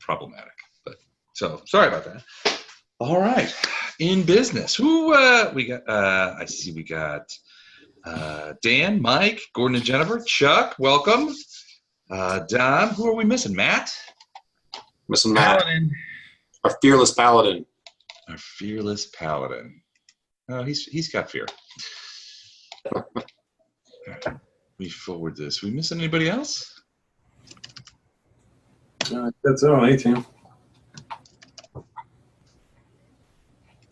problematic. But so sorry about that. All right, in business. Who we got? I see we got Dan, Mike, Gordon, and Jennifer. Chuck, welcome. Don, who are we missing? Matt. Missing Matt. Paladin. Our fearless paladin. Our fearless paladin. Oh, he's got fear. All right, we forward this. We missing anybody else? That's all, 18.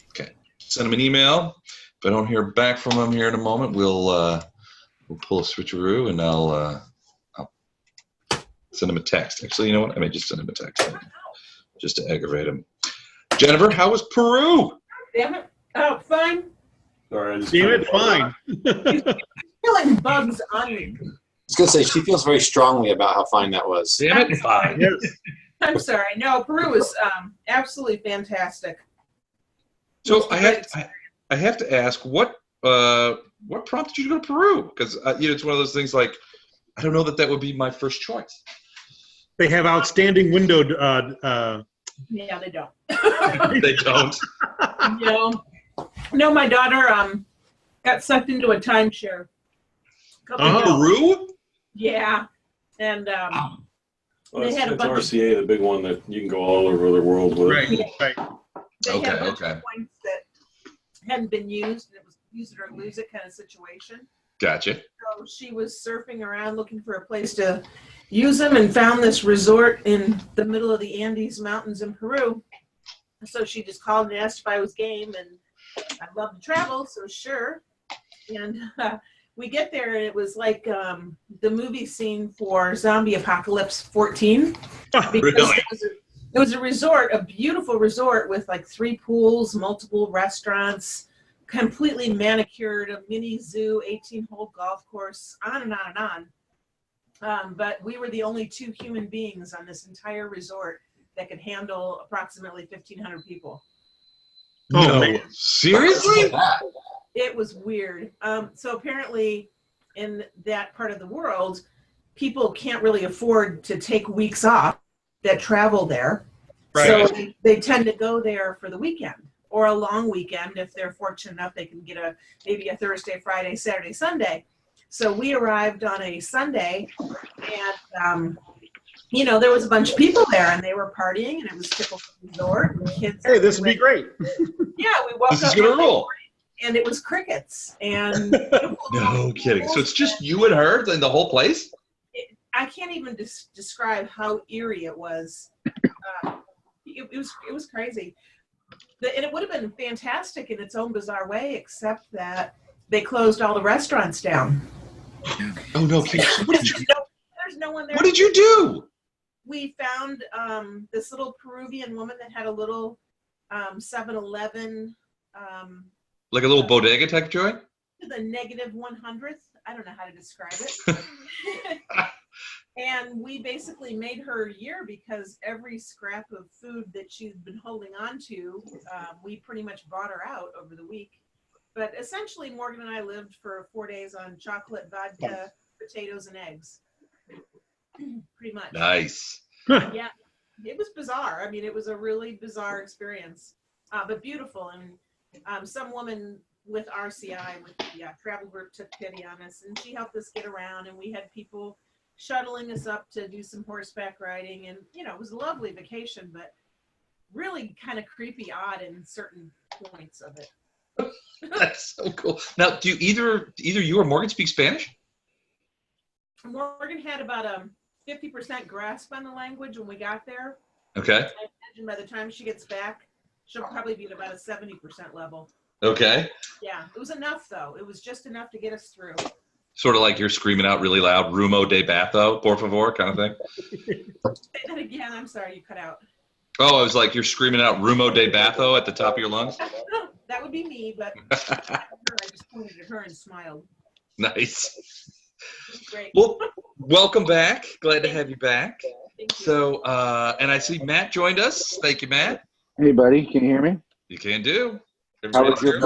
Okay, send him an email. If I don't hear back from him here in a moment, we'll pull a switcheroo and I'll send him a text. Actually, you know what? I may just send him a text just to aggravate him. Jennifer, how was Peru? Damn it. Oh, fine. Sorry, I just Damn it, fine. Feeling bugs on me. I was going to say, she feels very strongly about how fine that was. Damn it, fine. Yes. I'm sorry. No, Peru was absolutely fantastic. So I have to ask, what prompted you to go to Peru? Because it's one of those things like, I don't know that would be my first choice. They have outstanding windowed. Yeah, they don't. They don't. No, my daughter got sucked into a timeshare. Peru? Yeah, and Well, they had a it's bunch RCA, the big one that you can go all over the world with. Right. Right. they had a bunch Okay. of points that hadn't been used, and it was use it or lose it kind of situation. Gotcha. So she was surfing around looking for a place to use them and found this resort in the middle of the Andes Mountains in Peru. So she just called and asked if I was game, and I love to travel, so sure. And we get there, and it was like the movie scene for Zombie Apocalypse 14. Because Really? it was a resort, a beautiful resort with like 3 pools, multiple restaurants, completely manicured, a mini zoo, 18-hole golf course, on and on and on. But we were the only 2 human beings on this entire resort that could handle approximately 1,500 people. Oh, No, man. seriously? It was weird. So apparently in that part of the world, people can't really afford to take weeks off that travel there. Right. So they tend to go there for the weekend or a long weekend. If they're fortunate enough, they can get maybe a Thursday, Friday, Saturday, Sunday. So we arrived on a Sunday, and there was a bunch of people there, and they were partying, and it was typical resort. And kids. Hey, this would be great. Yeah, we woke This up is gonna early, rule. and it was crickets. And No kidding. So it's just you and her in the whole place? I can't even describe how eerie it was. It was crazy. And it would have been fantastic in its own bizarre way, except that they closed all the restaurants down. Oh no kidding. So There's no one there. what did you do? We found this little Peruvian woman that had a little 7-Eleven. Like a little bodega type joint? The negative 100th. I don't know how to describe it. And we basically made her year because every scrap of food that she'd been holding on to, we pretty much bought her out over the week. But essentially, Morgan and I lived for 4 days on chocolate, vodka, potatoes, and eggs. Pretty much. Nice. Yeah, it was bizarre. I mean, it was a really bizarre experience, but beautiful. And some woman with RCI, with the travel group, took pity on us, and she helped us get around, and we had people shuttling us up to do some horseback riding, and it was a lovely vacation, but really kind of creepy odd in certain points of it. That's so cool. Now, do either you or Morgan speak Spanish? Morgan had about a 50% grasp on the language when we got there. Okay. I imagine by the time she gets back, she'll probably be at about a 70% level. Okay. Yeah, it was enough, though. It was just enough to get us through. Sort of like you're screaming out really loud, "Rumo de Bato, por favor," kind of thing. Say that again. I'm sorry, you cut out. Oh, I was like, you're screaming out "Rumo de Bato" at the top of your lungs. That would be me, but I just pointed at her and smiled. Nice. Great. Well, welcome back. Glad to have you back. Thank you. So, and I see Matt joined us. Thank you, Matt. Hey, buddy, can you hear me? You can do. How was your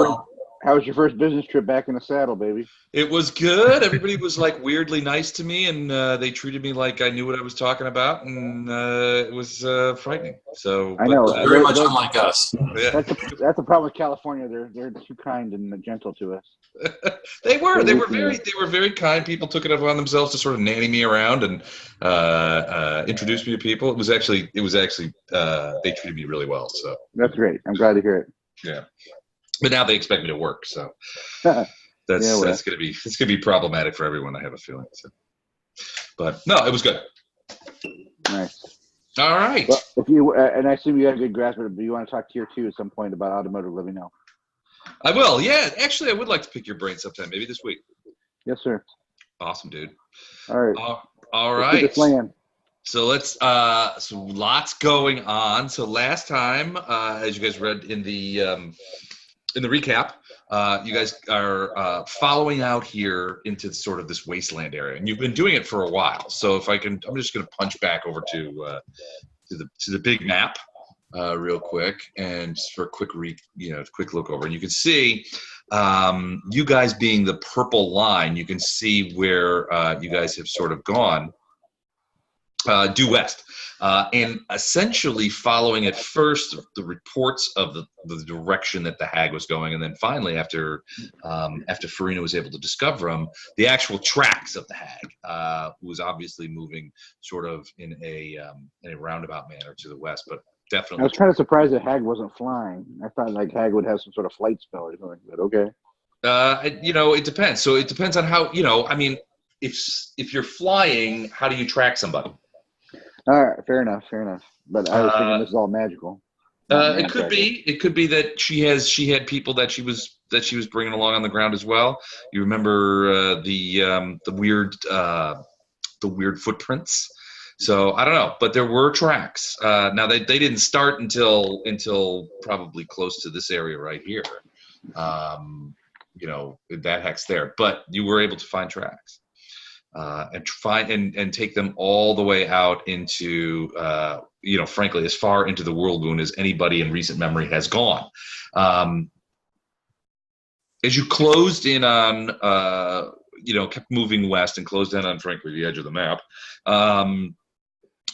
How was your first business trip back in the saddle, baby? It was good. Everybody was like weirdly nice to me, and they treated me like I knew what I was talking about, and it was frightening. So I know. Very much unlike us. Yeah. That's the problem with California. They're too kind and gentle to us. They were very kind. People took it upon themselves to sort of nanny me around and introduce me to people. It was actually they treated me really well. So That's great. I'm glad to hear it. yeah, but now they expect me to work. So well. that's gonna be problematic for everyone. I have a feeling. So. But no, it was good. Nice. All right. Well, if you and I assume you have a good grasp of it, do you want to talk tier 2 at some point about automotive? Let me know. I will. Yeah, actually, I would like to pick your brain sometime, maybe this week. Yes, sir. Awesome, dude. All right. All Let's right. get this land. So let's. So lots going on. So last time, as you guys read in the recap, you guys are following out here into sort of this wasteland area, and you've been doing it for a while. So if I can, I'm just going to punch back over to the big map real quick, and just for a quick quick look over, and you can see you guys being the purple line. You can see where you guys have sort of gone. Due west, and essentially following at first the reports of the direction that the hag was going, and then finally after Farina was able to discover him, the actual tracks of the hag, who was obviously moving sort of in a roundabout manner to the west, but definitely. I was kind of surprised that hag wasn't flying. I thought like hag would have some sort of flight spell or something. But okay. It depends. So it depends on how I mean, if you're flying, how do you track somebody? All right, fair enough. But I was thinking this is all magical. It could be. It could be that she had people that she was bringing along on the ground as well. You remember the weird footprints. So I don't know, but there were tracks. Now they didn't start until probably close to this area right here. That hex there, but you were able to find tracks. And take them all the way out into, frankly, as far into the whirlwind as anybody in recent memory has gone. As you closed in on, kept moving west and closed in on, frankly, the edge of the map,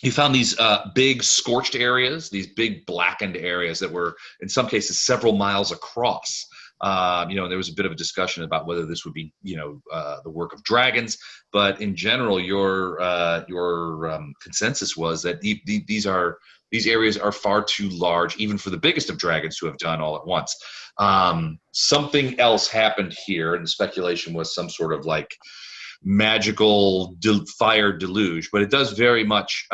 you found these big scorched areas, these big blackened areas that were, in some cases, several miles across. There was a bit of a discussion about whether this would be, the work of dragons, but in general, your consensus was that these areas are far too large, even for the biggest of dragons to have done all at once. Something else happened here, and the speculation was some sort of like magical fire deluge, but it does very much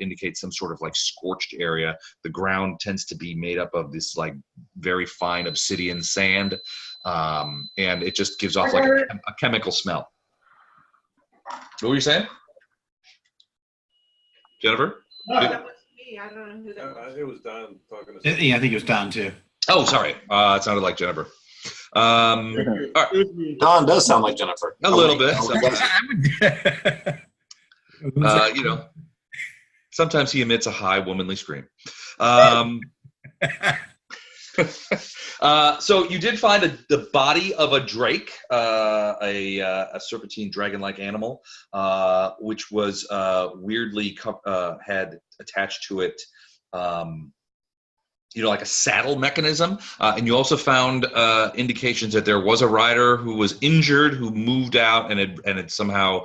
indicate some sort of like scorched area. The ground tends to be made up of this like very fine obsidian sand, and it just gives off like a chemical smell. What were you saying, Jennifer? That was me. I don't know who that was. It was Don talking to Yeah, I think it was Don too. Oh, sorry. It sounded like Jennifer. All right. Don does sound like Jennifer. A little bit. Sometimes he emits a high womanly scream. So you did find the body of a drake, a serpentine dragon-like animal, which was weirdly had attached to it like a saddle mechanism. And you also found indications that there was a rider who was injured, who moved out and had somehow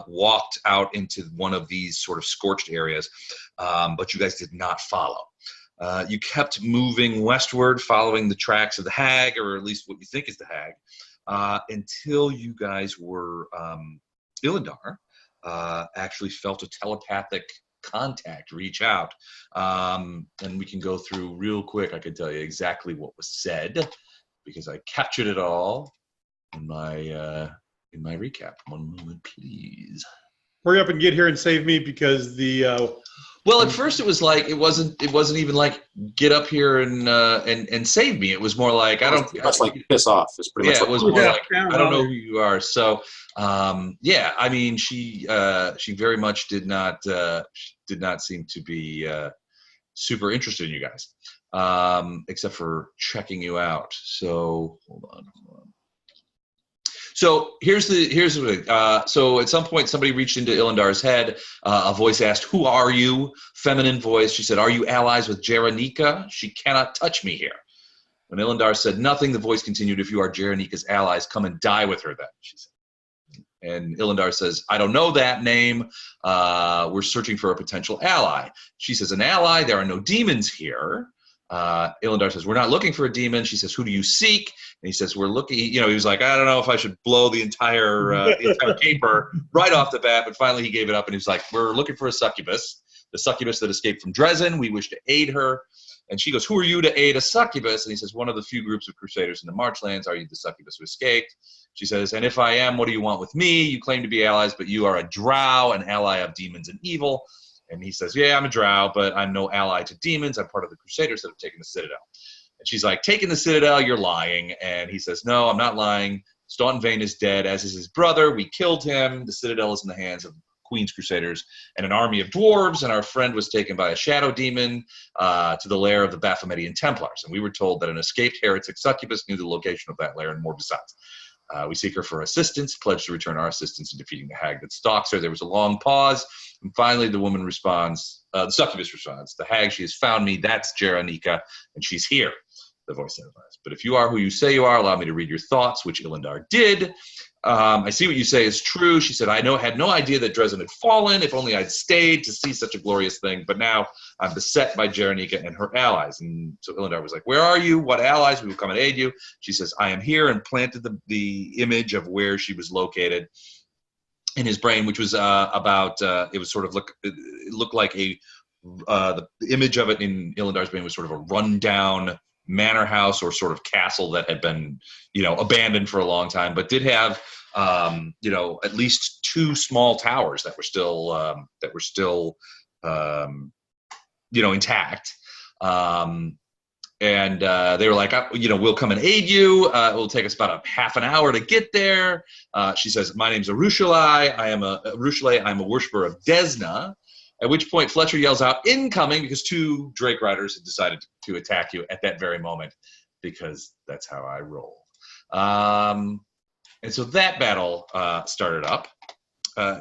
walked out into one of these sort of scorched areas. But you guys did not follow. You kept moving westward, following the tracks of the hag, or at least what you think is the hag, until you guys were, Ilindar actually felt a telepathic contact reach out, and we can go through real quick. I can tell you exactly what was said because I captured it all in my recap. One moment, please. Hurry up and get here and save me because the Well, at first it was like it wasn't even like get up here and save me. It was more like That's like piss off. It's pretty much. It was more like I don't know who you are. So I mean she very much did not seem to be super interested in you guys, except for checking you out. So hold on. So here's the thing. So at some point, somebody reached into Ilandar's head. A voice asked, "Who are you?" Feminine voice. She said, "Are you allies with Jaranika? She cannot touch me here." When Ilandar said nothing, the voice continued, "If you are Jaranika's allies, come and die with her then," she said. And Ilandar says, "I don't know that name. We're searching for a potential ally." She says, "An ally? There are no demons here." Ilandar says, "We're not looking for a demon." She says, "Who do you seek?" And he says, "We're looking," he was like, "I don't know if I should blow the entire caper right off the bat," but finally he gave it up and he was like, "We're looking for a succubus, the succubus that escaped from Dresden. We wish to aid her." And she goes, "Who are you to aid a succubus?" And he says, "One of the few groups of crusaders in the marchlands. Are you the succubus who escaped?" She says, "And if I am, what do you want with me? You claim to be allies, but you are a drow, an ally of demons and evil." And he says, "Yeah, I'm a drow, but I'm no ally to demons. I'm part of the crusaders that have taken the citadel." And she's like, "Taking the citadel? You're lying." And he says, "No, I'm not lying. Staunton Vane is dead, as is his brother. We killed him. The citadel is in the hands of Queen's Crusaders and an army of dwarves, and our friend was taken by a shadow demon to the lair of the Baphometian Templars. And we were told that an escaped heretic succubus knew the location of that lair and more besides. We seek her for assistance, pledge to return our assistance in defeating the hag that stalks her." There was a long pause, and finally the woman responds, the succubus responds, "The hag, she has found me. That's Jaranika, and she's here," the voice identifies. "But if you are who you say you are, allow me to read your thoughts," which Ilandar did. "I see what you say is true." She said, "I had no idea that Dresden had fallen. If only I'd stayed to see such a glorious thing. But now I'm beset by Jaranika and her allies." And so Ilandar was like, "Where are you? What allies? We will come and aid you." She says, "I am here," and planted the image of where she was located in his brain, which was it was sort of it looked like the image of it in Ilandar's brain was sort of a rundown manor house or sort of castle that had been, abandoned for a long time, but did have, at least two small towers that were still, intact. And they were like, "We'll come and aid you. It will take us about a half an hour to get there." She says, "My name's Arushulai. I'm a worshiper of Desna." At which point Fletcher yells out, "Incoming," because two Drake riders had decided to attack you at that very moment, because that's how I roll. And so that battle started up.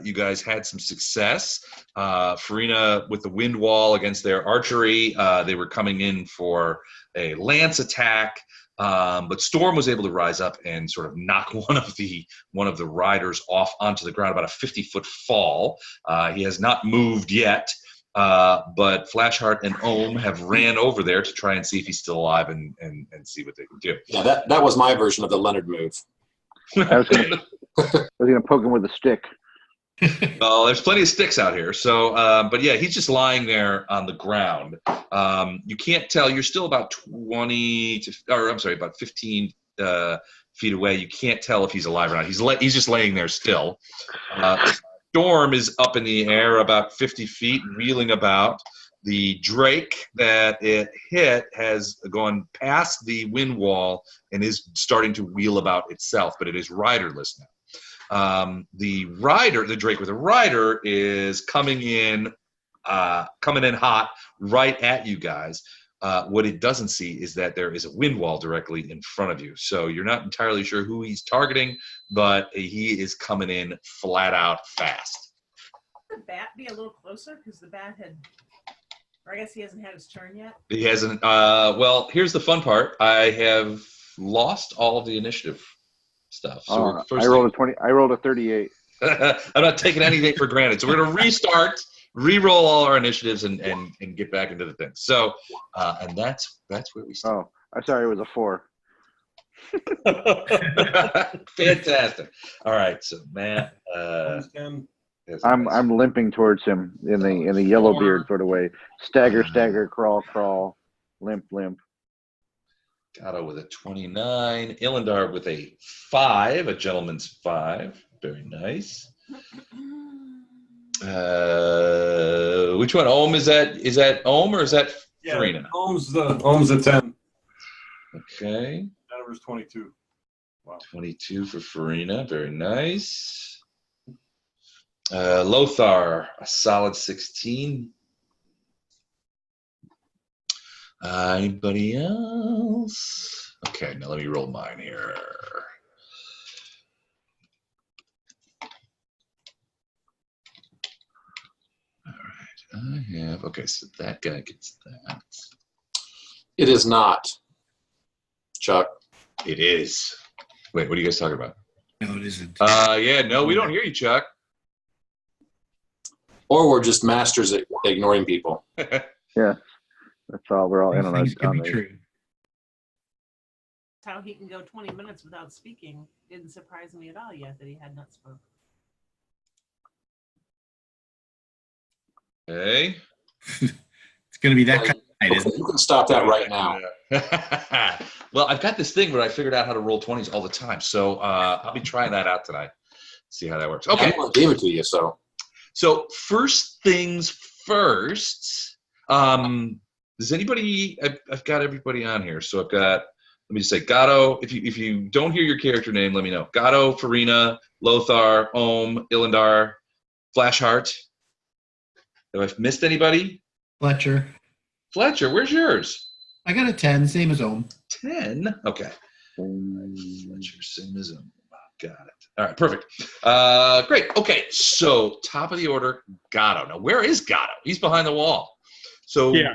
You guys had some success. Farina with the wind wall against their archery. They were coming in for a lance attack. But Storm was able to rise up and sort of knock one of the riders off onto the ground, about a 50-foot fall. He has not moved yet, but Flashheart and Ohm have ran over there to try and see if he's still alive and see what they can do. Yeah, that was my version of the Leonard move. I was gonna poke him with a stick. Well, there's plenty of sticks out here. So, but yeah, he's just lying there on the ground. You can't tell. You're still about about 15 feet away. You can't tell if he's alive or not. He's just laying there still. Storm is up in the air about 50 feet, reeling about. The Drake that it hit has gone past the wind wall and is starting to wheel about itself, but it is riderless now. The Drake with a rider is coming in hot right at you guys. What it doesn't see is that there is a wind wall directly in front of you. So you're not entirely sure who he's targeting, but he is coming in flat out fast. Could the bat be a little closer? Because the bat or I guess he hasn't had his turn yet. He hasn't. Well, here's the fun part. I have lost all of the initiative stuff. So I rolled a 20. I rolled a 38. I'm not taking anything for granted. So we're going to restart, re-roll all our initiatives, and get back into the thing. So, and that's where we start. Oh, I'm sorry. It was a 4. Fantastic. All right. So Matt, I'm limping towards him in the yellow beard sort of way. Stagger, crawl, limp. Gato with a 29. Ilandar with a 5, a gentleman's 5. Very nice. Which one? Ohm, is that Ohm or is that Farina? Ohm's the 10. Okay. Jennifer's 22. Wow. 22 for Farina. Very nice. Lothar, a solid 16. Anybody else? Okay, now let me roll mine here. All right, I have. Okay, so that guy gets that. It is not, Chuck. It is. Wait, what are you guys talking about? No, it isn't. Yeah, no, we don't hear you, Chuck. Or we're just masters at ignoring people. Yeah, that's all. We're all in These on things it. can be true. How he can go 20 minutes without speaking didn't surprise me at all yet that he had not spoken. Okay. It's going to be that kind of night, Okay, isn't it? you can stop that right now. Well, I've got this thing where I figured out how to roll 20s all the time, so I'll be trying that out tonight. See how that works. Okay. I gave it to you, so. So first things first. Does anybody? I've got everybody on here. So I've got. Let me just say, Gatto. If you don't hear your character name, let me know. Gatto, Farina, Lothar, Ohm, Ilindar, Flashheart. Have I missed anybody? Fletcher. Fletcher, where's yours? I got a 10, same as Ohm. 10. Okay. Um, Fletcher, same as him. Got it. All right, perfect. Great. Okay, so top of the order, Gatto. Now, where is Gatto? He's behind the wall. So, Yeah.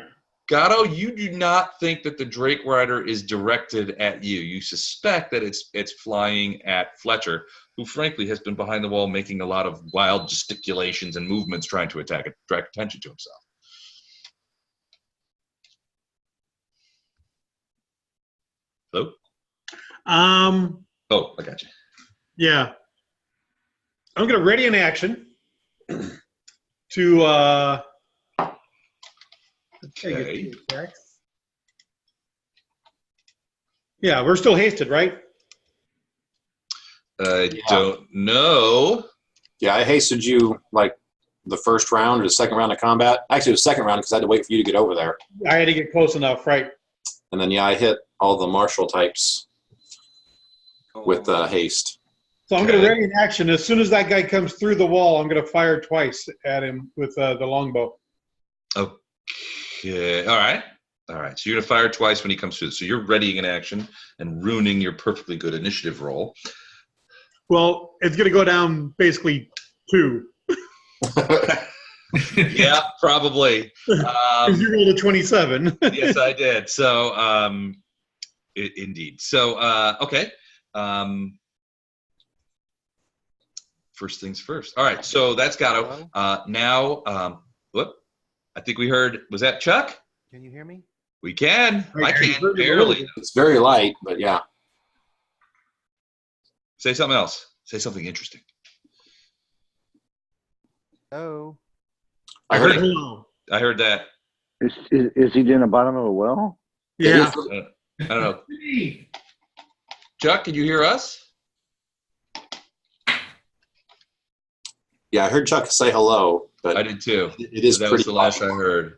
Gatto, you do not think that the Drake Rider is directed at you. You suspect that it's flying at Fletcher, who frankly has been behind the wall making a lot of wild gesticulations and movements trying to attract attention to himself. Hello? Oh, I got you. Yeah. I'm going to ready an action to Okay. Yeah, we're still hasted, right? I Yeah. don't know. Yeah, I hasted you like the first round or the second round of combat. Actually, it was the second round because I had to wait for you to get over there. I had to get close enough, right? And then, yeah, I hit all the martial types with haste. So I'm going to Okay. ready an action. As soon as that guy comes through the wall, I'm going to fire twice at him with the longbow. Okay. All right. All right. So you're going to fire twice when he comes through. So you're readying an action and ruining your perfectly good initiative roll. Well, it's going to go down basically 2. Yeah, probably. Because you rolled a 27. Yes, I did. So, indeed. So, okay. First things first. All right. So that's Gatto. Now, whoop. I think we heard. Was that Chuck? Can you hear me? We can. I I heard can you. barely. It's very light, but yeah. Say something else. Say something interesting. Oh, I heard it. Hello. I heard that. is he in the bottom of a well? Yeah. I don't know. Chuck, can you hear us? Yeah, I heard Chuck say hello, but I did too. it is That pretty was the last I light. heard.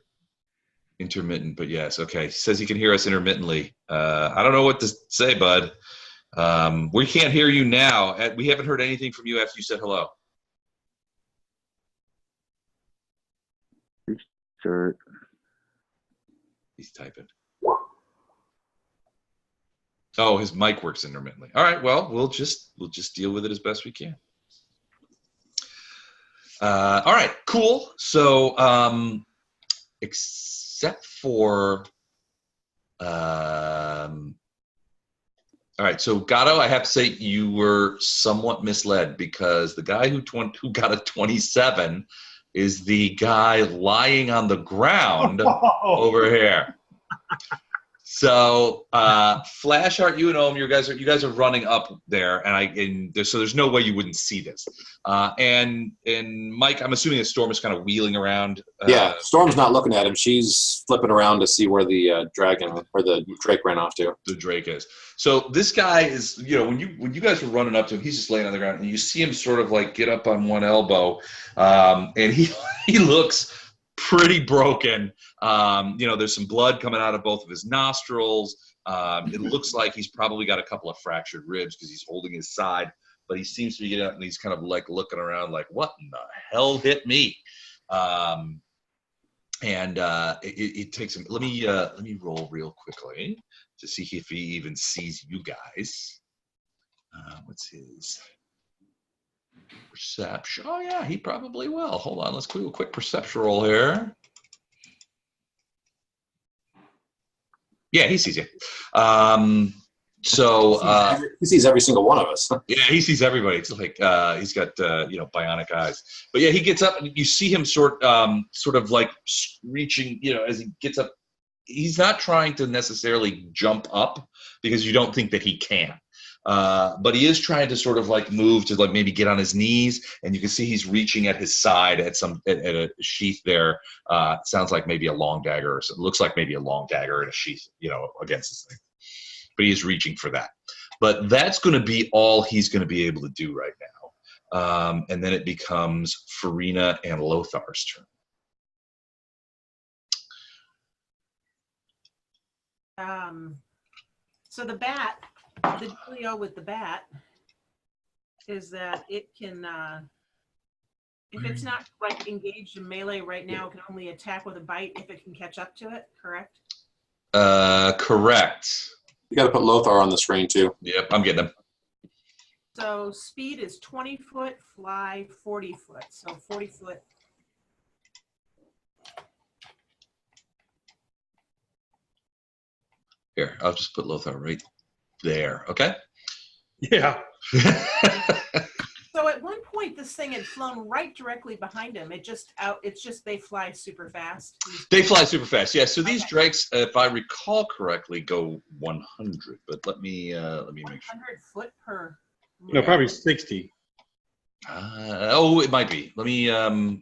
Intermittent, but yes. Okay. He says he can hear us intermittently. I don't know what to say, bud. We can't hear you now. We haven't heard anything from you after you said hello. Sure. He's typing. Oh, his mic works intermittently. All right. Well, we'll just deal with it as best we can. All right. Cool. So, except for, all right. So, Gatto, I have to say you were somewhat misled because the guy who got a 27 is the guy lying on the ground over here. So, Flashheart, you and Ohm, you guys are running up there, so there's no way you wouldn't see this. And Mike, I'm assuming that Storm is kind of wheeling around. Yeah, Storm's not looking at him. She's flipping around to see where the Drake ran off to. The Drake is. So this guy is, when you guys were running up to him, he's just laying on the ground, and you see him sort of like get up on one elbow, and he looks pretty broken. There's some blood coming out of both of his nostrils. It looks like he's probably got a couple of fractured ribs because he's holding his side, but he seems to be getting up and he's kind of like looking around like, what in the hell hit me? And And it takes him. Let me roll real quickly to see if he even sees you guys. What's his perception? Oh yeah, he probably will. Hold on, let's do a quick perception roll here. Yeah, he sees you. He sees every single one of us. Yeah, he sees everybody. It's like he's got bionic eyes. But yeah, he gets up and you see him sort of like reaching. As he gets up, he's not trying to necessarily jump up because you don't think that he can. But he is trying to sort of like move to like maybe get on his knees, and you can see he's reaching at his side at a sheath there. Sounds like maybe a long dagger, or so. It looks like maybe a long dagger in a sheath, against this thing. But he's reaching for that. But that's going to be all he's going to be able to do right now. And then it becomes Farina and Lothar's turn. So the dealio with the bat is that it can, if it's not like engaged in melee right now, it can only attack with a bite if it can catch up to it, correct? Correct. You got to put Lothar on the screen too. Yep, I'm getting them. So speed is 20 foot, fly 40 foot. So 40 foot. Here, I'll just put Lothar right there. Okay. Yeah. So at one point, this thing had flown right directly behind him. It's just they fly super fast. They fly super fast. Yeah. So these drakes, if I recall correctly, go 100. But let me make sure. 100 foot per. No, probably 60. It might be. Let me. Yeah, 100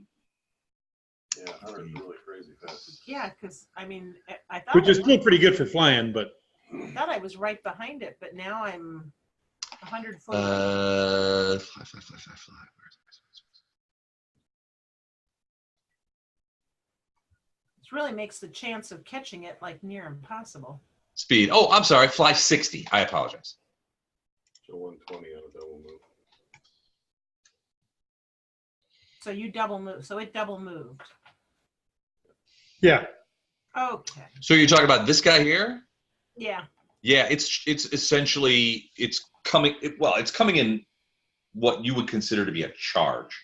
is really crazy fast. Yeah, because I mean, I thought. Which is still pretty good for flying, but. I thought I was right behind it, but now I'm 100 foot. Fly. This really makes the chance of catching it like near impossible. Speed. Oh, I'm sorry. Fly 60. I apologize. So 120 on a double move. So you double move. So it double moved. Yeah. Okay. So you're talking about this guy here? Yeah. Yeah, it's essentially it's coming in what you would consider to be a charge.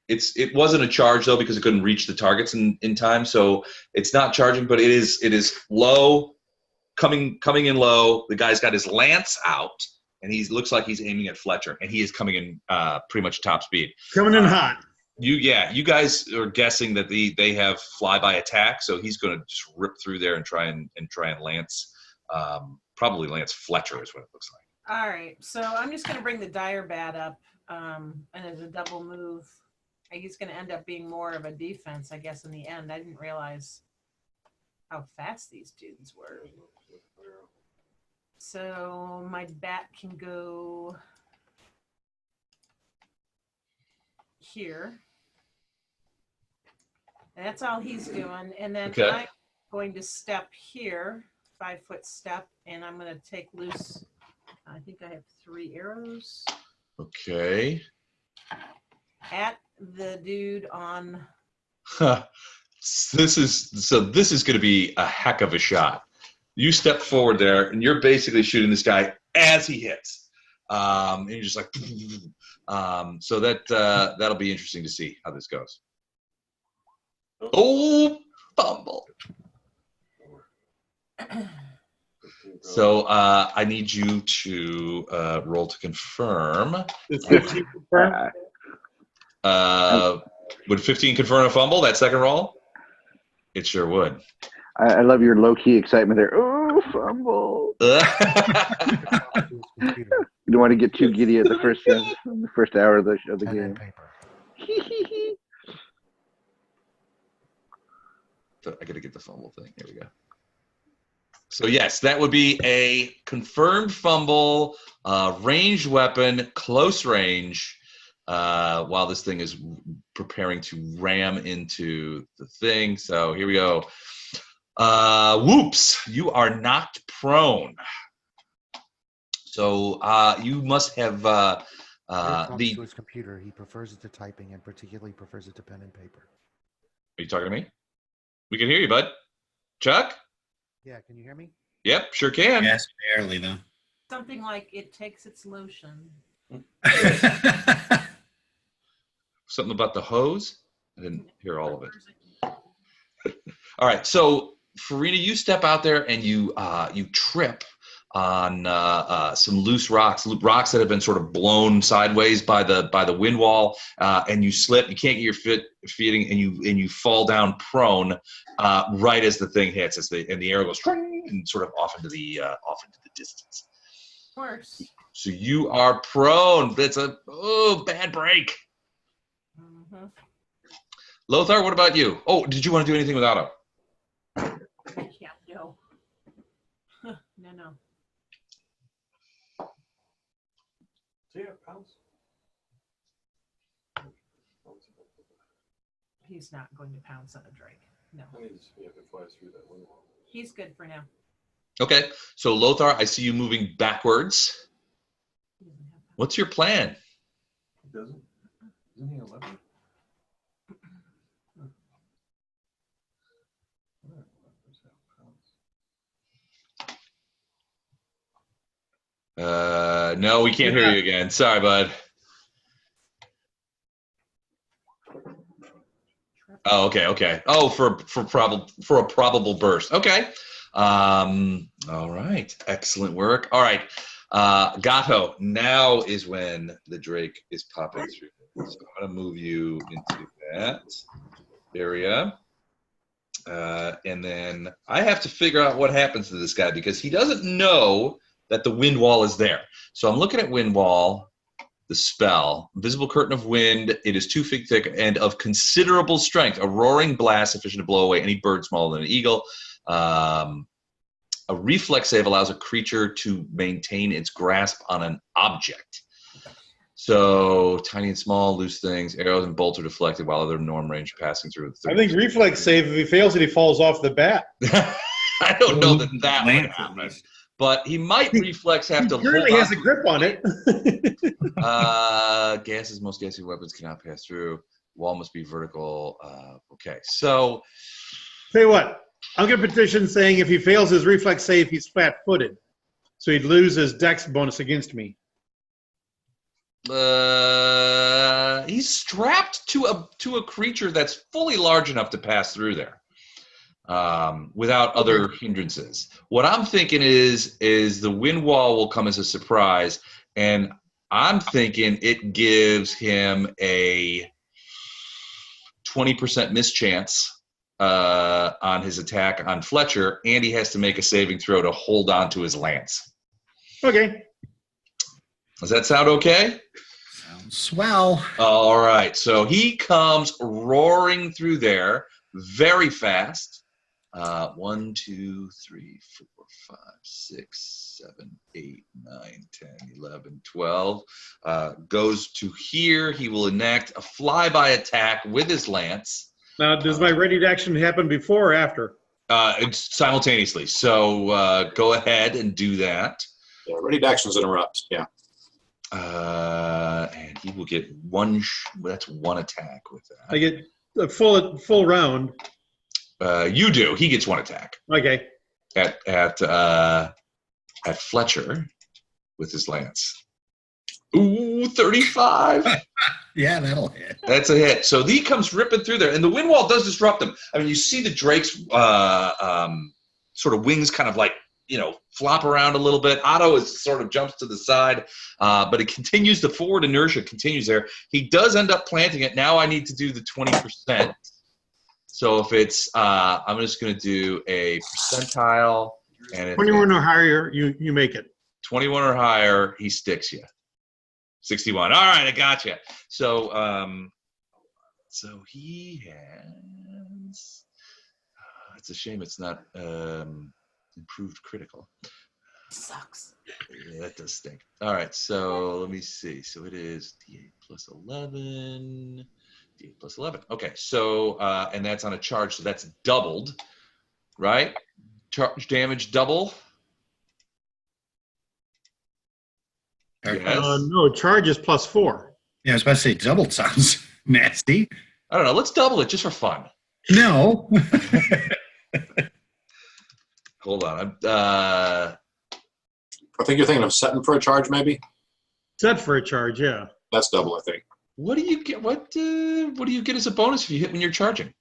It wasn't a charge though because it couldn't reach the targets in time, so it's not charging, but it is low, coming in low. The guy's got his lance out, and he looks like he's aiming at Fletcher, and he is coming in pretty much top speed. Coming in hot. You guys are guessing that they have flyby attack, so he's going to just rip through there and try and lance, probably lance Fletcher is what it looks like. All right. So I'm just going to bring the dire bat up, and as a double move, he's going to end up being more of a defense, I guess. In the end, I didn't realize how fast these dudes were. So my bat can go here. And that's all he's doing. And then Okay. I'm going to step here, 5 foot step, and I'm going to take loose. I think I have 3 arrows Okay. at the dude on. This is going to be a heck of a shot. You step forward there, and you're basically shooting this guy as he hits, and you're just like, so that'll be interesting to see how this goes. Oh, fumble! So I need you to roll to confirm. Is 15 confirmed? Would 15 confirm a fumble? That second roll? It sure would. I love your low-key excitement there. Oh, fumble. You don't want to get too giddy at the first hour of the Pen game. and paper. I got to get the fumble thing. Here we go. So yes, that would be a confirmed fumble, ranged weapon, close range, while this thing is preparing to ram into the thing. So here we go. Whoops, you are knocked prone. So you must have Eric talks to his computer. He prefers it to typing and particularly prefers it to pen and paper. Are you talking to me? We can hear you, bud. Chuck? Yeah, can you hear me? Yep, sure can. Yes, barely though. Something like it takes its lotion. Something about the hose? I didn't hear all of it. All right, so Farina, you step out there and you trip on some loose rocks that have been sort of blown sideways by the wind wall, and you slip. You can't get your feet, and you fall down prone right as the thing hits, and the arrow goes and sort of off into the distance. Worse. So you are prone. That's a bad break. Mm-hmm. Lothar, what about you? Oh, did you want to do anything with Otto? Yeah, no. No. So yeah, pounce. He's not going to pounce on a drake. No. I mean, just, if it flies through that window. He's good for now. Okay, so Lothar, I see you moving backwards. He doesn't have pounce. What's your plan? He doesn't? Isn't he a leopard? No, we can't hear you again. Sorry, bud. Oh, okay. Oh, for a probable burst. Okay. All right. Excellent work. All right. Gato, now is when the Drake is popping through. So I'm gonna move you into that area. And then I have to figure out what happens to this guy because he doesn't know that the wind wall is there. So I'm looking at wind wall, the spell, visible curtain of wind. It is 2 feet thick and of considerable strength. A roaring blast sufficient to blow away any bird smaller than an eagle. A reflex save allows a creature to maintain its grasp on an object. So tiny and small, loose things, arrows and bolts are deflected while other norm range passing through. I think reflex save, if he fails it, he falls off the bat. I don't know that would happen. But he might reflex have to He currently hold has a grip on it. Gases, most gassy weapons cannot pass through. Wall must be vertical. Okay, so Tell you what, I'm going to petition saying if he fails his reflex save, he's flat-footed. So he'd lose his dex bonus against me. he's strapped to a creature that's fully large enough to pass through there. Without other hindrances. What I'm thinking is the wind wall will come as a surprise, and I'm thinking it gives him a 20% mischance on his attack on Fletcher, and he has to make a saving throw to hold on to his lance. Okay. Does that sound okay? Sounds swell. All right. So he comes roaring through there very fast. 1, 2, 3, 4, 5, 6, 7, 8, 9, 10, 11, 12. Goes to here. He will enact a flyby attack with his lance. Now, does my ready to action happen before or after? It's simultaneously. So go ahead and do that. Yeah, ready to actions interrupt. Yeah. And he will get one. That's one attack with that. I get a full round. You do. He gets one attack Okay. at Fletcher with his lance. Ooh, 35. Yeah, that'll hit. That's a hit. So he comes ripping through there, and the wind wall does disrupt him. I mean, you see the Drake's sort of wings kind of like, flop around a little bit. Otto is sort of jumps to the side, but it continues. The forward inertia continues there. He does end up planting it. Now I need to do the 20%. So if it's, I'm just going to do a percentile. And 21 or higher, you make it. 21 or higher, he sticks you. 61. All right, I got you. So, so he has. It's a shame it's not improved critical. Sucks. Yeah, that does stink. All right, so let me see. So it is D8 plus 11. D8 plus 11. Okay, so, and that's on a charge, so that's doubled, right? Charge damage double. Yes. No, charge is +4. Yeah, I was about to say doubled sounds nasty. I don't know. Let's double it just for fun. No. Hold on. I think you're thinking of setting for a charge, maybe. Set for a charge, yeah. That's double, I think. What do you get? What do you get as a bonus if you hit when you're charging?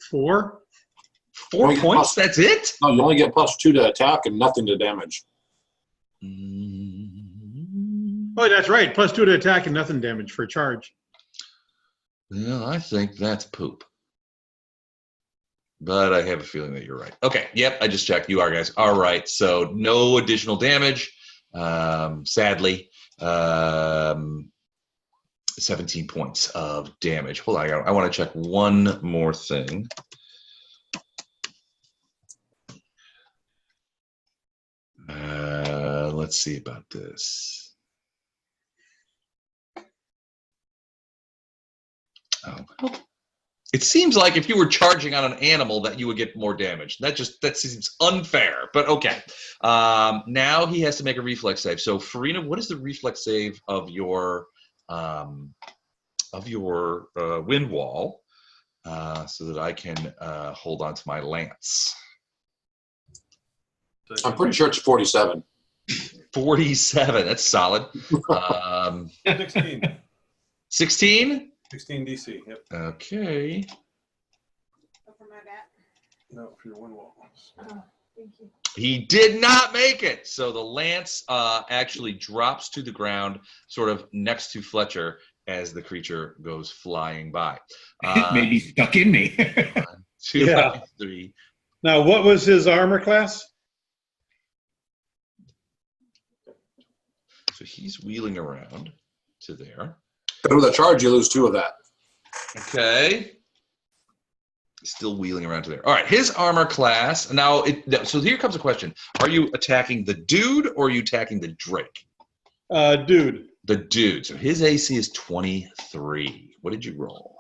4. 4 Well, you points. must- That's it. No, you only get +2 to attack and nothing to damage. Oh, that's right. +2 to attack and nothing damage for a charge. Well, I think that's poop. But I have a feeling that you're right. Okay. Yep. I just checked. You are, guys. All right. So no additional damage. Sadly. 17 points of damage. Hold on. I want to check one more thing. Let's see about this. Oh, well, it seems like if you were charging on an animal that you would get more damage. That seems unfair, but okay. Now he has to make a reflex save. So Farina, what is the reflex save of your wind wall, so that I can hold on to my lance? I'm pretty sure it's 47. 47. That's solid. 16. 16. 16 DC. Yep. Okay. For my back. No, for your one wall. Oh, thank you. He did not make it. So the lance actually drops to the ground, sort of next to Fletcher, as the creature goes flying by. Maybe stuck in me. 2, Yeah. 3. Now, what was his armor class? So he's wheeling around to there. But with a charge, you lose 2 of that. Okay. Still wheeling around to there. All right, his armor class. Now, so here comes a question. Are you attacking the dude or are you attacking the Drake? Dude. The dude. So his AC is 23. What did you roll?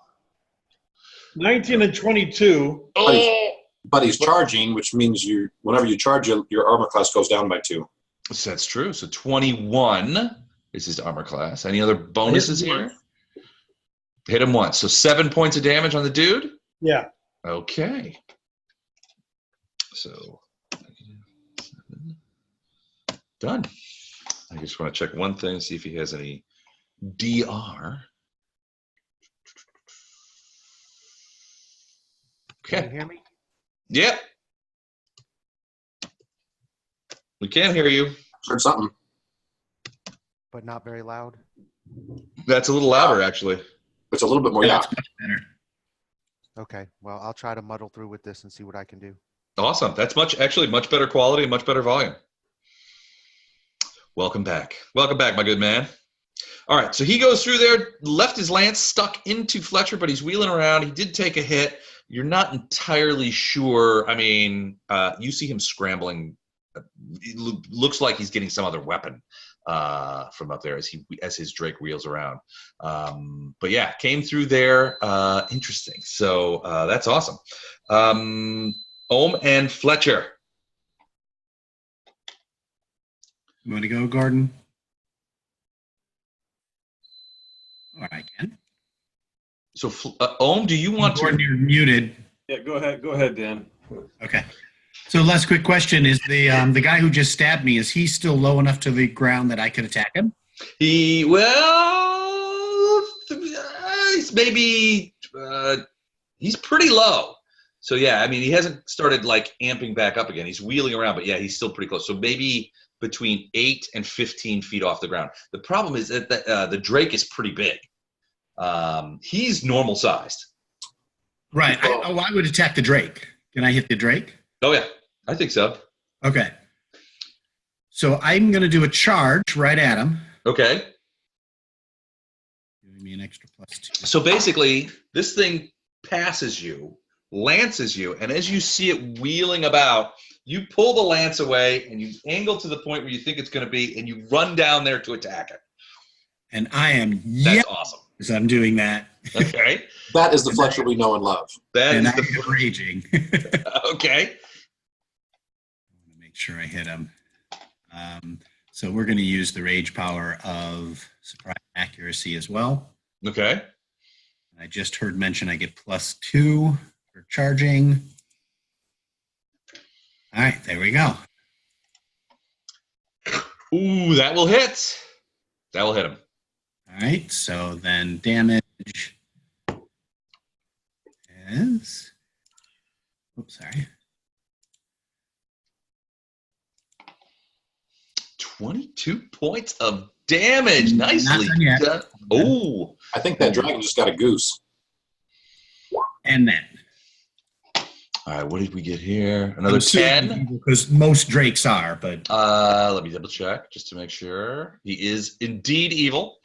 19 and 22. Oh! But he's charging, which means whenever you charge, your armor class goes down by 2. So that's true. So 21 is his armor class. Any other bonuses here? Hit him once. So 7 points of damage on the dude? Yeah. Okay. So done. I just want to check one thing, see if he has any DR. Can you Okay. hear me? Yep. We can hear you. Heard something. But not very loud. That's a little louder, actually. It's a little bit more. Yeah. That's much better. Okay. Well, I'll try to muddle through with this and see what I can do. Awesome. That's much better quality and much better volume. Welcome back. Welcome back, my good man. All right, so he goes through there, left his lance stuck into Fletcher, but he's wheeling around. He did take a hit. You're not entirely sure. I mean, you see him scrambling. It looks like he's getting some other weapon from up there as his Drake wheels around. But yeah, came through there. Interesting. So that's awesome. Ohm and Fletcher. You want to go, Gordon? All right, Ken. So Ohm, do you want Gordon, to? you're muted. Yeah, go ahead. Go ahead, Dan. Okay. So last quick question is the guy who just stabbed me, is he still low enough to the ground that I could attack him? He's maybe he's pretty low. So yeah, I mean, he hasn't started like amping back up again. He's wheeling around, but yeah, he's still pretty close. So maybe between 8 and 15 feet off the ground. The problem is that the Drake is pretty big. He's normal sized. Right. I would attack the Drake. Can I hit the Drake? Oh yeah, I think so. Okay. So I'm going to do a charge right at him. Okay. Giving me an extra +2. So basically, this thing passes you, lances you, and as you see it wheeling about, you pull the lance away and you angle to the point where you think it's going to be, and you run down there to attack it. And I am That's yelling awesome. as I'm doing that. Okay. That is the Fletcher we know and love. That And is I am raging. okay. I want to make sure I hit him. So we're going to use the rage power of surprise accuracy as well. Okay. I just heard mention I get +2 for for charging. All right, there we go. Ooh, that will hit. That will hit him. All right, so then damage is, oops, sorry. 22 points of damage. Nicely Not done yet. done. Oh, I think that dragon just got a goose. And then. all right. What did we get here? Another 10. Because most drakes are, but. Let me double check just to make sure. He is indeed evil.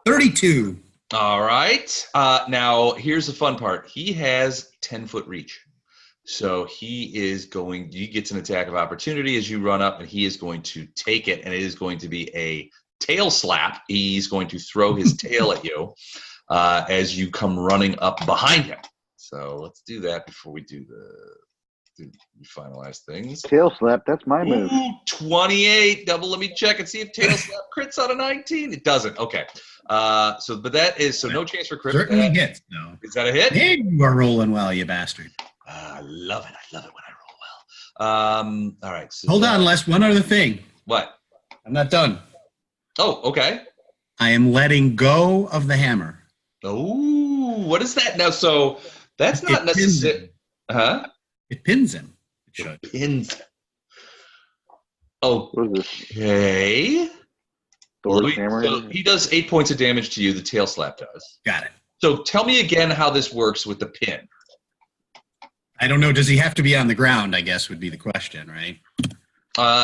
32. All right. Now, here's the fun part. He has 10-foot reach. So he gets an attack of opportunity as you run up, and he is going to take it, and it is going to be a tail slap. He's going to throw his tail at you as you come running up behind him. So let's do that before we finalize things. Tail slap, that's my move. Ooh, 28. Double. Let me check and see if tail slap crits on a 19. It doesn't. Okay. But that is no chance for crit. Certainly hits, though. Is that a hit? Hey, you are rolling well, you bastard. I love it. I love it when I roll well. All right. So Hold on, Les. One other thing. What? I'm not done. Oh, okay. I am letting go of the hammer. Oh, what is that now? So that's not necessary. Huh? It pins him. It should. Pins. Oh, What is this? okay. Thor's hammer? So he does 8 points of damage to you. The tail slap does. Got it. So tell me again how this works with the pin. I don't know. Does he have to be on the ground, I guess, would be the question, right?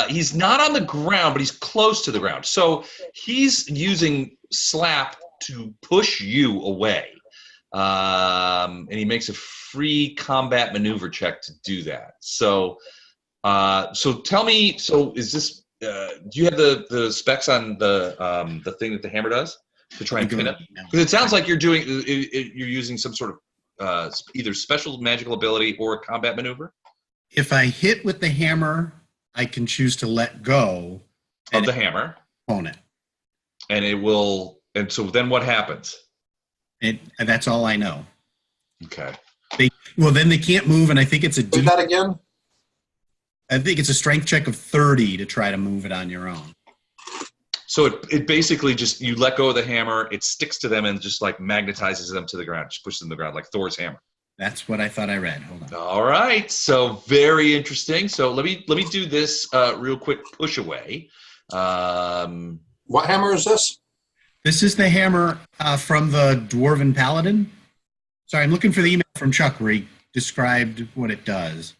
He's not on the ground, but he's close to the ground. So he's using slap to push you away. And he makes a free combat maneuver check to do that. So tell me, so is this, do you have the specs on the thing that the hammer does to try and pin it? Because it sounds like you're using some sort of either special magical ability or a combat maneuver. If I hit with the hammer, I can choose to let go of the hammer opponent. And it will, and so then what happens? That's all I know. Okay. Then they can't move, and I think it's Do that again? I think it's a strength check of 30 to try to move it on your own. So it basically just, you let go of the hammer, it sticks to them and just like magnetizes them to the ground, just pushes them to the ground like Thor's hammer. That's what I thought I read. Hold on. All right. So very interesting. So let me do this real quick push away. What hammer is this? This is the hammer from the Dwarven Paladin. Sorry, I'm looking for the email from Chuck where he described what it does.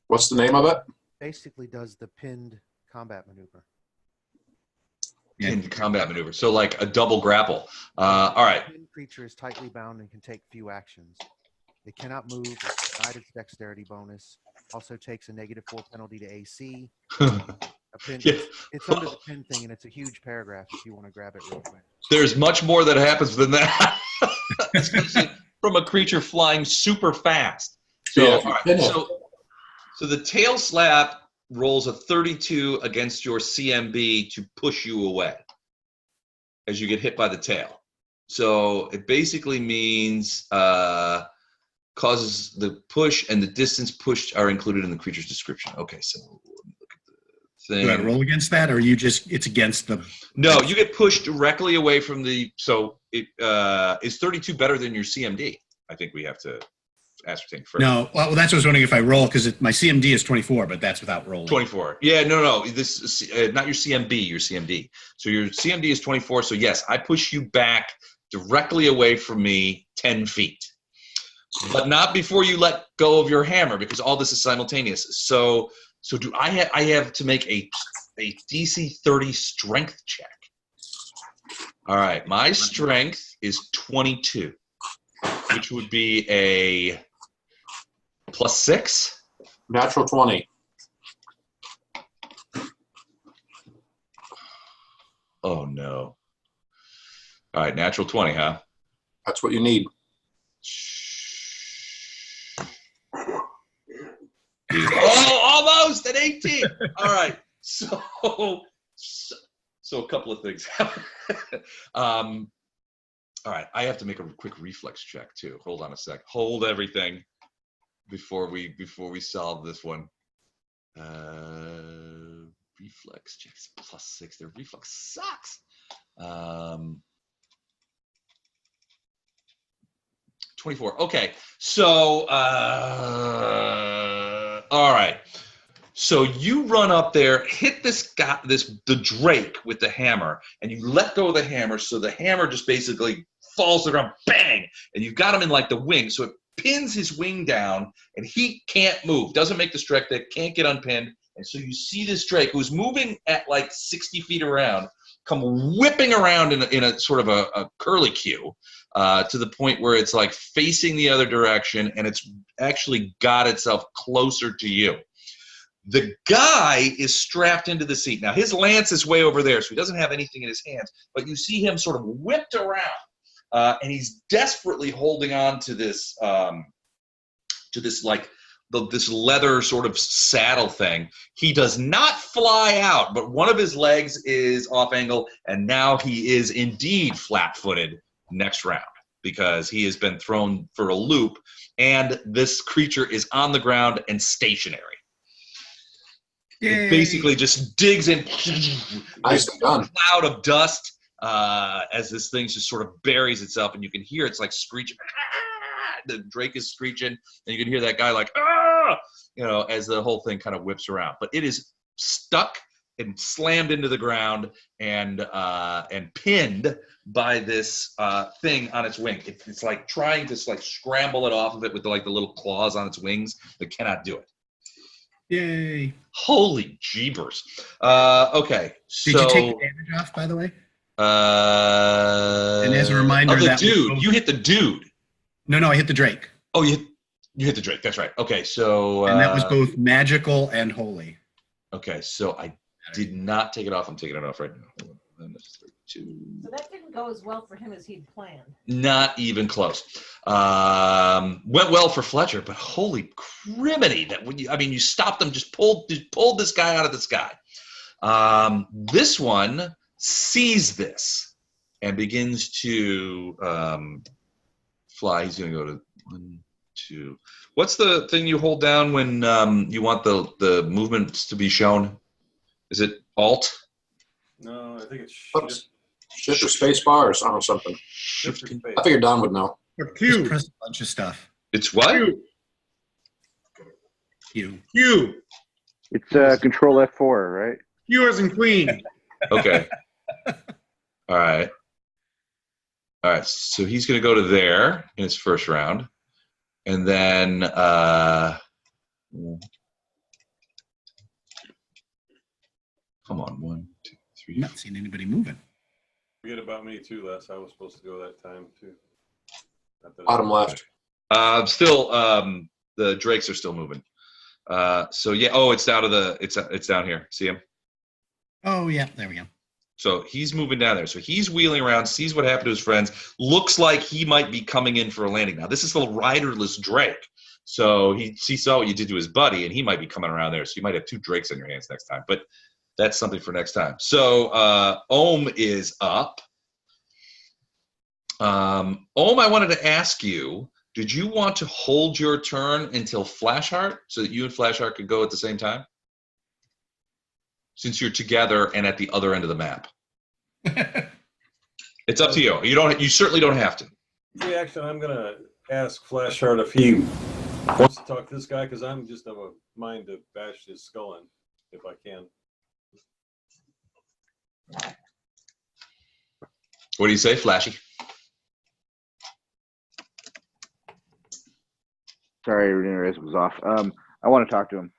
What's the name of it? Basically does the pinned combat maneuver. In combat maneuver. So like a double grapple. All right. The pinned creature is tightly bound and can take few actions. It cannot move, it's denied its dexterity bonus, also takes a -4 penalty to AC. It's under the pin thing, and it's a huge paragraph if you want to grab it real quick. There's much more that happens than that. Especially from a creature flying super fast. So, Yeah, all right. So the tail slap rolls a 32 against your CMB to push you away as you get hit by the tail. So it basically means causes the push and the distance pushed are included in the creature's description. Okay, so look at the thing. Do I roll against that, or it's against the... No, you get pushed directly away from the... So it is 32 better than your CMD? I think we have to ascertain first. No, well, that's what I was wondering if I roll, because my CMD is 24, but that's without rolling. 24. Yeah, no. This is not your CMB, your CMD. So your CMD is 24. So yes, I push you back directly away from me 10 feet. But not before you let go of your hammer, because all this is simultaneous. So do I have to make a DC 30 strength check? All right, my strength is 22, which would be a +6. Natural 20. Oh no. All right, natural 20, huh? That's what you need. Oh, almost an 18. All right. So a couple of things. All right, I have to make a quick reflex check too. Hold on a sec. Hold everything before we solve this one. Reflex checks +6. Their reflex sucks. 24. Okay, so all right. So you run up there, hit the Drake with the hammer, and you let go of the hammer, so the hammer just basically falls to the ground, bang, and you've got him in like the wing, so it pins his wing down, and he can't move, doesn't make the strike that can't get unpinned, and so you see this Drake who's moving at like 60 feet around, come whipping around in a sort of a curlicue to the point where it's like facing the other direction, and it's actually got itself closer to you. The guy is strapped into the seat. Now, his lance is way over there, so he doesn't have anything in his hands, but you see him sort of whipped around, and he's desperately holding on to this this leather sort of saddle thing. He does not fly out, but one of his legs is off angle, and now he is indeed flat-footed next round because he has been thrown for a loop, and this creature is on the ground and stationary. Yay. It basically just digs in. Nicely done. A cloud of dust as this thing just sort of buries itself, and you can hear it's like screeching. The Drake is screeching, and you can hear that guy like, ah! As the whole thing kind of whips around. But it is stuck and slammed into the ground and pinned by this thing on its wing. It's like trying to like scramble it off of it with the little claws on its wings, but cannot do it. Yay. Holy jeebers. Okay. Did you take the damage off, by the way? And as a reminder, the that dude. You hit the dude. No, I hit the Drake. Oh, you hit the Drake. That's right. Okay, so And that was both magical and holy. Okay, so I did not take it off. I'm taking it off right now. Hold on. So that didn't go as well for him as he'd planned. Not even close. Went well for Fletcher, but holy criminy! That when you stopped them, just pulled this guy out of the sky. This one sees this and begins to fly. He's going to go to 1, 2. What's the thing you hold down when you want the movements to be shown? Is it Alt? No, I think it's Oops. Shift or space bar or something. shift or space. I figured Don would know. Or Just Q. press a bunch of stuff. It's what? Q. You. Q. It's Control F4, right? Q as in Queen. Okay. All right. So he's going to go to there in his first round, and then come on, 1, 2, 3. I'm not seeing anybody moving. Forget about me too, Les. I was supposed to go that time too. Not that I- Bottom left. Still, the Drakes are still moving. So yeah. Oh, it's down to it's down here. See him? Oh, yeah. There we go. So he's moving down there. So he's wheeling around, sees what happened to his friends. Looks like he might be coming in for a landing. Now, this is the riderless Drake. So he saw what you did to his buddy, and he might be coming around there. So you might have 2 Drakes on your hands next time. But that's something for next time. So Ohm is up. Ohm, I wanted to ask you, did you want to hold your turn until Flashheart so that you and Flashheart could go at the same time? Since you're together and at the other end of the map. It's up to you. You certainly don't have to. Yeah, actually, I'm gonna ask Flashheart if he wants to talk to this guy because I'm just of a mind to bash his skull in if I can. What do you say, Flashy? Sorry, I didn't realize it was off. I want to talk to him.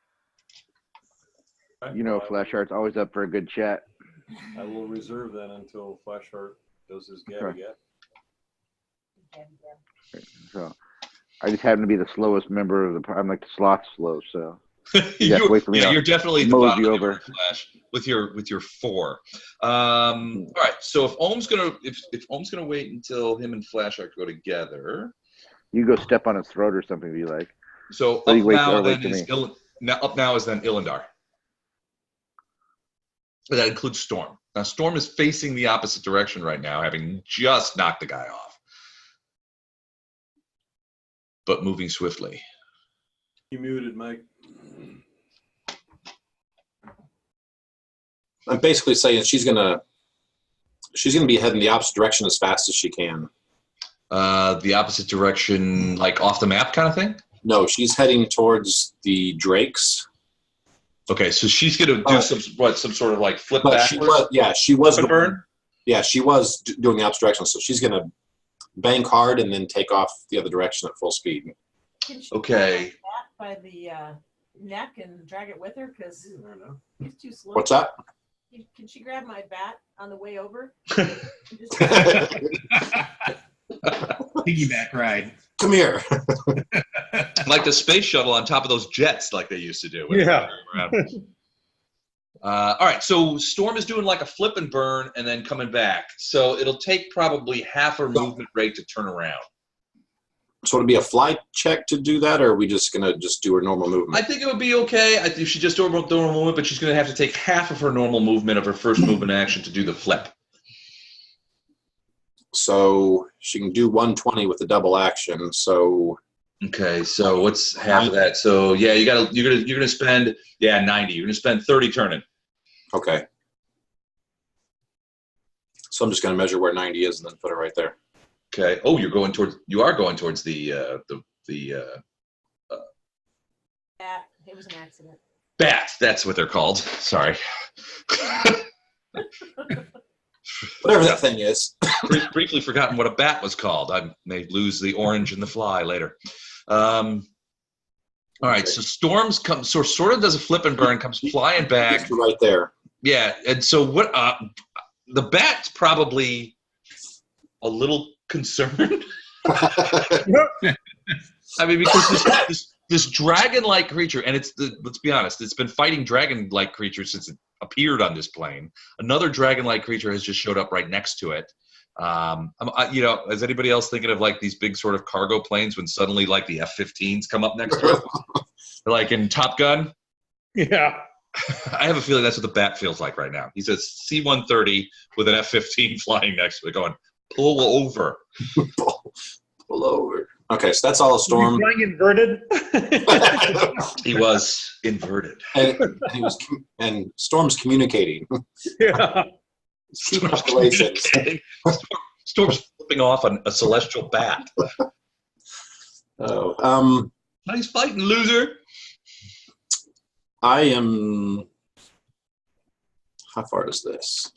Right, You know, well, Flashheart's always up for a good chat. I will reserve that until Flashheart does his gabby Okay. gab. So I just happen to be the slowest member of the. I'm like the sloth slow, so you're, wait for me. you're definitely at the Mosey bottom of the over. order, Flash, with your 4. All right. So if Ohm's gonna wait until him and Flashheart go together. You go step on his throat or something if you like. So Or up you wait now or wait then to is me. up now is then Illindar. That includes Storm. Now Storm is facing the opposite direction right now, having just knocked the guy off. but moving swiftly. You muted, Mike. I'm basically saying she's gonna be heading the opposite direction as fast as she can. The opposite direction, like off the map kind of thing? No, she's heading towards the drakes. Okay, so she's going to do some sort of like flip But backwards? she was Flip and burn? Yeah, she was doing the opposite direction, so she's gonna bank hard and then take off the other direction at full speed. Can she Okay. grab my bat by the neck and drag it with her? Because I don't know. he's too slow. What's that? Can she grab my bat on the way over? Piggyback ride. Come here. Like the space shuttle on top of those jets like they used to do. Yeah. All right, so Storm is doing like a flip and burn and then coming back. So it'll take probably half her movement rate to turn around. So it'd be a fly check to do that, or are we just gonna just do her normal movement? I think it would be okay. I think she just do a normal movement, but she's going to have to take half of her normal movement of her first movement action to do the flip. So she can do 120 with the double action. So Okay, so what's half of that? So yeah, you're gonna spend 90. You're gonna spend 30 turning. okay. So I'm just gonna measure where 90 is and then put it right there. Okay. Oh, you are going towards the Bat. It was an accident. bat. That's what they're called. Sorry. Whatever that thing is. Briefly forgotten what a bat was called. I may lose the orange and the fly later. All right. So Storms comes sort of does a flip and burn, comes flying back. Just right there. Yeah. And so what? The bat's probably a little concerned. I mean, because this dragon-like creature, and let's be honest, it's been fighting dragon-like creatures since it appeared on this plane. Another dragon-like creature has just showed up right next to it. Is anybody else thinking of like these big sort of cargo planes when suddenly like the F-15s come up next to it, like in Top Gun? Yeah. I have a feeling that's what the bat feels like right now. He's a C-130 with an F-15 flying next to it, going, "Pull over." Pull over. Okay, so that's all a Storm. Flying inverted. He was inverted. And Storm's communicating. Yeah. Calculations. Storm's flipping off on a celestial bat. Oh, Nice fighting, loser. I am. How far is this?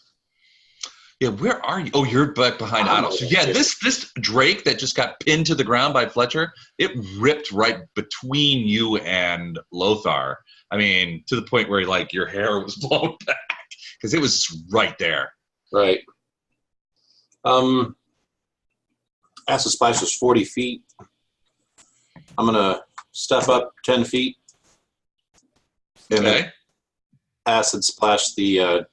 Yeah, where are you? Oh, you're back behind Otto. So yeah, this Drake that just got pinned to the ground by Fletcher, it ripped right between you and Lothar. I mean, to the point where like your hair was blown back because it was right there. Right. Acid Splash is 40 feet. I'm gonna step up 10 feet. And Okay. then Acid Splash the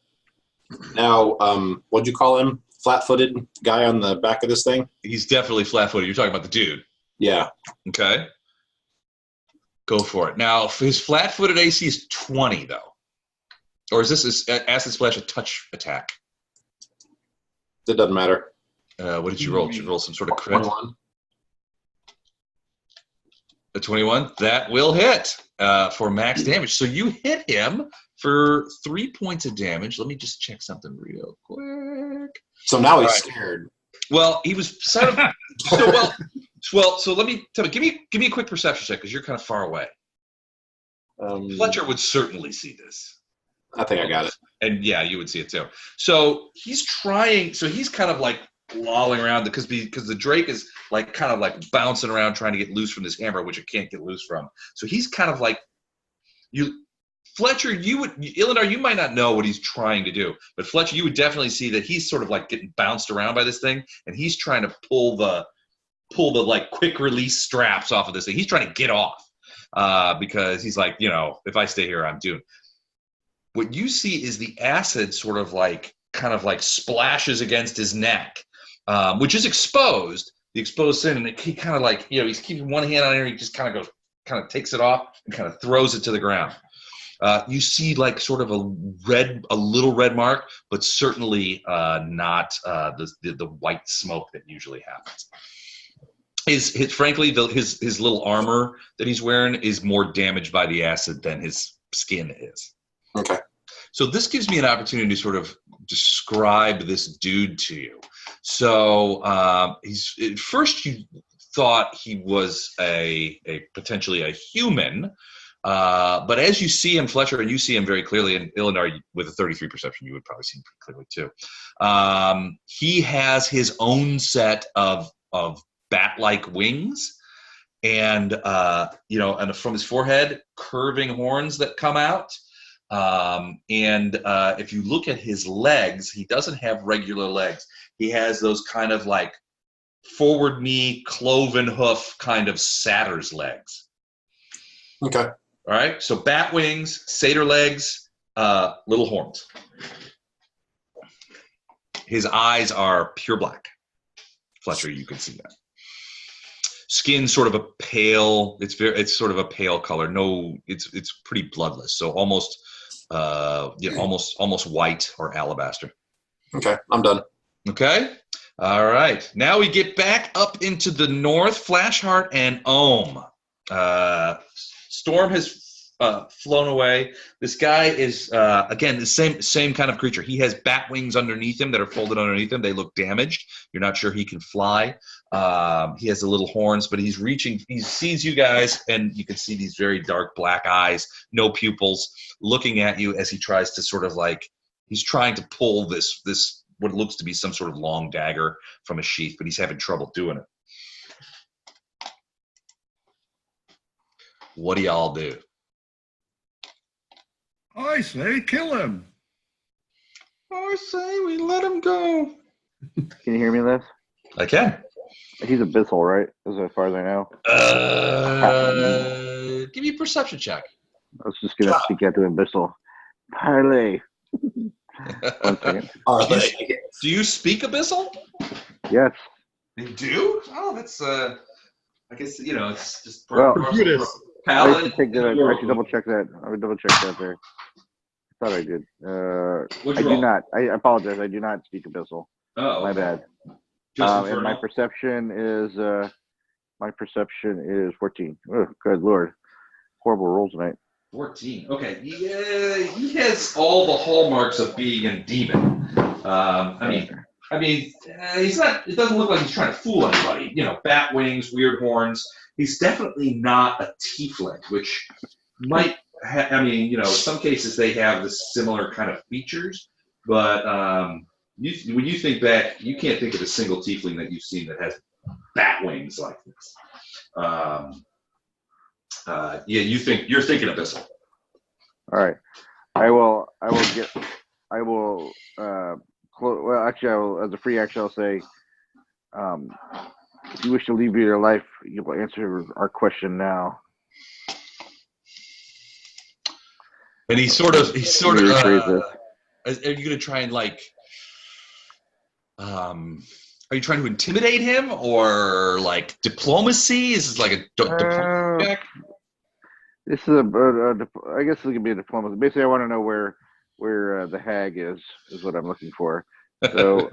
what'd you call him? Flat-footed guy on the back of this thing? He's definitely flat-footed. You're talking about the dude. Yeah. Okay. Go for it. Now, his flat-footed AC is 20, though. Or is this Acid Splash a touch attack? It doesn't matter. What did you roll? Did you roll some sort of crit? 21. A 21? That will hit for max damage. So you hit him for 3 points of damage. Let me just check something real quick. So now he's All right. scared. Well, he was sort of so let me tell me. Give me a quick perception check because you're kind of far away. Fletcher would certainly see this. I think I got it. And yeah, you would see it too. So he's trying. So he's kind of like lolling around because the Drake is like kind of like bouncing around trying to get loose from this hammer, which it can't get loose from. So he's kind of like Fletcher. Illinois, you might not know what he's trying to do, but Fletcher, you would definitely see that he's sort of like getting bounced around by this thing, and he's trying to pull the like quick release straps off of this thing. He's trying to get off because he's like, if I stay here, I'm doomed. What you see is the acid sort of like kind of like splashes against his neck, which is exposed. The exposed sin, and he kind of like he's keeping one hand on it. He just kind of takes it off and kind of throws it to the ground. You see like sort of a little red mark, but certainly not the white smoke that usually happens. his frankly, his little armor that he's wearing is more damaged by the acid than his skin is. Okay. So this gives me an opportunity to sort of describe this dude to you. So he's at first you thought he was a potentially a human, but as you see him, Fletcher, and you see him very clearly, and Illinois with a 33 perception, you would probably see him pretty clearly too. He has his own set of bat-like wings, and and from his forehead, curving horns that come out. If you look at his legs, he doesn't have regular legs. He has those kind of like forward knee, cloven hoof kind of satyr's legs. Okay. All right. So bat wings, satyr legs, little horns. His eyes are pure black. Fletcher, you can see that. Skin sort of a pale. It's sort of a pale color. No, it's pretty bloodless. So almost white or alabaster. Okay, I'm done. Okay. All right. Now we get back up into the north. Flashheart and Ohm. Storm has flown away. This guy is again the same kind of creature. He has bat wings underneath him that are folded underneath him. They look damaged. You're not sure he can fly. He has the little horns, but he's reaching. He sees you guys, and you can see these very dark black eyes, no pupils, looking at you as he tries to sort of like he's trying to pull this what looks to be some sort of long dagger from a sheath, but he's having trouble doing it. What do y'all do? I say kill him. I say we let him go. Can you hear me, Les? I can. He's abyssal, right? As far as I know. Give me a perception check. I was just gonna speak out to abyssal. Parlay. 1 second. Do you speak Abyssal? Yes. You do? Oh, that's I guess it's just Well, paladin. I should double check that. I would double check that there. I thought I did. What'd I you do roll? not. I apologize. I do not speak abyssal. Oh, My okay. bad. Just And my perception is 14. Oh, good lord. Horrible rolls tonight. 14. Okay. Yeah, he has all the hallmarks of being a demon. He's not. It doesn't look like he's trying to fool anybody. Bat wings, weird horns. He's definitely not a tiefling, which might. Some cases they have this similar kind of features, but when you think back, you can't think of a single tiefling that you've seen that has bat wings like this. You're thinking Abyssal. All right. I will. Well, actually, I will. As a free action, I'll say, if you wish to leave your life, you will answer our question now. And he's sort of. rephrase this. Are you going to try and are you trying to intimidate him or like diplomacy? Is this like a diplomacy check? This is I guess it could be a diplomacy. Basically, I want to know where the hag is what I'm looking for. So,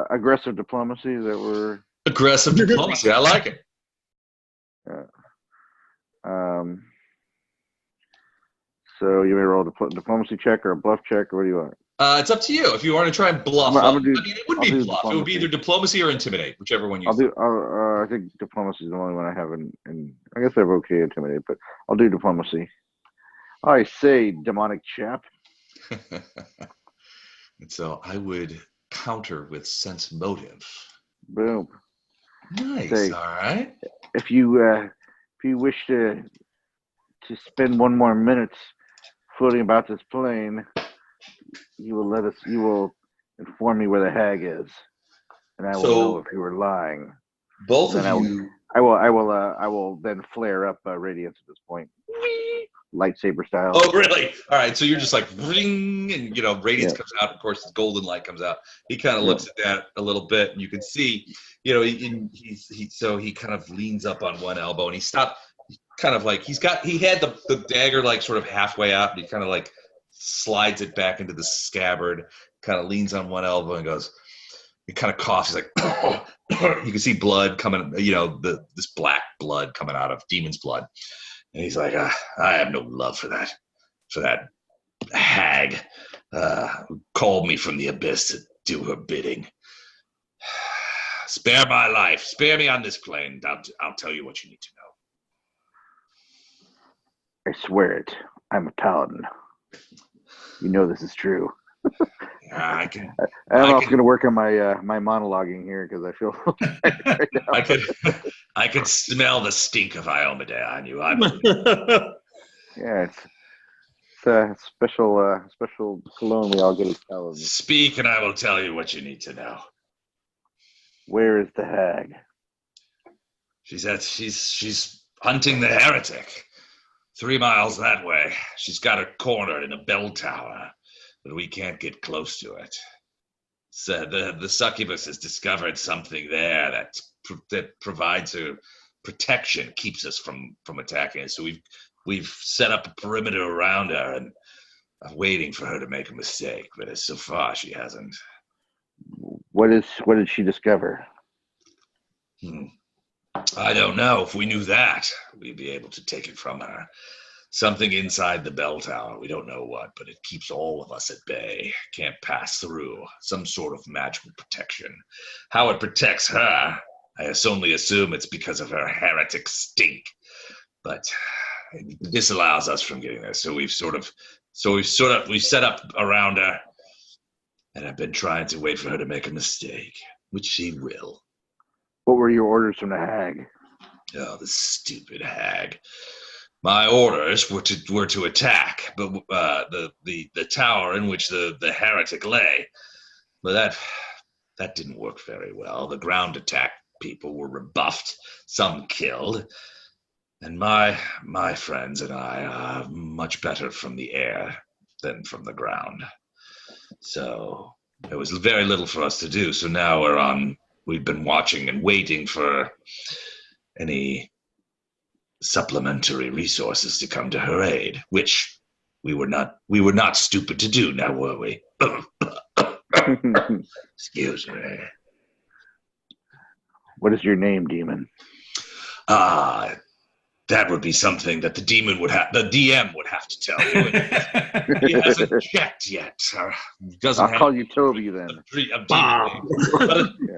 aggressive diplomacy that we're aggressive diplomacy. I like it. So you may roll a diplomacy check or a bluff check, or what do you want? It's up to you. If you want to try and bluff, it wouldn't be bluff. It would be either diplomacy or intimidate, whichever one you. I think diplomacy is the only one I have in I guess I have okay intimidate, but I'll do diplomacy. I say, demonic chap. And so I would counter with sense motive. Boom. Nice. Say, all right. If you wish to spend one more minute floating about this plane, you will inform me where the hag is, and I will know if you were lying. Both of you. I will then flare up radiance at this point, lightsaber style. Oh, really? All right. So you're just like ring, and radiance comes out. Of course, his golden light comes out. He kind of looks at that a little bit, and you can see, he kind of leans up on one elbow, and he stopped. Kind of like he had the dagger like sort of halfway out, and he kind of like slides it back into the scabbard, kind of leans on one elbow and goes, he kind of coughs. He's like, you can see blood coming, this black blood coming out of Demon's blood. And he's like, I have no love for that hag who called me from the abyss to do her bidding. Spare my life. Spare me on this plane. I'll tell you what you need to know. I swear it. I'm a paladin. You know this is true. I'm also going to work on my monologuing here because I feel right now. I could smell the stink of Iomade on you. Yeah, it's a special cologne we all get as paladins. Speak, and I will tell you what you need to know. Where is the hag? She's hunting the heretic. 3 miles that way. She's got her cornered in a bell tower, but we can't get close to it. So the succubus has discovered something there that provides her protection, keeps us from attacking her. So we've set up a perimeter around her and waiting for her to make a mistake. But so far, she hasn't. What did she discover? I don't know. If we knew that, we'd be able to take it from her. Something inside the bell tower. We don't know what, but it keeps all of us at bay. Can't pass through. Some sort of magical protection. How it protects her, I only assume it's because of her heretic stink. But it disallows us from getting there. So we've set up around her, and I've been trying to wait for her to make a mistake, which she will. What were your orders from the hag? Oh, the stupid hag. My orders were to attack, but the tower in which the heretic lay. But that didn't work very well. The ground attack people were rebuffed, some killed, and my friends and I are much better from the air than from the ground. So there was very little for us to do. So now we've been watching and waiting for any supplementary resources to come to her aid, which we were not stupid to do, now were we? Excuse me. What is your name, demon? That would be something that the DM would have to tell you. He hasn't checked yet. I'll call you Toby then.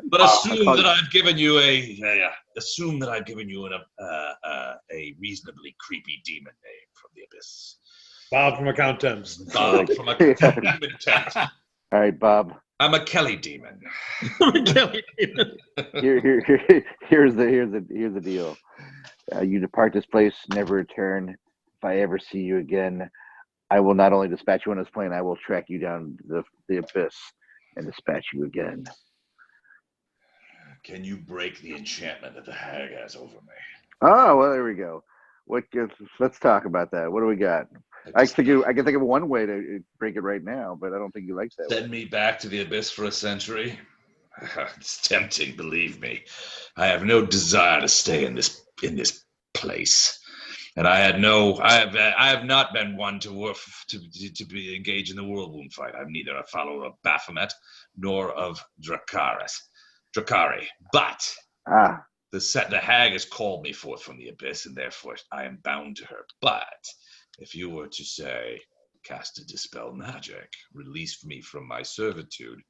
But assume that I've given you a reasonably creepy demon name from the abyss. Bob from Account Temps. Bob from a demon tent. All right, Bob. I'm a Kelly demon. Here's the deal. You depart this place, never return. If I ever see you again, I will not only dispatch you on this plane, I will track you down the abyss and dispatch you again. Can you break the enchantment that the hag has over me? Oh, well, there we go. Let's talk about that. What do we got? I can think of one way to break it right now, but I don't think you like that. Send me back to the abyss for a century? It's tempting, believe me. I have no desire to stay in this place, and I have not been one to be engaged in the whirlwind fight. I'm neither a follower of Baphomet nor of Drakari, but the hag has called me forth from the abyss, and therefore I am bound to her. But if you were to say, cast a dispel magic, release me from my servitude,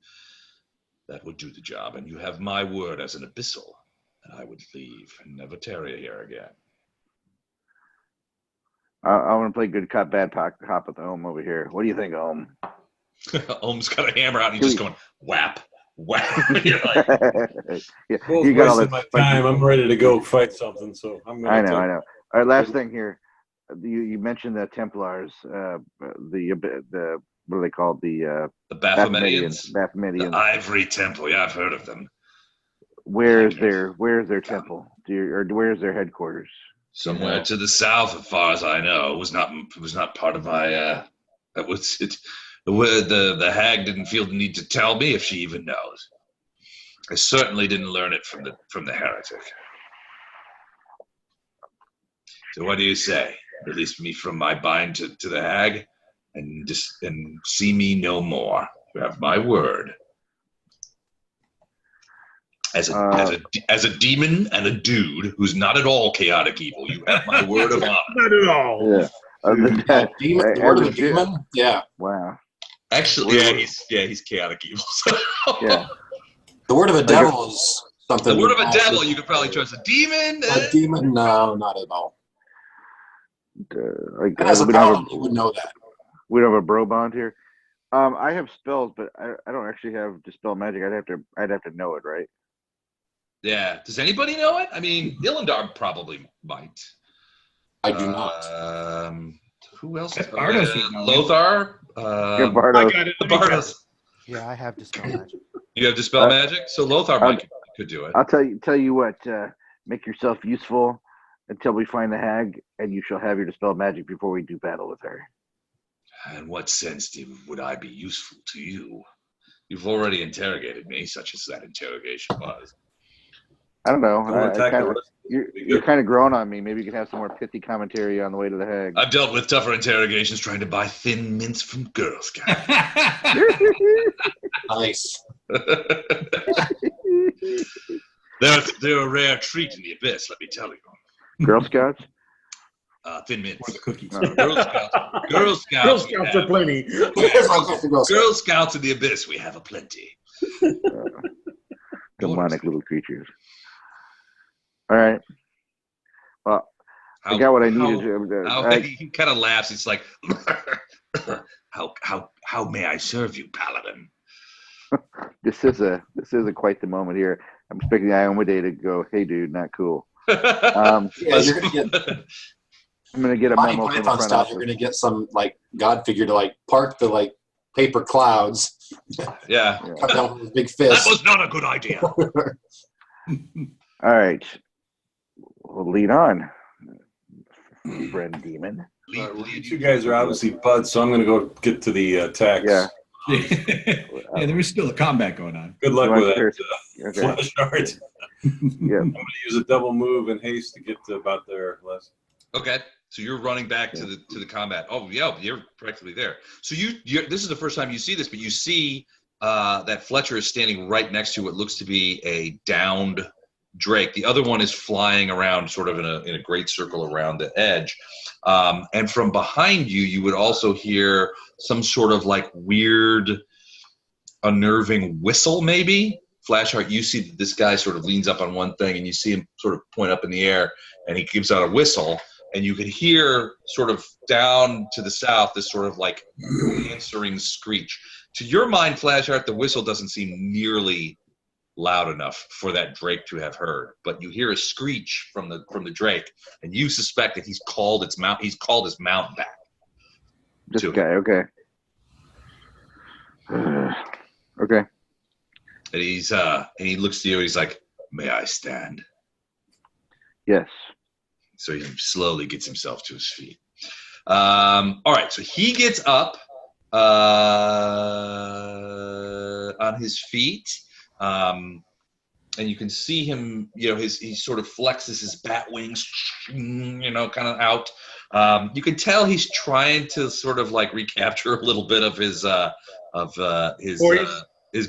that would do the job, and you have my word as an abyssal, and I would leave and never tarry here again. I want to play good cop, bad cop with Ohm over here. What do you think, Ohm? Ohm's got a hammer out, and he's just going, whap, whap. You're like, Both you got all wasting that my time. I'm ready to go fight something, so I'm gonna I know. All right, last thing here. You mentioned the Templars, the what are they called? The Baphometians. Baphometians. The Ivory Temple. Yeah, I've heard of them. Where's their temple? Where's their headquarters? Somewhere to the south, as far as I know. It was not part of my. That was it. The hag didn't feel the need to tell me, if she even knows. I certainly didn't learn it from the heretic. So what do you say? Release me from my bind to the hag, and see me no more. You have my word. As a demon and a dude who's not at all chaotic evil, you have my word of honor. Not at all. Yeah. Other than that, Demon, the as word of a a demon? Yeah. Wow. Actually, he's chaotic evil. So. Yeah. The word of a devil is something. The word of a actually- devil, you could probably trust. A demon? A demon? No, not at all. Like As a we don't have paladin, you would know that. we don't have a bro bond here. I have spells, but I don't actually have dispel magic. I'd have to know it, right? Yeah. Does anybody know it? I mean, Illendar probably might. I do not. Who else? Bardos would know. Lothar. Yeah, I Bardos. got it. Let me try Bardos. Yeah, I have dispel magic. You have dispel magic, so Lothar could do it. I'll tell you what. Make yourself useful until we find the hag, and you shall have your dispel magic before we do battle with her. In what sense would I be useful to you? You've already interrogated me, such as that interrogation was. I don't know. You wanna attack the rest? You're kind of growing on me. Maybe you can have some more pithy commentary on the way to the hag. I've dealt with tougher interrogations trying to buy thin mints from Girl Scouts. Nice. They're a rare treat in the abyss, let me tell you. Girl Scouts? Thin mints. Or the cookies. No. Girl Scouts. Girl Scouts are plenty. Girl Scouts in the abyss, we have aplenty. Demonic little creatures. All right. Well, How, I got what I needed. he kind of laughs. It's like, how may I serve you, Paladin? This is quite the moment here. I'm expecting Iomade to go, "Hey, dude, not cool." Yeah, you're gonna get I'm gonna get a Monty memo from the Python front style. office. You're gonna get some like god figure to like part the like paper clouds, Yeah. come down with a big That fist. was not a good idea. All right, we'll lead on, friend demon. Well, you two guys are obviously buds, so I'm going to go get to the text. Yeah. Yeah, there was still a combat going on. Good luck You with want that. Okay. Flash art. Yeah. I'm going to use a double move in haste to get to about there. Les. Okay, so you're running back to the combat. Oh yeah, you're practically there. So you're this is the first time you see this, but you see that Fletcher is standing right next to what looks to be a downed drake. The other one is flying around, sort of in a great circle around the edge. And from behind you, you would also hear some sort of like weird, unnerving whistle, maybe. Flashheart, you see that this guy sort of leans up on one thing, and you see him sort of point up in the air, and he gives out a whistle. And you could hear sort of down to the south this sort of like answering screech. To your mind, Flashheart, the whistle doesn't seem nearly loud enough for that drake to have heard. But you hear a screech from the drake, and you suspect that he's called his mount back. This to guy. Okay. Okay. And he looks to you and he's like, "May I stand?" Yes. So he slowly gets himself to his feet. All right, so he gets up on his feet, and you can see him. You know, he sort of flexes his bat wings, kind of out. You can tell he's trying to sort of like recapture a little bit of his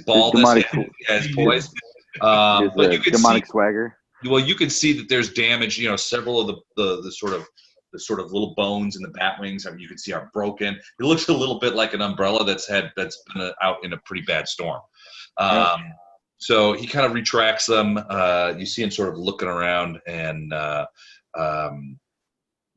baldness, his poise. But you can demonic see, swagger. well, you can see that there's damage. Several of the sort of little bones in the bat wings. I mean, you can see are broken. It looks a little bit like an umbrella that's been out in a pretty bad storm. So he kind of retracts them. You see him sort of looking around, and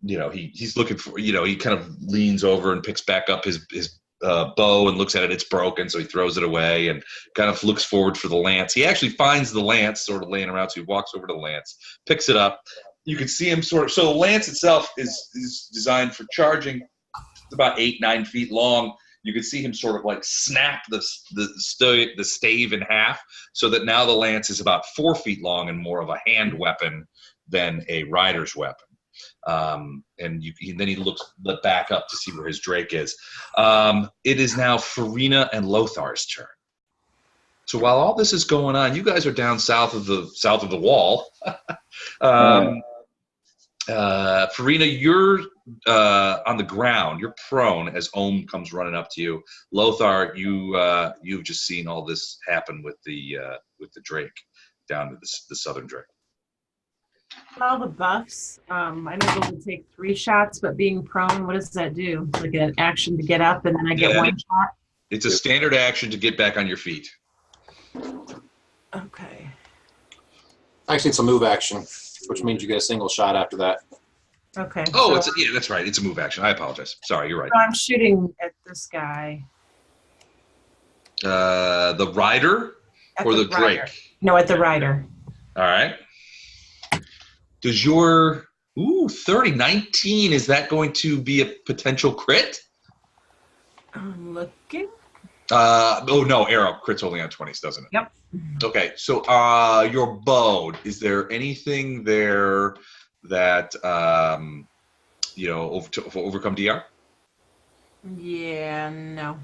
he's looking for. He kind of leans over and picks back up his bow and looks at it. It's broken, so he throws it away and kind of looks forward for the lance. He actually finds the lance sort of laying around, so he walks over to the lance, picks it up. You can see him so the lance itself is designed for charging. It's about 8-9 feet long. You can see him sort of like snap the stave in half, so that now the lance is about 4 feet long and more of a hand weapon than a rider's weapon. And then he looks back up to see where his drake is. It is now Farina and Lothar's turn. So while all this is going on, you guys are down south of the wall. Farina, you're on the ground. You're prone as Ohm comes running up to you. Lothar, you've just seen all this happen with the drake. down to the southern drake. All the buffs. I'm able to take 3 shots, but being prone, what does that do? It's like an action to get up, and then I get Yeah. 1 shot. It's a standard action to get back on your feet. Okay. Actually, it's a move action, which means you get a single shot after that. Okay. Oh, so, yeah, that's right. It's a move action. I apologize. Sorry, you're right. so I'm shooting at this guy. The rider At or the rider. drake? No, at the rider. All right. Does your 30-19, is that going to be a potential crit? I'm looking. Oh no, arrow crit's only on 20s, doesn't it? Yep. Okay, so your bow, is there anything there that overcome DR? Yeah, no.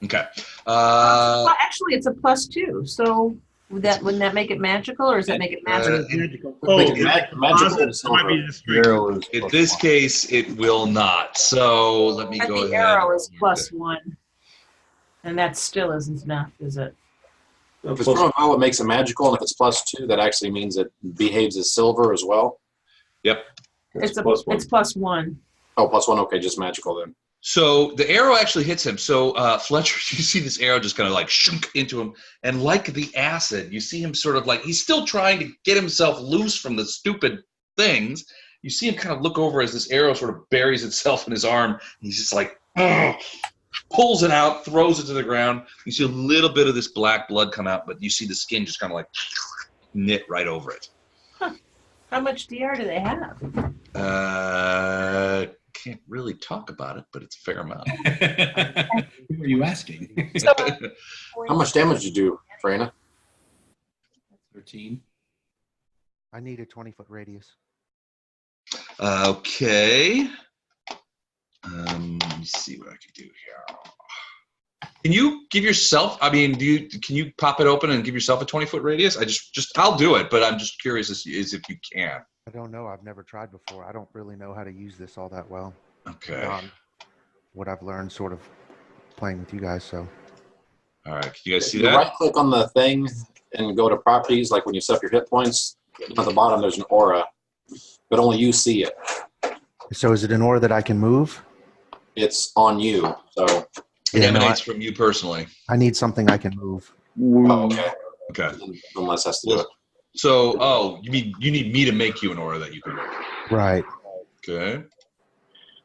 Okay. Well, actually, it's a +2. So wouldn't that make it magical, or does that make it magical? Magical. Make Oh, it is it magical composite? and That might be silver. the strength. Arrow is In plus this one. case, it will not. So let me But go the ahead. arrow is +1, and that still isn't enough, is it? If it's from a bow, it makes it magical, and if it's +2, that actually means it behaves as silver as well. Yep. It's plus one. It's +1. Oh, +1. Okay, just magical then. So the arrow actually hits him. So Fletcher, you see this arrow just kind of like shunk into him. And like the acid, you see him sort of like, he's still trying to get himself loose from the stupid things. You see him kind of look over as this arrow sort of buries itself in his arm. He's just like, ugh, pulls it out, throws it to the ground. You see a little bit of this black blood come out, but you see the skin just kind of like knit right over it. How much DR do they have? Can't really talk about it, but it's a fair amount. Who are you asking? How much damage did you do, Freyna? 13. I need a 20-foot radius. Okay. Let me see what I can do here. Can you give yourself? I mean, can you pop it open and give yourself a 20-foot radius? I'll do it, but I'm just curious as if you can. I don't know. I've never tried before. I don't really know how to use this all that well. Okay. Beyond what I've learned sort of playing with you guys. So. All right. Can you guys see You that? right-click on the thing and go to properties, like when you set up your hit points. At the bottom, there's an aura, but only you see it. So is it an aura that I can move? It's on you. So, It Yeah, no, emanates from you personally. I need something I can move. oh, okay. Okay. Unless has to do it. So, you need me to make you an aura that you can make. Right. Okay.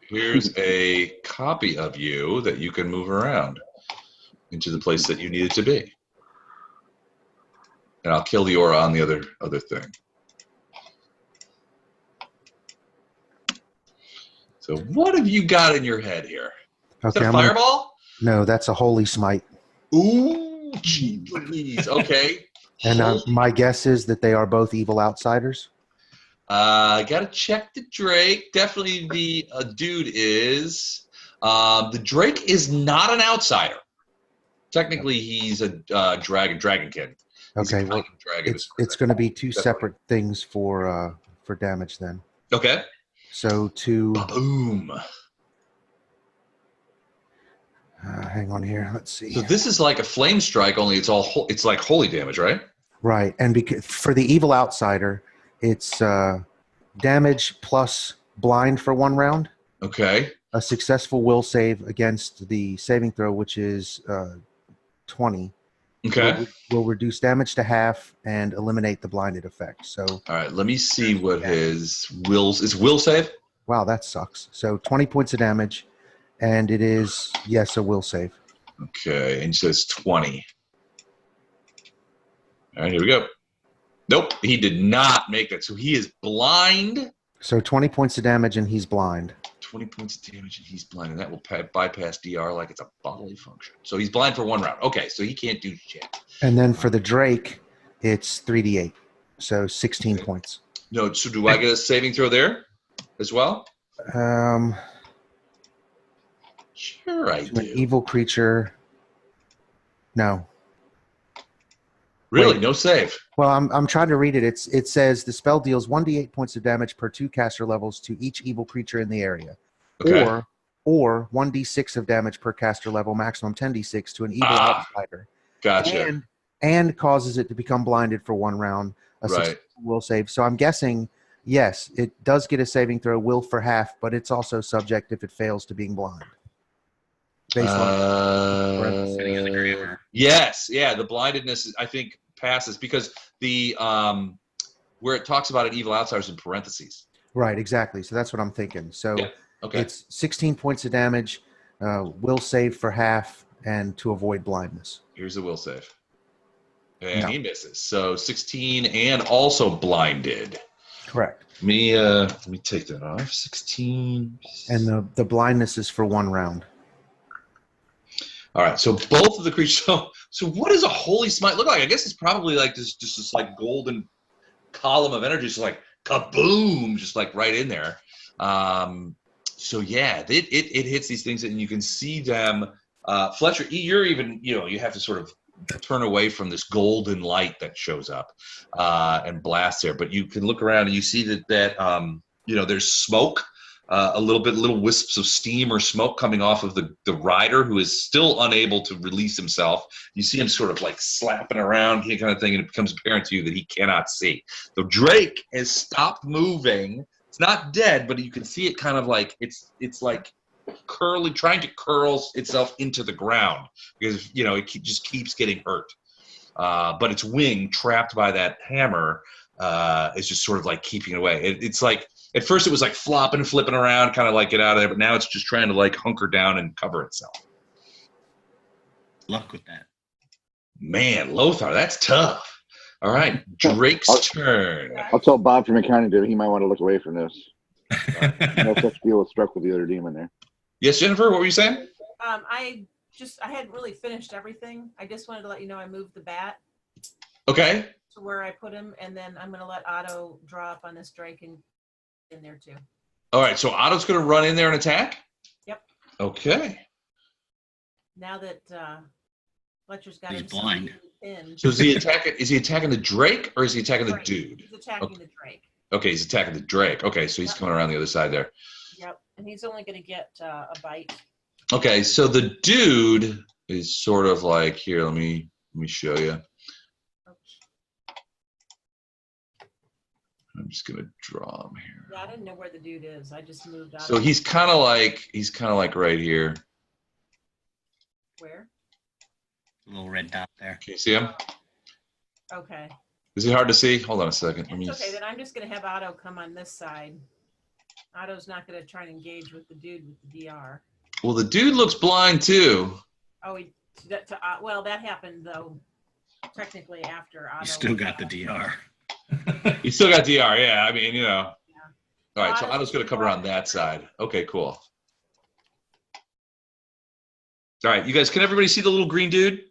Here's a copy of you that you can move around into the place that you need it to be. And I'll kill the aura on the other thing. So what have you got in your head here? Is Okay. that a fireball? No, that's a holy smite. Ooh, gee Louise. Okay. And my guess is that they are both evil outsiders. I gotta check the Drake. Definitely the dude is. The Drake is not an outsider. Technically, he's a dragon kid. He's Okay, a well, dragon. it's going to be two separate things for damage then. Okay. So to Boom. hang on here, let's see. So this is like a flame strike, only it's like holy damage, right? Right, and because for the evil outsider, it's damage plus blind for 1 round. Okay. A successful will save against the saving throw, which is 20. Okay. Will reduce damage to half and eliminate the blinded effect. So, All right. Let me see what his will save. wow, that sucks. So 20 points of damage, and it is, yes, a will save. Okay, and he says 20. All right, here we go. Nope, he did not make that. So he is blind. So 20 points of damage, and he's blind. 20 points of damage, and he's blind, and that will bypass DR like it's a bodily function. So he's blind for 1 round. Okay, so he can't do shit. And then for the Drake, it's 3d8. So 16 points. No, so do I get a saving throw there as well? Sure, I To an do. evil creature. No. Really, Wait. no save. Well, I'm trying to read it. It says the spell deals 1d8 points of damage per 2 caster levels to each evil creature in the area, Okay. or 1d6 of damage per caster level, maximum 10d6 to an evil outsider. Gotcha. And and causes it to become blinded for 1 round. A Right. successful will save. So I'm guessing, yes, it does get a saving throw, will for half, but it's also subject if it fails to being blind. Based on Sitting in the grammar. Yes, yeah, the blindedness I think passes because the where it talks about an evil outsider is in parentheses. right, exactly. So that's what I'm thinking. So Yeah. Okay. it's 16 points of damage, will save for half, and to avoid blindness. Here's the will save. And No. he misses. So 16 and also blinded. Correct. Let me take that off. 16. And the blindness is for 1 round. All right, so both of the creatures. So what does a holy smite look like? I guess it's probably like this like golden column of energy, just like kaboom, just like right in there. So yeah, it hits these things, and you can see them. Fletcher, you're even you have to sort of turn away from this golden light that shows up and blasts there, but you can look around and you see that there's smoke. Little wisps of steam or smoke coming off of the rider, who is still unable to release himself. You see him sort of like slapping around here kind of thing, and it becomes apparent to you that he cannot see. The Drake has stopped moving. It's not dead, but you can see it kind of like it's like trying to curl itself into the ground because it just keeps getting hurt. But its wing, trapped by that hammer, is just sort of like keeping it away. It's like at first it was like flopping, flipping around, kind of like get out of there, but now it's just trying to like hunker down and cover itself. Luck with that. Man, Lothar, that's tough. All right, Drake's turn. I'll tell Bob from accounting that he might want to look away from this. No such deal was struck with the other demon there. Yes, Jennifer, what were you saying? I hadn't really finished everything. I just wanted to let you know I moved the bat Okay. to where I put him, and then I'm going to let Otto draw up on this Drake and in there too. All right, so Otto's going to run in there and attack? Yep. Okay. Now that Fletcher's got He's him blind. pinned. So is he attacking the Drake or is he attacking the Drake. dude? He's attacking the Drake. Okay, he's attacking the Drake. Okay, so he's coming around the other side there. Yep, and he's only going to get a bite. Okay, so the dude is sort of like, here, let me show you. I'm just gonna draw him here. Yeah, I didn't know where the dude is. I just moved out. So he's kind of like right here. Where? A little red dot there. Can you see him? Okay. Is he hard to see? Hold on a second. It's okay, then I'm just going to have Otto come on this side. Otto's not going to try to engage with the dude with the DR. Well, the dude looks blind too. Oh, well, that happened though. Technically, after Otto. You still got the DR. He's still got DR. Yeah, I mean, Yeah. All right, so Otto's gonna cover on that side. Okay, cool. All right, you guys, can everybody see the little green dude?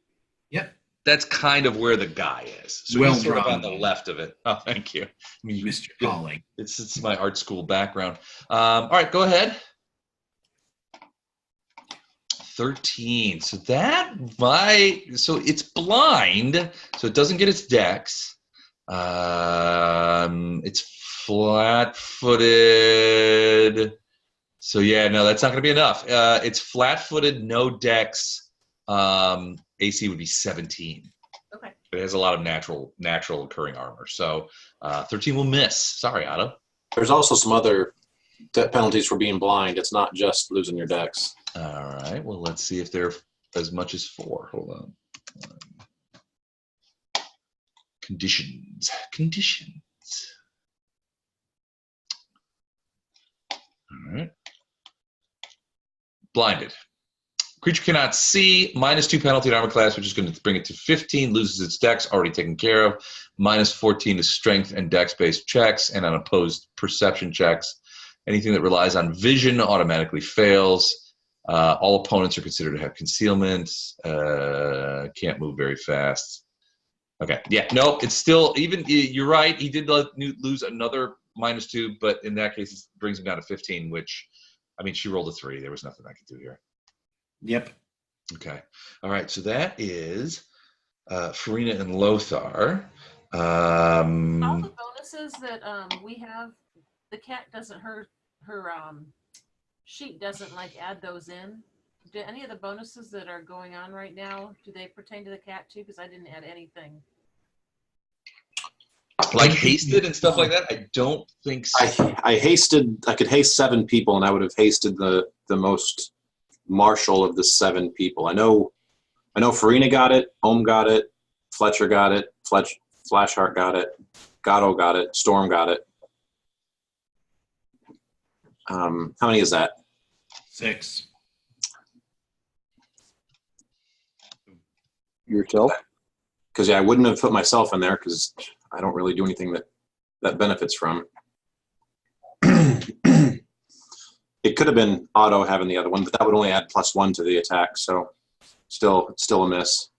Yep. That's kind of where the guy is. So Well he's sort of drawn. on the left of it. Oh, thank you. Mr. Calling. It's my art school background. All right, go ahead. 13. So so it's blind, so it doesn't get its dex. It's flat-footed. So yeah, no, that's not going to be enough. It's flat-footed, no dex. AC would be 17. Okay. It has a lot of natural occurring armor. So 13 will miss. Sorry, Otto. There's also some other penalties for being blind. It's not just losing your dex. All right. Well, let's see if they're as much as 4. Hold on. Conditions. All right. Blinded. Creature cannot see. -2 penalty to armor class, which is going to bring it to 15. Loses its dex, already taken care of. -14 to strength and dex-based checks, and unopposed perception checks. Anything that relies on vision automatically fails. All opponents are considered to have concealment. Can't move very fast. Okay. Yeah. No, it's still even. You're right. He did lose another -2, but in that case, it brings him down to 15. Which, I mean, she rolled a 3. There was nothing I could do here. Yep. Okay. All right. So that is Farina and Lothar. All the bonuses that we have, the cat doesn't her sheet doesn't like add those in. do any of the bonuses that are going on right now, do they pertain to the cat too? Because I didn't add anything. Like hasted and stuff like that? I don't think so. I could haste 7 people, and I would have hasted the most martial of the 7 people. I know Farina got it, Ohm got it, Fletcher got it, Flashheart got it, Gatto got it, Storm got it. How many is that? 6. Yourself? Because I wouldn't have put myself in there because I don't really do anything that benefits from. It could have been Otto having the other one, but that would only add +1 to the attack, so still a miss.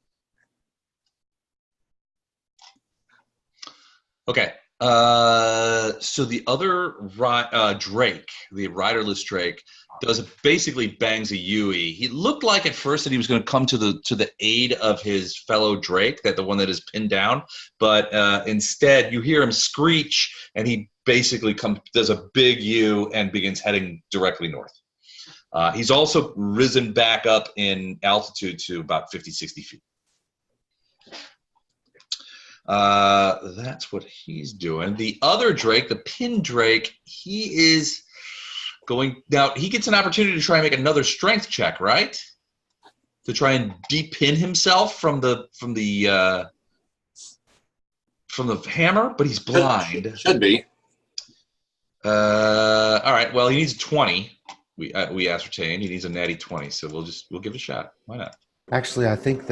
Okay. So the other Drake, the riderless Drake, basically bangs a Yui. He looked like at first that he was going to come to the aid of his fellow Drake, the one that is pinned down, but instead you hear him screech, and he basically does a big U and begins heading directly north. He's also risen back up in altitude to about 50, 60 feet. That's what he's doing. The other Drake, the pin Drake, he is going now. He gets an opportunity to try and make another strength check, right? To try and depin himself from the hammer, but he's blind. Should be. All right. Well, he needs a 20. We ascertained he needs a natty 20, so we'll give it a shot. Why not? Actually, I think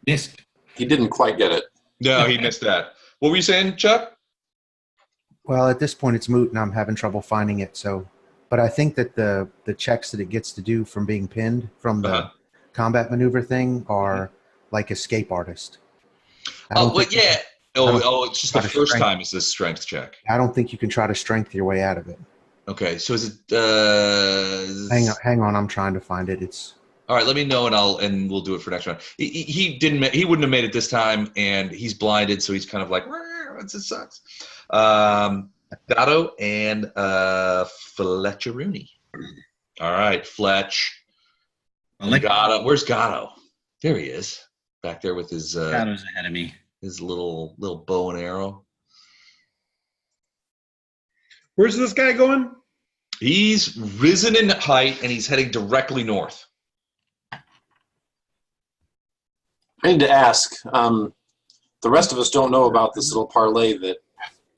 Missed. He didn't quite get it. No, he missed that. What were you saying, Chuck? well, at this point it's moot and I'm having trouble finding it. So, but I think that the checks that it gets to do from being pinned from the combat maneuver thing are like escape artist. Yeah. It's just the first time it's this strength check. I don't think you can try to strength your way out of it. Okay, so is it? Hang on, I'm trying to find it. It's all right. Let me know, and we'll do it for next round. He wouldn't have made it this time, and he's blinded, so he's kind of like, it sucks. Gatto and Fletcheroonie. All right, Fletch. Gatto. Where's Gatto? There he is, back there with his. Gatto's ahead of me. His little bow and arrow. Where's this guy going? He's risen in height, and he's heading directly north. I need to ask. The rest of us don't know about this little parlay that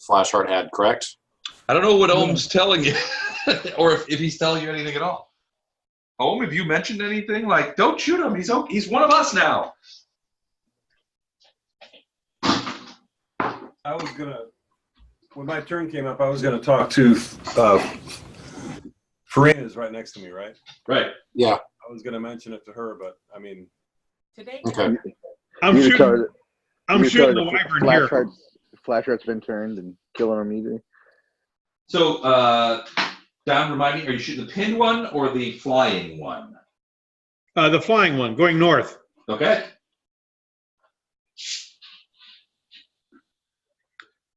Flashheart had, correct? I don't know what Ohm's telling you, or if he's telling you anything at all. Ohm, have you mentioned anything? Like, don't shoot him. He's one of us now. I was gonna, when my turn came up, I was gonna talk to Farina is right next to me, right? Right. Yeah. I was gonna mention it to her, but I mean. Today. Okay. I'm shooting the wyvern here. Flashheart's been turned and killing him easy. So, Don, remind me, are you shooting the pinned one or the flying one? The flying one, going north. Okay.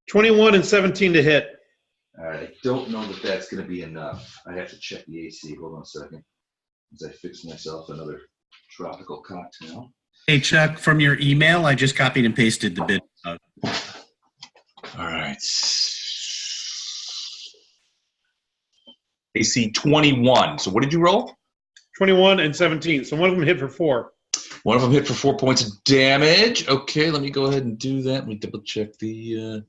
21 and 17 to hit. All right. I don't know that that's going to be enough. I have to check the AC. Hold on a second. As I fix myself another tropical cocktail. Hey, Chuck, from your email, I just copied and pasted the bit. All right. AC 21. So what did you roll? 21 and 17. So one of them hit for 4. One of them hit for 4 points of damage. Okay, let me go ahead and do that. Let me double check the.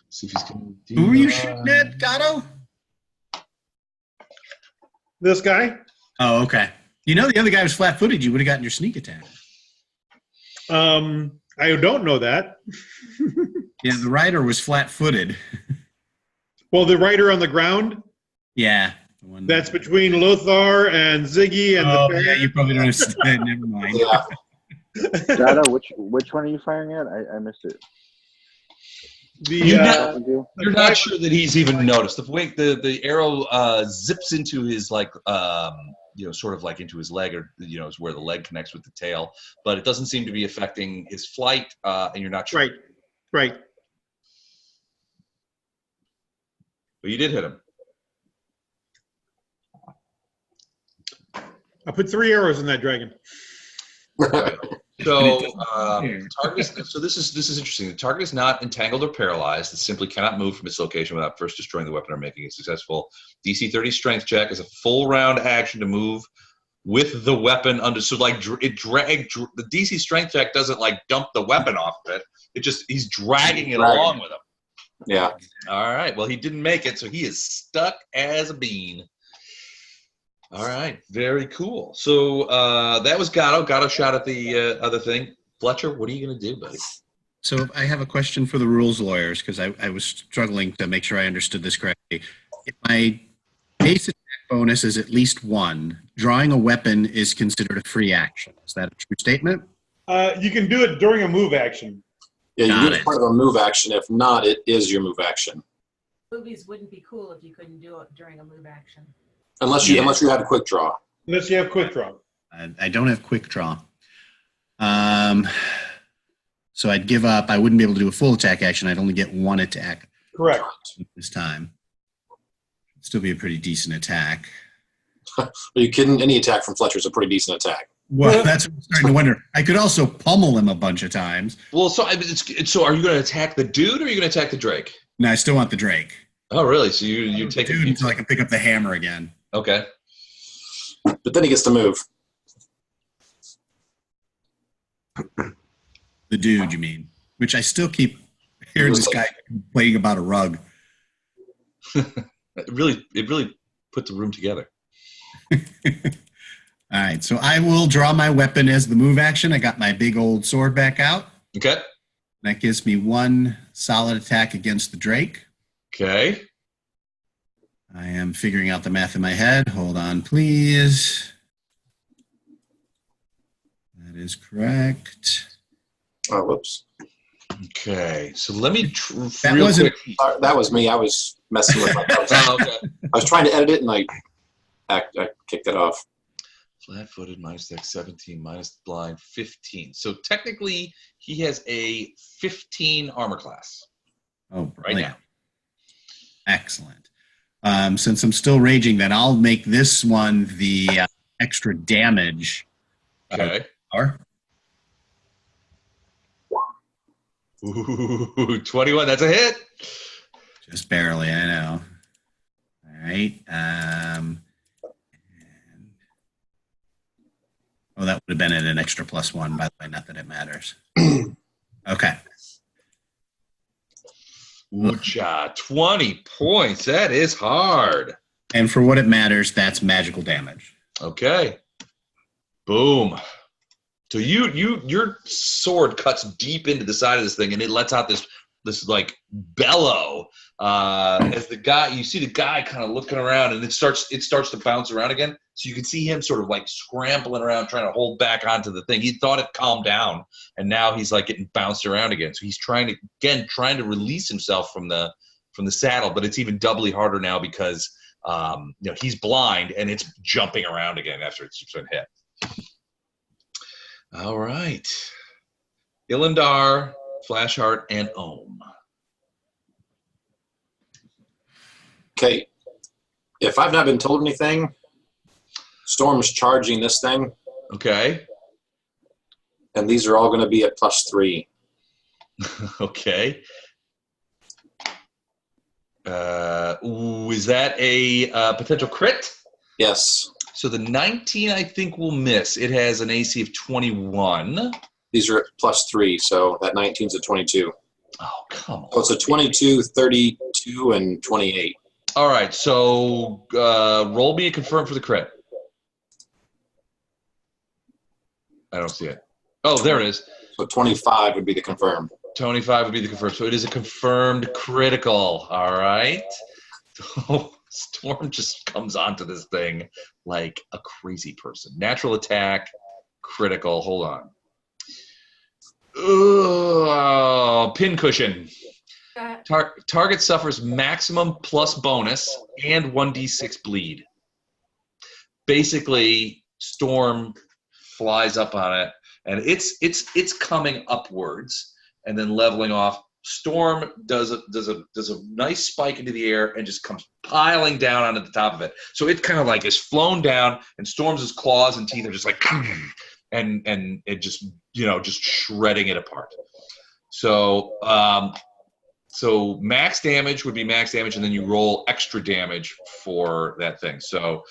See if he's going to do. Who are you shooting at, Gatto? This guy? Oh, okay. You know, the other guy was flat-footed. You would have gotten your sneak attack. I don't know that. Yeah, the rider was flat-footed. Well, the rider on the ground? Yeah. That's between Lothar and Ziggy and the bear. Yeah, you probably don't understand. Never mind. Yeah. Dada, which one are you firing at? I missed it. You're not sure that he's even noticed. The way the arrow zips into his sort of like into his leg, or is where the leg connects with the tail, but it doesn't seem to be affecting his flight, and you're not sure. Right. But you did hit him. I put 3 arrows in that dragon. So, so this is interesting. The target is not entangled or paralyzed. It simply cannot move from its location without first destroying the weapon or making a successful DC 30 strength check as a full round action to move with the weapon under. So like the DC strength check doesn't like dump the weapon off of it. It just he's dragging it along with him. Yeah. All right. Well, he didn't make it, so he is stuck as a bean. All right, very cool. So that was Gatto. Gatto shot at the other thing. Fletcher, what are you going to do, buddy? So I have a question for the rules lawyers because I was struggling to make sure I understood this correctly. If my base attack bonus is at least 1, drawing a weapon is considered a free action. Is that a true statement? You can do it during a move action. Yeah, you Got do it. it part of a move action. If not, it is your move action. Movies wouldn't be cool if you couldn't do it during a move action. Unless you have a quick draw. Unless you have quick draw. I don't have quick draw. So I'd give up. I wouldn't be able to do a full attack action. I'd only get 1 attack Correct. this time. It'd still be a pretty decent attack. Are you kidding? Any attack from Fletcher is a pretty decent attack. Well, that's what I'm starting to wonder. I could also pummel him a bunch of times. Well, so so are you going to attack the dude or are you going to attack the Drake? No, I still want the Drake. Oh, really? So you take Dude until I can pick up the hammer again. Okay. But then he gets to move. The dude, you mean? Which I still keep hearing this guy complaining about a rug. It really put the room together. All right, so I will draw my weapon as the move action. I got my big old sword back out. Okay. That gives me 1 solid attack against the Drake. Okay. I am figuring out the math in my head. Hold on, please. That is correct. Oh, whoops. Okay. So let me That real wasn't- quick. That was me. I was messing with my notes. Oh, okay. I was trying to edit it and I kicked it off. Flat-footed, minus dex 17, minus blind 15. So technically, he has a 15 armor class. Oh, Right brilliant. now. Excellent. Since I'm still raging, then I'll make this one the extra damage. Okay. Power. Ooh, 21. That's a hit. Just barely, I know. All right. Oh, that would have been at an extra +1, by the way, not that it matters. Okay. Ooh-cha, 20 points. That is hard. And for what it matters, that's magical damage. Okay. Boom. So your sword cuts deep into the side of this thing, and it lets out this like bellow. As you see the guy kind of looking around, and it starts to bounce around again. So you can see him sort of like scrambling around, trying to hold back onto the thing. He thought it calmed down, and now he's like getting bounced around again. So he's trying to release himself from the saddle, but it's even doubly harder now because he's blind and it's jumping around again after it's been hit. All right. Ilindar, Flashheart, and Ohm. Okay. If I've not been told anything, Storm's charging this thing, Okay. and these are all going to be at +3. Okay. Is that a potential crit? Yes. So the 19, I think, will miss. It has an AC of 21. These are at +3, so that 19's a 22. Oh, come on. So it's a 22, 32, and 28. All right, so roll me a confirm for the crit. I don't see it. Oh, there it is. So 25 would be the confirmed. 25 would be the confirmed. So it is a confirmed critical. All right. So Storm just comes onto this thing like a crazy person. Natural attack, critical. Hold on. Pincushion. Target suffers maximum plus bonus and 1d6 bleed. Basically, Storm flies up on it, and it's coming upwards and then leveling off. Storm does a nice spike into the air and just comes piling down onto the top of it. So it kind of like is flown down, and Storm's claws and teeth are just like, and it just just shredding it apart. So so max damage would be max damage, and then you roll extra damage for that thing. So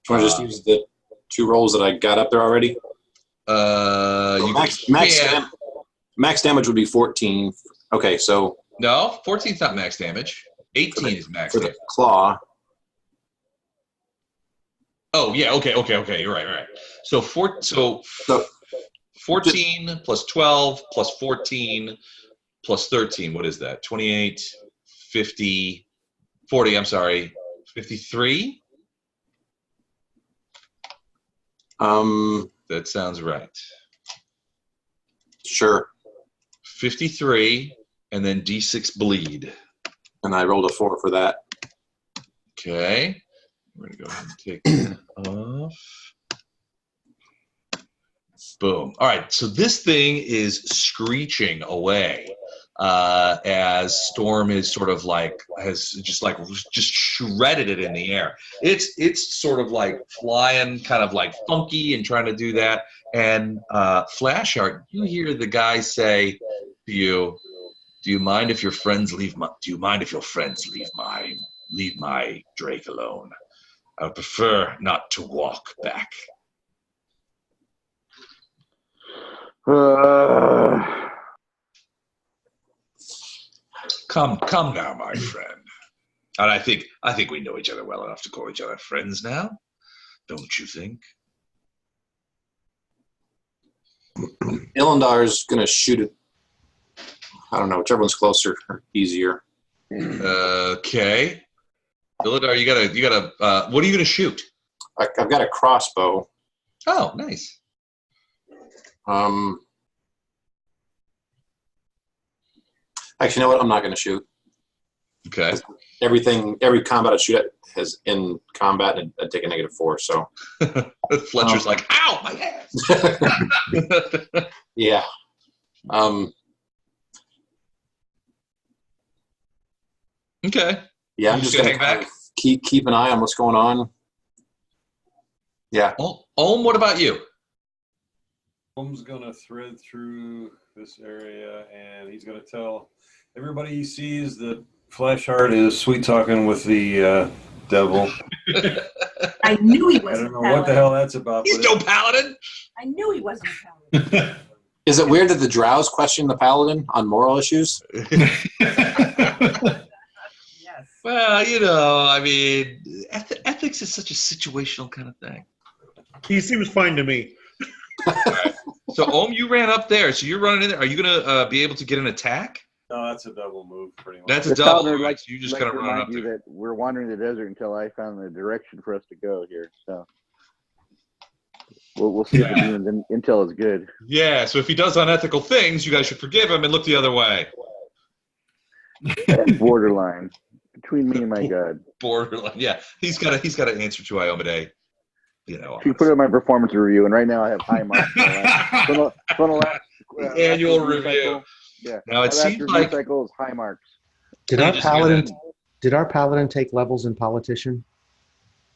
do I just use the 2 rolls that I got up there already? Max damage would be 14. Okay, so no, 14's not max damage. 18 is max for damage. the claw. Oh yeah, okay. You're right. So 14 plus 12 plus 14 plus 13. What is that? 28, 50, 40. I'm sorry, 53. That sounds right. Sure. 53, and then D6 bleed. And I rolled a 4 for that. Okay. We're going to go ahead and take that off. Boom. All right. So this thing is screeching away as Storm is sort of like has just shredded it in the air. It's sort of like flying kind of like funky and trying to do that. And Flashheart, you hear the guy say to you, "Do you mind if your friends leave my Drake alone? I would prefer not to walk back." Come now, my friend. And I think we know each other well enough to call each other friends now. Don't you think? Ilandar's gonna shoot it. I don't know, whichever one's closer or easier. Okay. Ilandar, you gotta. What are you gonna shoot? I've got a crossbow. Oh, nice. Actually, you know what? I'm not going to shoot. Okay. Every combat I shoot at has in combat, and I take a -4. So Fletcher's like, "Ow, my ass." Yeah. Okay. Yeah, I'm just gonna hang back. Keep an eye on what's going on. Yeah. Ohm, what about you? Ohm's gonna thread through this area, and he's gonna tell everybody he sees that Flashheart is sweet talking with the devil. I knew he I wasn't. don't know what the hell that's about. He's no paladin. I knew he wasn't a paladin. Is it weird that the Drows question the Paladin on moral issues? Yes. Well, I mean, ethics is such a situational kind of thing. He seems fine to me. Right. So, Ohm, you ran up there. So you're running in there. Are you gonna be able to get an attack? No, that's a double move, pretty much. That's a The double. Paladin would Right? So you just like gotta to run up remind you there. that we're wandering the desert until I found the direction for us to go here. So we'll see if the demon's intel is good. Yeah. So if he does unethical things, you guys should forgive him and look the other way. That's borderline between me and my God. Borderline. Yeah. He's got to answer to Iomade. If you put it in my performance review, and right now I have high marks from the last annual review. Cycle. Yeah. Now it seems like cycle is high marks. Did our paladin take levels in politician?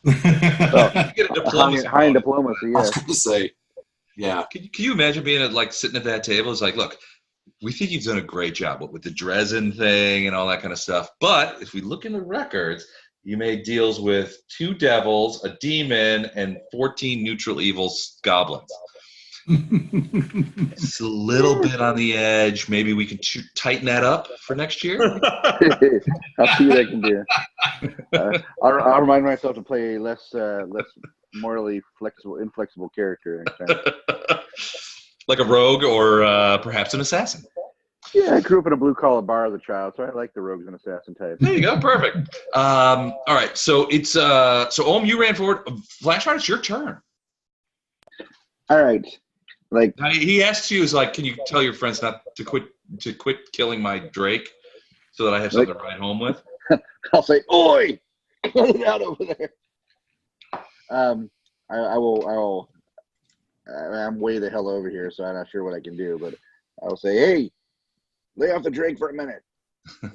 you get a diplomacy High in bonus. diplomacy, I yeah. was going to say, yeah. Can you imagine being sitting at that table? It's like, look, we think you've done a great job with the Dresden thing and all that kind of stuff. But if we look in the records, you made deals with 2 devils, a demon, and 14 neutral evil goblins. It's a little bit on the edge. Maybe we can tighten that up for next year. I'll see what I can do. I'll remind myself to play a less morally inflexible character next time. Like a rogue or perhaps an assassin. Yeah, I grew up in a blue-collar bar as a child, so I like the rogues and assassin type. There you go. Perfect. All right. So it's so Ohm, you ran forward. Flashheart, it's your turn. All right. Like Now, he asks you, is like, can you tell your friends not to quit killing my Drake, so that I have something to ride home with? I'll say, "Oi, get it out over there." I will. I'm way the hell over here, so I'm not sure what I can do, but I will say, "Hey, lay off the Drake for a minute."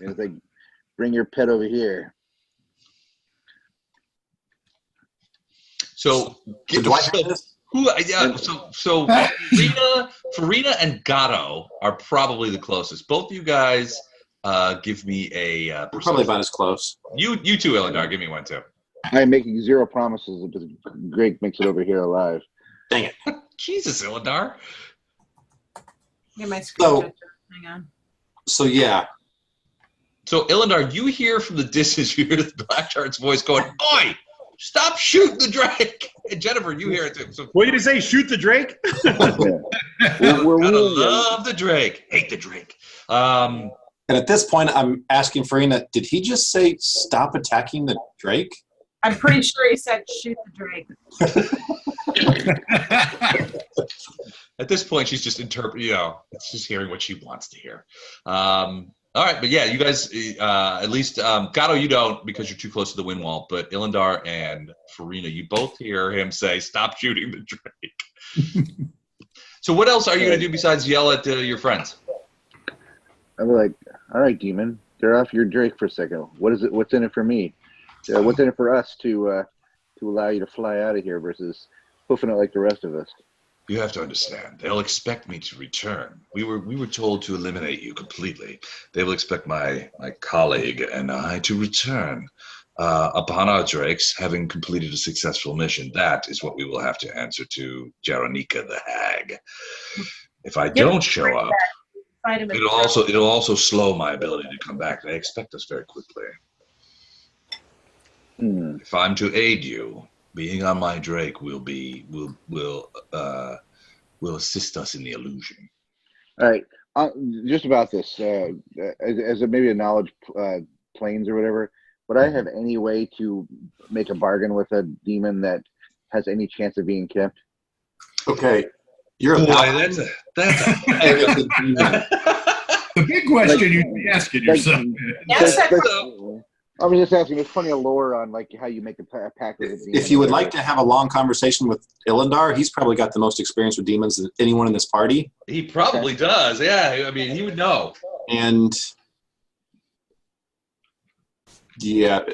It's like, bring your pet over here. So, do I have this? So Farina and Gatto are probably the closest. Both you guys give me a We're probably perception. about as close. You too, Elendar. Give me one too. I am making zero promises until Greg makes it over here alive. Dang it. Jesus, Elendar. Get my screen So- toucher. Hang on. So yeah, So, Elendar, you hear from the distance, you hear the Black Chart's voice going, "Oi! Stop shooting the Drake!" And Jennifer, you hear it too. So, What did you say? Shoot the Drake? We're gotta really, love the Drake. Hate the Drake. and at this point, I'm asking Farina, did he just say stop attacking the Drake? I'm pretty sure he said shoot the Drake. At this point, she's just it's just hearing what she wants to hear. All right, but yeah, you guys, at least Gatto, you don't because you're too close to the wind wall. But Ilendar and Farina, you both hear him say, "Stop shooting the Drake." So, what else are you going to do besides yell at your friends? I'm like, all right, demon, get off your Drake for a second. What is it? What's in it for me? What's in it for us to allow you to fly out of here versus hoofing it like the rest of us? You have to understand. They'll expect me to return. We were told to eliminate you completely. They will expect my colleague and I to return upon our drakes, having completed a successful mission. That is what we will have to answer to Jaronika the Hag. If I don't show up, Fight him in it'll also slow my ability to come back. They expect us very quickly. If I'm to aid you, being on my Drake will assist us in the illusion. All right, just about this, as maybe a knowledge planes or whatever. Would I have any way to make a bargain with a demon that has any chance of being kept? Okay, you're a Boy, paladin. that's a The big question you'd be asking yourself. I'm just asking. There's plenty of lore on like how you make a pact with a demon. If you would like to have a long conversation with Ilendar, he's probably got the most experience with demons than anyone in this party. He probably does. Yeah, I mean, he would know. And yeah,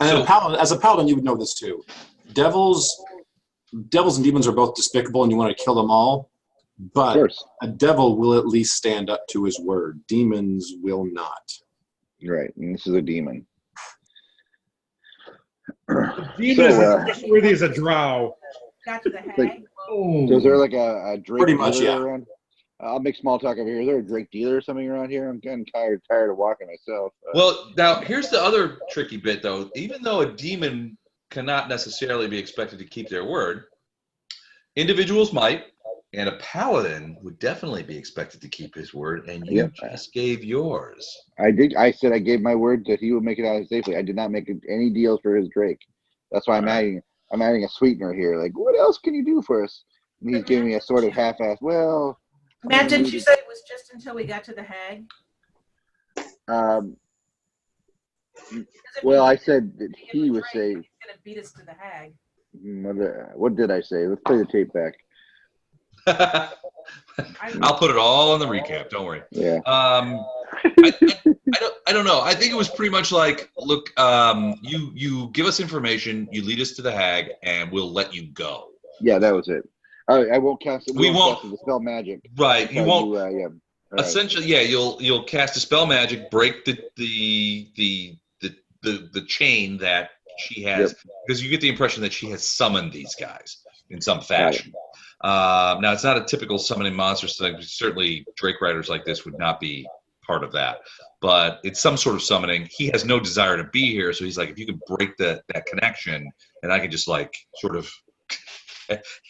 and as a paladin, you would know this too. Devils and demons are both despicable, and you want to kill them all. But a devil will at least stand up to his word. Demons will not. Right, and this is a demon. Demon is as trustworthy as a drow. Got to the hag. Like, so is there like a Drake Pretty much, dealer yeah. around? I'll make small talk over here. Is there a Drake dealer or something around here? I'm getting tired of walking myself. Well, now here's the other tricky bit, though. Even though a demon cannot necessarily be expected to keep their word, individuals might, and a paladin would definitely be expected to keep his word, and you just gave yours. I did. I said I gave my word that he would make it out safely. I did not make any deals for his Drake. That's why I'm adding a sweetener here. Like, what else can you do for us? And he's giving me a sort of half-assed. Well, Matt, didn't you say it was just until we got to the hag? Well, I said that he would say. He's gonna beat us to the hag. What did I say? Let's play the tape back. I'll put it all on the recap. Don't worry. Yeah. I don't know. I think it was pretty much like, look, you give us information, you lead us to the hag, and we'll let you go. Yeah, that was it. I won't cast it. We won't cast the spell magic. Right. You won't. Yeah. All Essentially, yeah. You'll cast a spell magic, break the chain that she has, because you get the impression that she has summoned these guys in some fashion. Now, it's not a typical summoning monster thing. Certainly, Drake riders like this would not be part of that. But it's some sort of summoning. He has no desire to be here, so he's like, if you can break that connection, and I can just like sort of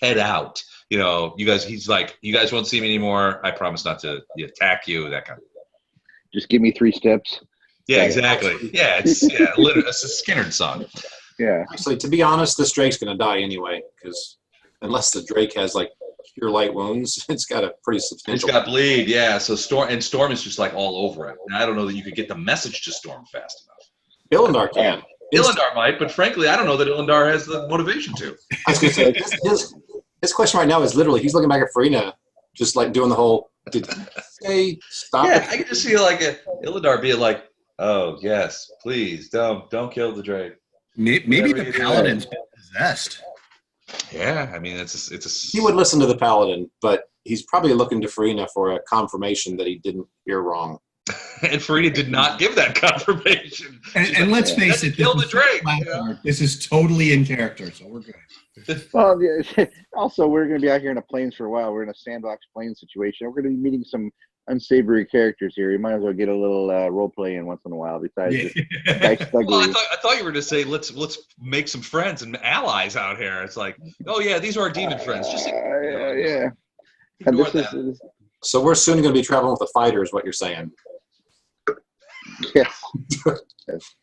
head out. You know, he's like, you guys won't see me anymore. I promise not to attack you. That kind of thing. Just give me 3 steps. Yeah, exactly. Yeah, it's literally it's a Skinner song. Yeah. Actually, to be honest, this Drake's going to die anyway, because unless the Drake has like pure light wounds, it's got a pretty substantial. It's got bleed, yeah. So Storm is just like all over it. And I don't know that you could get the message to Storm fast enough. Ilendar can. Ilendar might, but frankly, I don't know that Ilendar has the motivation to. I was going to say, his question right now is literally, he's looking back at Farina, just like doing the whole, Did he say stop Yeah, it? I can just see like Illidan being like, "Oh yes, please don't kill the Drake." Maybe Whatever the you do. paladin's been possessed. Yeah, I mean it's He would listen to the paladin, but he's probably looking to Farina for a confirmation that he didn't hear wrong. and Farina did not give that confirmation. And let's face it, kill this the is Drake. Flash you know? art. This is totally in character, so we're good. Well, yeah, also, we're going to be out here in the plains for a while. We're in a sandbox plains situation. We're going to be meeting some unsavory characters here. You might as well get a little role play in once in a while. Besides, just Dice Well, Thuggery. I thought you were going to say let's make some friends and allies out here. It's like, oh yeah, these are our demon friends. Just Yeah. And ignore this that. is So we're soon going to be traveling with the fighter, is what you're saying. yes. Yes.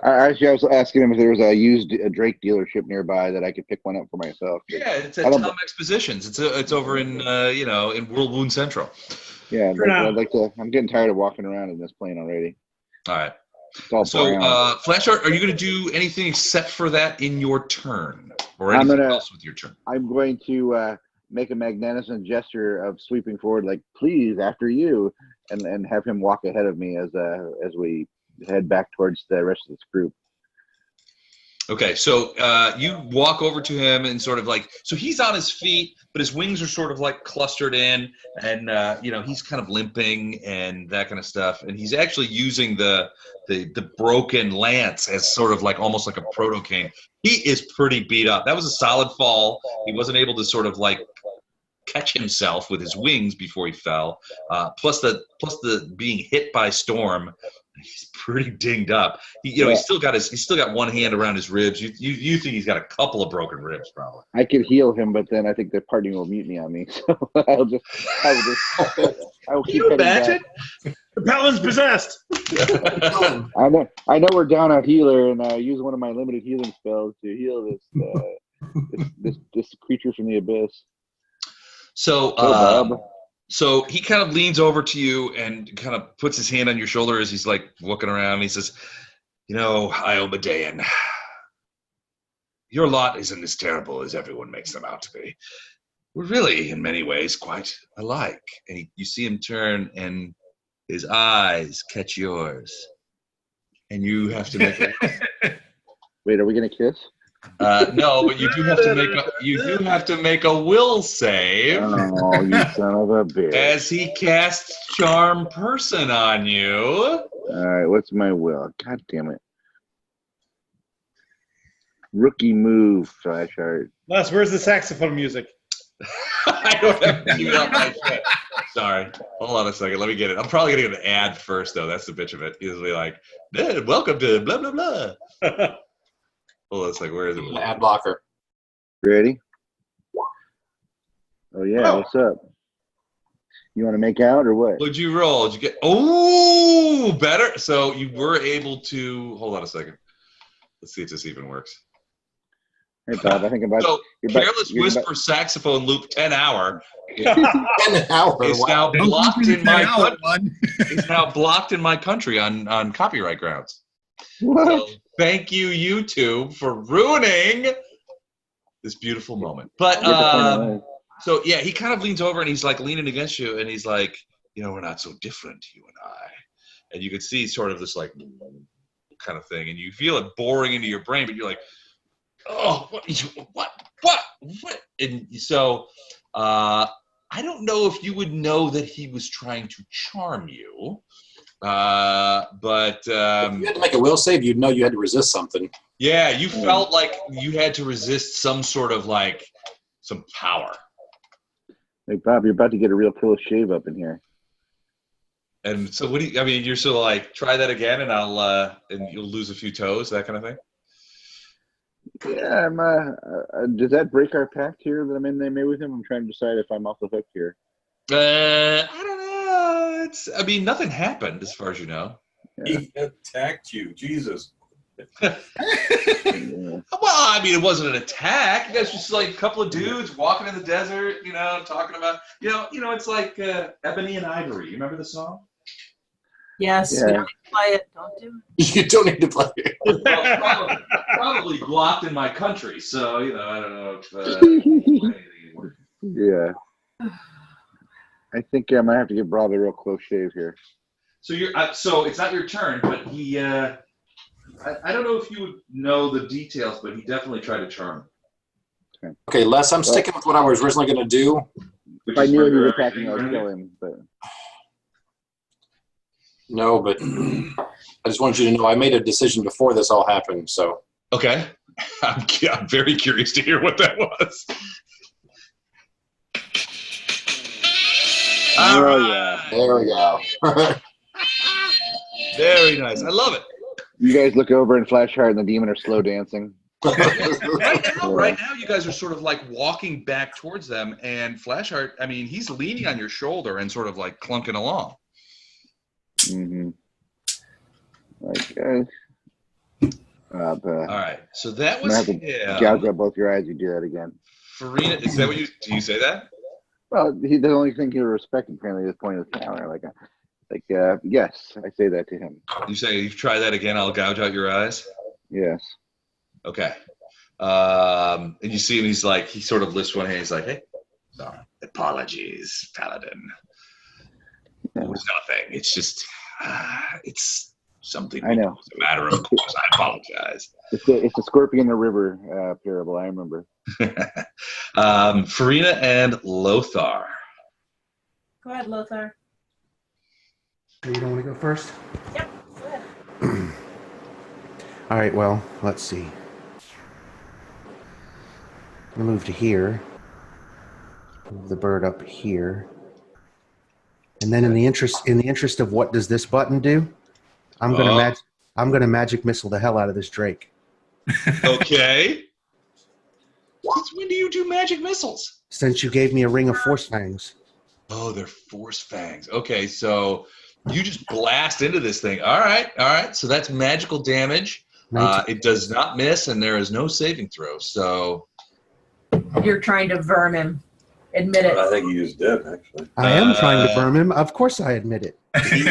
Actually, I was asking him if there was a Drake dealership nearby that I could pick one up for myself. Yeah, it's at I don't- Tom Expositions. It's over in in World Wound Central. Yeah, For now. I'd like to. I'm getting tired of walking around in this plane already. All right. It's all So, brown. Flash Art, are you going to do anything except for that in your turn, or I'm anything gonna- else with your turn? I'm going to make a magnificent gesture of sweeping forward, like "Please, after you," and have him walk ahead of me as we head back towards the rest of this group. Okay, so you walk over to him and sort of like, so he's on his feet, but his wings are sort of like clustered in, and he's kind of limping and that kind of stuff, and he's actually using the broken lance as sort of like almost like a proto cane. He is pretty beat up. That was a solid fall. He wasn't able to sort of like catch himself with his wings before he fell. Plus the being hit by storm. He's pretty dinged up. He's still got one hand around his ribs. You think he's got a couple of broken ribs, probably. I could heal him, but then I think the party will mutiny on me. So I will Can keep you heading imagine? back. The paladin's possessed. I know we're down a healer, and I use one of my limited healing spells to heal this creature from the abyss. So, Bob. so he kind of leans over to you and kind of puts his hand on your shoulder as he's like looking around. And he says, Iomedean, your lot isn't as terrible as everyone makes them out to be. We're really, in many ways, quite alike. And you see him turn, and his eyes catch yours. And you have to make Wait, are we gonna kiss? no, but you do have to make a will save. Oh, you son of a bitch! As he casts Charm Person on you. All right, what's my will? God damn it! Rookie move, Flash Art. Les, where's the saxophone music? I don't have to keep up my shit. Sorry. Hold on a second. Let me get it. I'm probably going to get an ad first, though. That's the bitch of it. He's be like, welcome to blah, blah, blah. Hold on a second. Where is it? Ad blocker. Ready? Oh yeah, what's up? You want to make out or what? What'd you roll? Did you get? Oh, better. So you were able to. Hold on a second. Let's see if this even works. Hey Bob, I think about So Careless you're about- Whisper saxophone loop 10 hour 10 hour. is Wow. now Don't blocked go for the in my 10 hour country. one. Is now blocked in my country on copyright grounds. What? So thank you, YouTube, for ruining this beautiful moment. But Get the point away. so yeah, he kind of leans over and he's like leaning against you, and he's like, we're not so different, you and I. And you can see sort of this like kind of thing, and you feel it boring into your brain, but you're like, oh, what? And so I don't know if you would know that he was trying to charm you, but If you had to make a will save, you'd know you had to resist something. yeah, you felt like you had to resist some sort of like some power. Hey Bob, you're about to get a real close shave up in here. And so what do you, I mean, you're sort of like, try that again and and you'll lose a few toes, that kind of thing? Yeah, does that break our pact here that I'm in there with him? I'm trying to decide if I'm off the hook here. I don't know. Nothing happened as far as you know. He attacked you. Jesus. Yeah. Well, it wasn't an attack. You guys just like a couple of dudes walking in the desert, talking about, it's like Ebony and Ivory. You remember the song? Yes, Yeah. we don't need to play it. Don't do it. You don't need to play it. Well, probably blocked in my country, so I don't know if anything would work. Yeah. I think I might have to give Rob a real close shave here. So you're so it's not your turn, but he. I don't know if you would know the details, but he definitely tried to charm him. Okay, Les, I'm sticking with what I was originally going to do. If I knew he was attacking, I would kill him. But No, but I just wanted you to know I made a decision before this all happened. So Okay, I'm very curious to hear what that was. All right. there we go. Very nice. I love it. you guys look over, and Flashheart and the demon are slow dancing. Right now, you guys are sort of like walking back towards them, and Flashheart, I mean, he's leaning on your shoulder and sort of like clunking along. Mm-hmm. Like, all right, so that was I'm gonna have to gouge out both your eyes. You do that again. Farina, is that what do you say that? Well, the only thing he respected apparently at this point of the counter. Yes, I say that to him. You say, you try that again, I'll gouge out your eyes? Yes. Okay. And you see him, he sort of lifts one hand, he's like, hey, sorry, apologies, Paladin. It was nothing. It's just, it's something. I know. It's a matter of course. I apologize. It's a scorpion in the river parable, I remember. Farina and Lothar. Go ahead, Lothar. You don't want to go first? Yep, go ahead. All right, well, let's see. I'm gonna move to here. Move the bird up here. And then in the interest of what does this button do? I'm gonna magic missile the hell out of this Drake. Okay. Since when do you do magic missiles? Since you gave me a ring of force fangs. Oh, they're force fangs. Okay, so you just blast into this thing. All right. So that's magical damage. It does not miss, and there is no saving throw. So You're trying to verm him. Admit it. I think he is dead, actually. I am trying to burn him. Of course I admit it. he,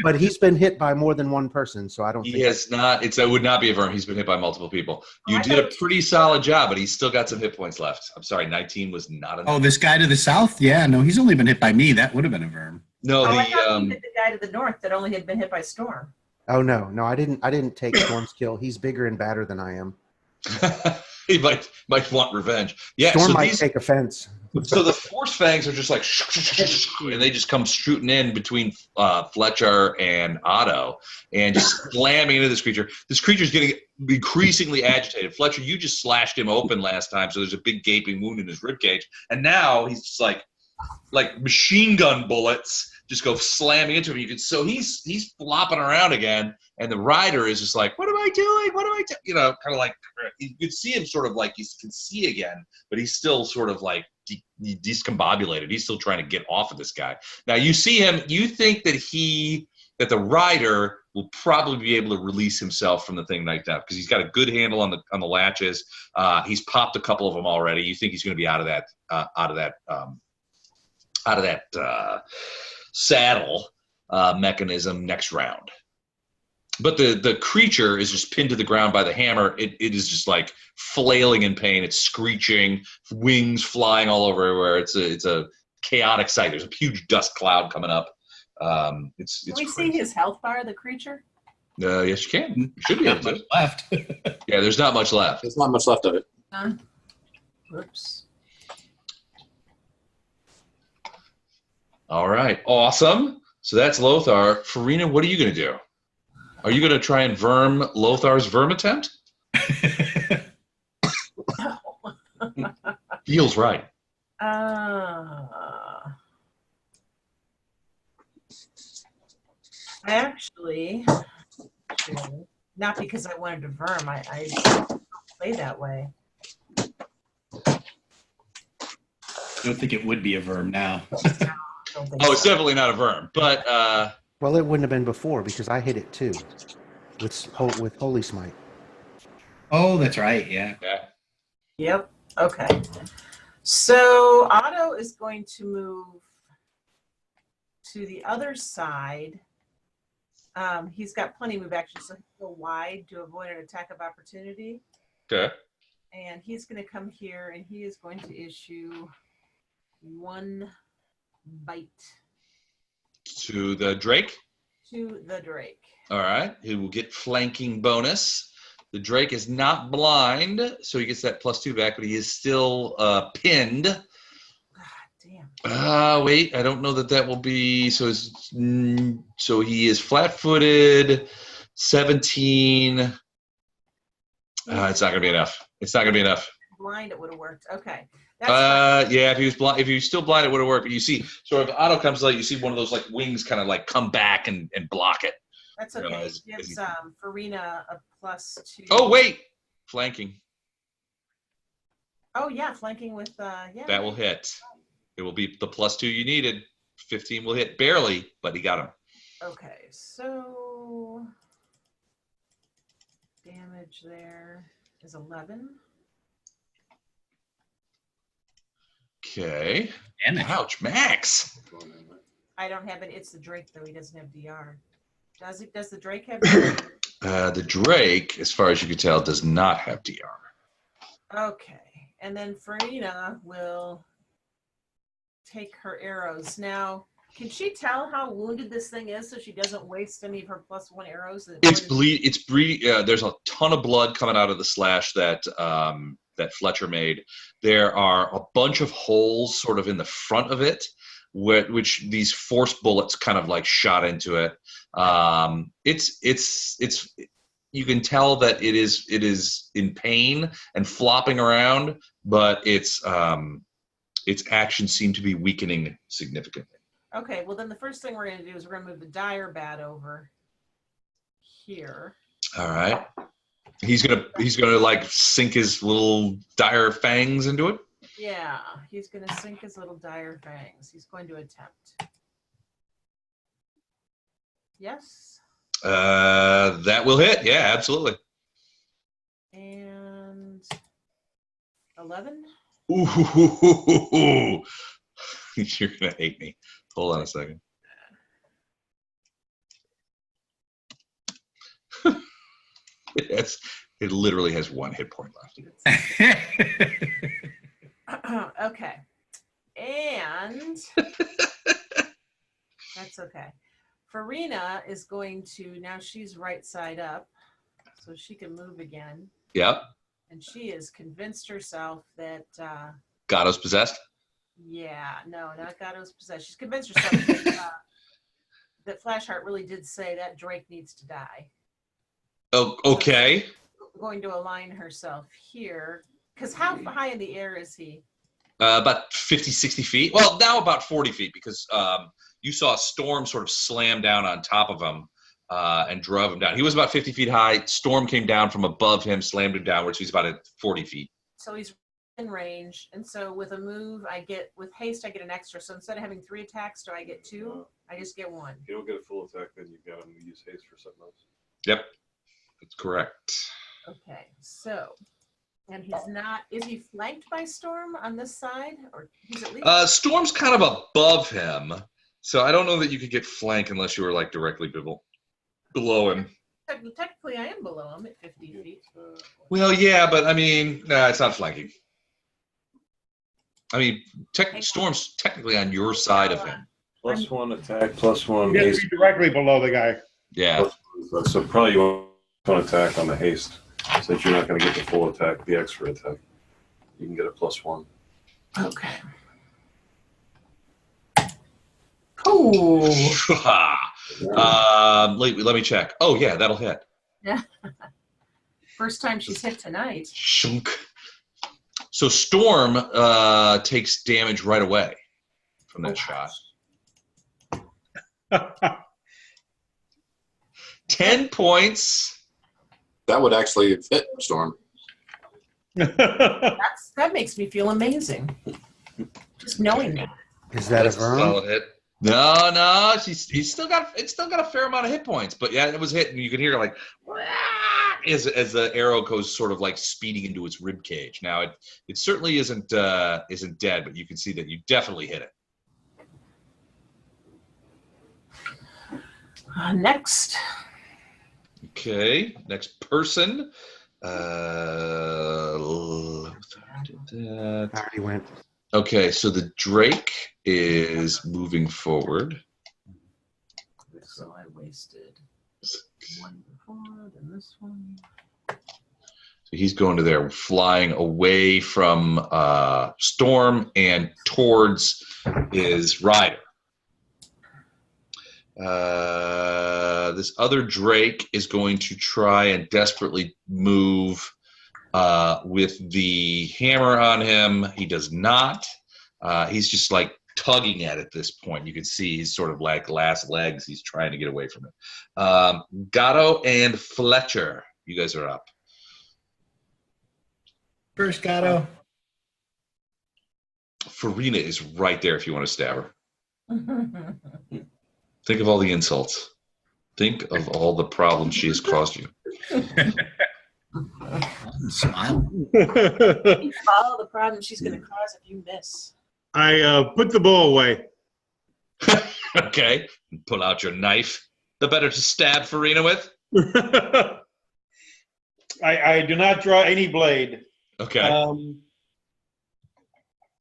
But he's been hit by more than one person, so I don't he think has not. It would not be a verm. He's been hit by multiple people. You I did a thought- pretty solid job, but he's still got some hit points left. I'm sorry, 19 was not enough. Oh, this guy to the south? Yeah, no, he's only been hit by me. That would have been a verm. No, I thought you hit the guy to the north that only had been hit by Storm. Oh no, I didn't take Storm's kill. He's bigger and badder than I am. he might want revenge. Yeah, Storm so might take offense. So the force fangs are just like, and they just come shooting in between Fletcher and Otto, and just slamming into this creature. This creature's getting increasingly agitated. Fletcher, you just slashed him open last time, so there's a big gaping wound in his ribcage, and now he's just like machine gun bullets just go slamming into him. So he's flopping around again, and the rider is just like, what am I doing? What am I doing? You know, kind of like you could see him sort of like he can see again, but he's still sort of like discombobulated. He's still trying to get off of this guy. Now you see him. You think that the rider will probably be able to release himself from the thing like that because he's got a good handle on the latches. He's popped a couple of them already. You think he's going to be out of that saddle mechanism next round. But the creature is just pinned to the ground by the hammer. It is just like flailing in pain. It's screeching, wings flying all over everywhere. It's a chaotic sight. There's a huge dust cloud coming up. It's Can we crazy. see his health bar, the creature? Yes, you can. You should be able Not to. much left. Yeah, there's not much left. There's not much left of it. Whoops. All right, awesome. So that's Lothar. Farina, what are you going to do? Are you going to try and verm Lothar's verm attempt? Feels right. Actually, not because I wanted to verm. I don't play that way. I don't think it would be a verm now. Don't think Oh, it's so. definitely not a verm, but Well, it wouldn't have been before because I hit it too, with Holy Smite. Oh, that's right. Yeah. yeah. Yep. Okay. So Otto is going to move to the other side. He's got plenty of move action, so he'll go wide to avoid an attack of opportunity. Okay. And he's going to come here and he is going to issue one bite To the Drake. to the Drake. All right. He will get flanking bonus. The Drake is not blind, so he gets that +2 back, but he is still pinned. God damn. Wait, I don't know that will be. So he is flat-footed. 17. It's not gonna be enough. It's not gonna be enough. Blind, it would have worked. Okay. That's Yeah, if he was blind, if he was still blind, it would have worked. But you see, sort of Otto comes like you see one of those like wings kind of like come back and block it. That's okay. It gives Farina a +2. Oh wait, flanking. Oh yeah, flanking with yeah. That will hit. It will be the +2 you needed. 15 will hit barely, but he got him. Okay, so damage there is 11. Okay. Damage. Ouch, Max. I don't have it. It's the Drake though. He doesn't have DR. Does it? Does the Drake have DR? The Drake, as far as you can tell, does not have DR. Okay, and then Farina will take her arrows. Now, can she tell how wounded this thing is so she doesn't waste any of her +1 arrows? There's a ton of blood coming out of the slash that that Fletcher made. There are a bunch of holes sort of in the front of it, which these force bullets kind of like shot into it. It's you can tell that it is in pain and flopping around, but its actions seem to be weakening significantly. Okay, well then the first thing we're going to do is we're going to move the dire bat over here. All right. He's gonna like sink his little dire fangs into it. Yeah, he's going to sink his little dire fangs. He's going to attempt. Yes. That will hit. Yeah, absolutely. And 11. Ooh, you're gonna hate me. Hold on a second. It literally has 1 hit point left. Okay. And that's okay. Farina is going to, now she's right side up, so she can move again. Yep. And she has convinced herself that Gatto's possessed? Yeah, no, not Gatto's possessed. She's convinced herself that Flashheart really did say that Drake needs to die. Oh, okay. So she's going to align herself here. Because how high in the air is he? About 50, 60 feet. Well, now about 40 feet because you saw a storm sort of slam down on top of him and drove him down. He was about 50 feet high. Storm came down from above him, slammed him downwards. He's about at 40 feet. So he's in range. And so with a move, with haste, I get an extra. So instead of having 3 attacks, do I get 2? I just get 1. If you don't get a full attack, then you've got to use haste for something else. Yep. That's correct. Okay, so, and he's not, is he flanked by Storm on this side? Or he's at least... Storm's kind of above him. So I don't know that you could get flank unless you were like directly below him. Technically, I am below him at 50 feet. Well, yeah, but I mean, it's not flanking. I mean, Storm's technically on your side of him. +1 attack, +1 You have haste. to be directly below the guy. Yeah. So probably you want one attack on the haste, since you're not going to get the full attack, the extra attack. You can get a +1. Okay. Oh. Let me check. Oh, yeah, that'll hit. Yeah. First time she's hit tonight. Shunk. So Storm takes damage right away from that shot. 10 points. That would actually fit Storm. That makes me feel amazing. Just knowing that. Is that That's a Vern? solid hit. No, it's still got a fair amount of hit points, but yeah, it was hit, and you could hear like as the arrow goes sort of like speeding into its rib cage. Now it certainly isn't dead, but you can see that you definitely hit it. Next. Okay, next person. I already went. Okay, so the Drake is moving forward. So I wasted one before, then this one. So he's going to there, flying away from Storm and towards his rider. This other Drake is going to try and desperately move with the hammer on him. He does not. He's just like tugging at it at this point. You can see he's sort of like last legs. He's trying to get away from it. Gatto and Fletcher, you guys are up. First, Gatto. Farina is right there if you want to stab her. Think of all the insults. Think of all the problems she has caused you. Smile. Follow the problem she's going to cause if you miss. I put the bow away. Okay. Pull out your knife. The better to stab Farina with. I do not draw any blade. Okay. I'm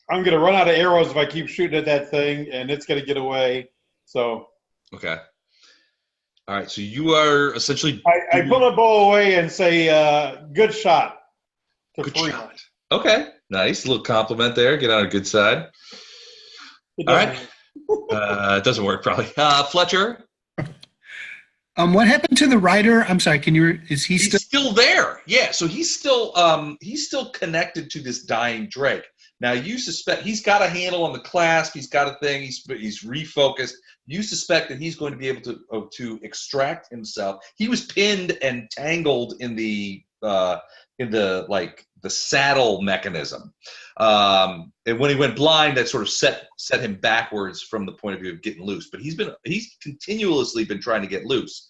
going to run out of arrows if I keep shooting at that thing, and it's going to get away. So. Okay. All right. So you are essentially. I pull a bow away and say, "Good shot." To Good Farina. shot. Okay. Nice. A little compliment there. Get on a good side. All right. It doesn't work probably. Fletcher. What happened to the rider? I'm sorry. Is he He's still there? Yeah. So he's still connected to this dying Drake. Now you suspect he's got a handle on the clasp. He's got a thing. He's refocused. You suspect that he's going to be able to extract himself. He was pinned and tangled in the saddle mechanism. And when he went blind, that sort of set him backwards from the point of view of getting loose. But he's continuously been trying to get loose.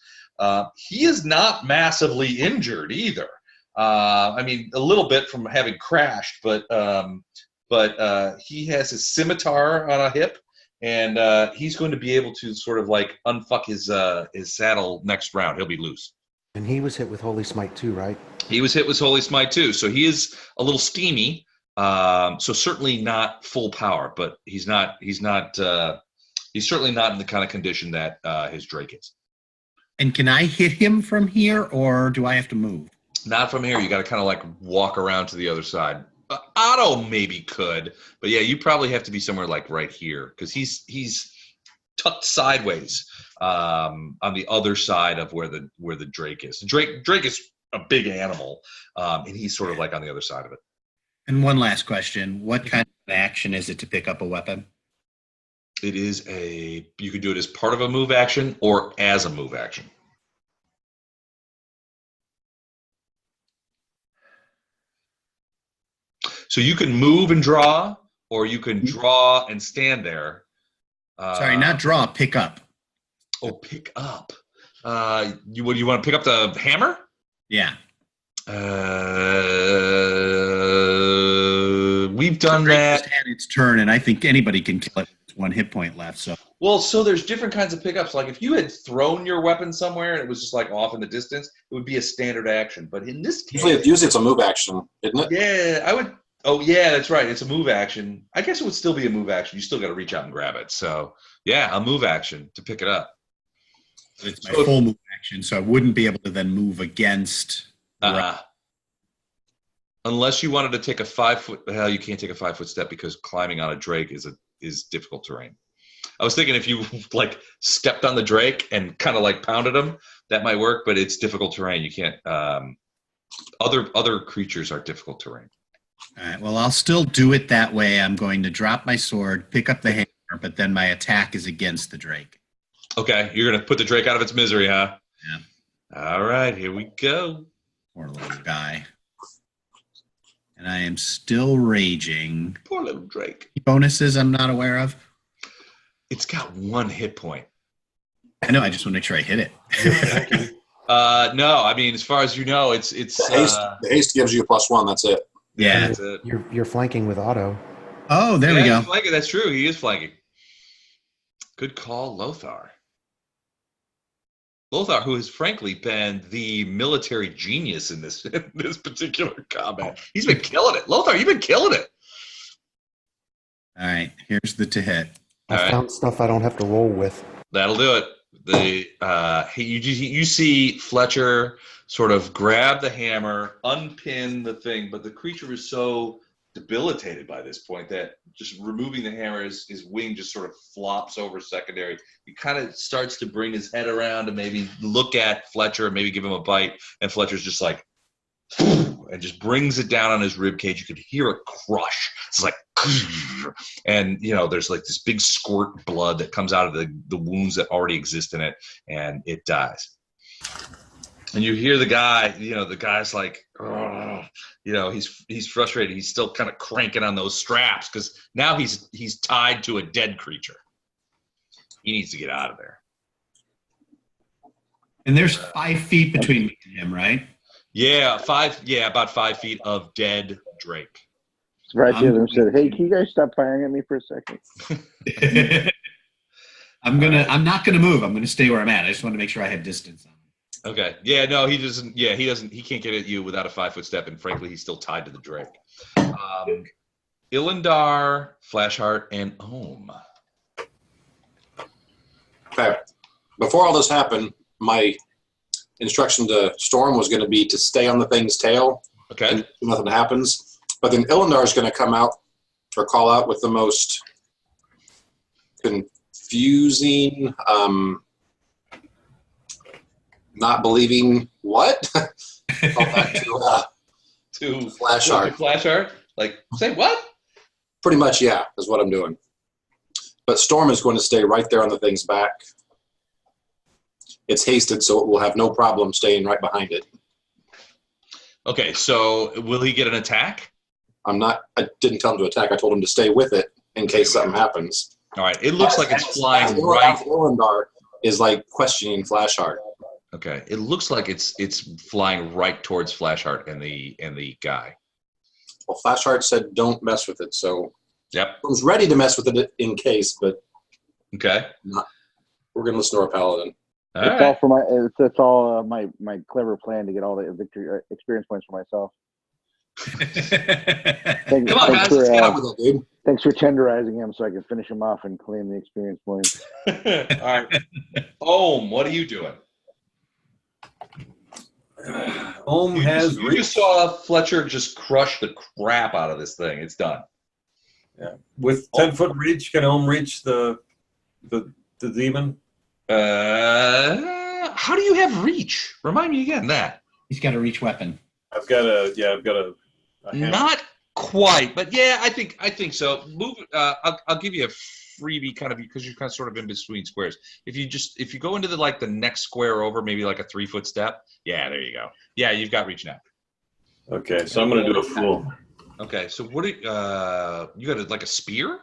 He is not massively injured either. I mean, a little bit from having crashed, but he has his scimitar on a hip, and he's going to be able to sort of like unfuck his saddle next round. He'll be loose. And he was hit with Holy Smite too, right? He was hit with Holy Smite too, so he is a little steamy. So certainly not full power, but he's certainly not in the kind of condition that his Drake is. And can I hit him from here, or do I have to move? Not from here. You got to kind of like walk around to the other side. Otto maybe could, but yeah, you probably have to be somewhere like right here because he's tucked sideways on the other side of where the Drake is. Drake is a big animal, and he's sort of like on the other side of it. And one last question: what kind of action is it to pick up a weapon? It is you could do it as part of a move action or as a move action. So you can move and draw, or you can draw and stand there. Sorry, not draw, pick up. Oh, pick up. You want to pick up the hammer? Yeah. We've done that. Just had its turn, and I think anybody can kill it with 1 hit point left. So. Well, so there's different kinds of pickups. Like if you had thrown your weapon somewhere and it was just like off in the distance, it would be a standard action. But in this case, usually it's a move action, isn't it? Yeah, I would. Oh, yeah, that's right. It's a move action. I guess it would still be a move action. You still got to reach out and grab it. So, yeah, a move action to pick it up. It's my full move action, so I wouldn't be able to then move against. Unless you wanted to take a 5-foot. Hell, you can't take a 5-foot step because climbing on a Drake is difficult terrain. I was thinking if you like stepped on the Drake and kind of like pounded him, that might work, but it's difficult terrain. You can't. Other creatures are difficult terrain. All right, well, I'll still do it that way. I'm going to drop my sword, pick up the hammer, but then my attack is against the Drake. Okay, you're going to put the Drake out of its misery, huh? Yeah. All right, here we go. Poor little guy. And I am still raging. Poor little Drake. Bonuses I'm not aware of? It's got 1 hit point. I know, I just want to make sure I hit it. No, I mean, as far as you know, it's the haste gives you a +1. That's it. Yeah. That's it. You're flanking with Otto. Oh, there we go. He's flanking. That's true. He is flanking. Good call, Lothar. Lothar, who has frankly been the military genius in this particular combat. He's been killing it. Lothar, you've been killing it. All right, here's the to hit. I All right. found stuff I don't have to roll with. That'll do it. You see Fletcher sort of grab the hammer, unpin the thing, but the creature was so debilitated by this point that just removing the hammer, his wing just sort of flops over secondary. He kind of starts to bring his head around and maybe look at Fletcher and maybe give him a bite, and Fletcher's just like, and just brings it down on his rib cage. You could hear it crush. It's like, and there's like this big squirt of blood that comes out of the wounds that already exist in it, and it dies. And you hear the guy, the guy's like, he's frustrated. He's still kind of cranking on those straps because now he's tied to a dead creature. He needs to get out of there. And there's 5 feet between me and him, right? Yeah, about 5 feet of dead Drake. Right to them said, "Hey, can you guys stop firing at me for a second?" I'm not gonna move. I'm gonna stay where I'm at. I just want to make sure I have distance on him. Okay. Yeah, no, he doesn't. Yeah, he doesn't. He can't get at you without a 5-foot step, and frankly, he's still tied to the Drake. Ilindar, Flashheart, and Ohm. Okay. Before all this happened, my instruction to Storm was going to be to stay on the thing's tail. Okay. And nothing happens. But then Ilindar is going to come out or call out with the most confusing, not believing what? Call back to Flashheart. Flashheart? Like, say what? Pretty much, yeah, is what I'm doing. But Storm is going to stay right there on the thing's back. It's hasted, so it will have no problem staying right behind it. Okay, so will he get an attack? I didn't tell him to attack. I told him to stay with it in case something happens. All right, it looks like it's flying right. Ilindar is like questioning Flashheart. Okay, it looks like it's flying right towards Flashheart and the guy. Well, Flashheart said don't mess with it, so Yep. I was ready to mess with it in case, but Okay. we're going to listen to our paladin. All It's right. all for it's all my clever plan to get all the victory experience points for myself. Come on, guys, let's get on with it, dude. Thanks for tenderizing him so I can finish him off and claim the experience points. All right. Ohm, what are you doing? Ohm has You just saw Fletcher just crush the crap out of this thing. It's done. Yeah. With 10-foot reach, can Ohm reach the demon? How do you have reach? Remind me again that. He's got a reach weapon. I've got a hammer. Not quite, but yeah, I think so. Move. I'll give you a freebie kind of because you're kind of sort of in between squares. If you go into the next square over, maybe like a 3-foot step. Yeah, there you go. Yeah, you've got reach now. Okay, so I'm going to do a full. Okay, so what do you got like a spear?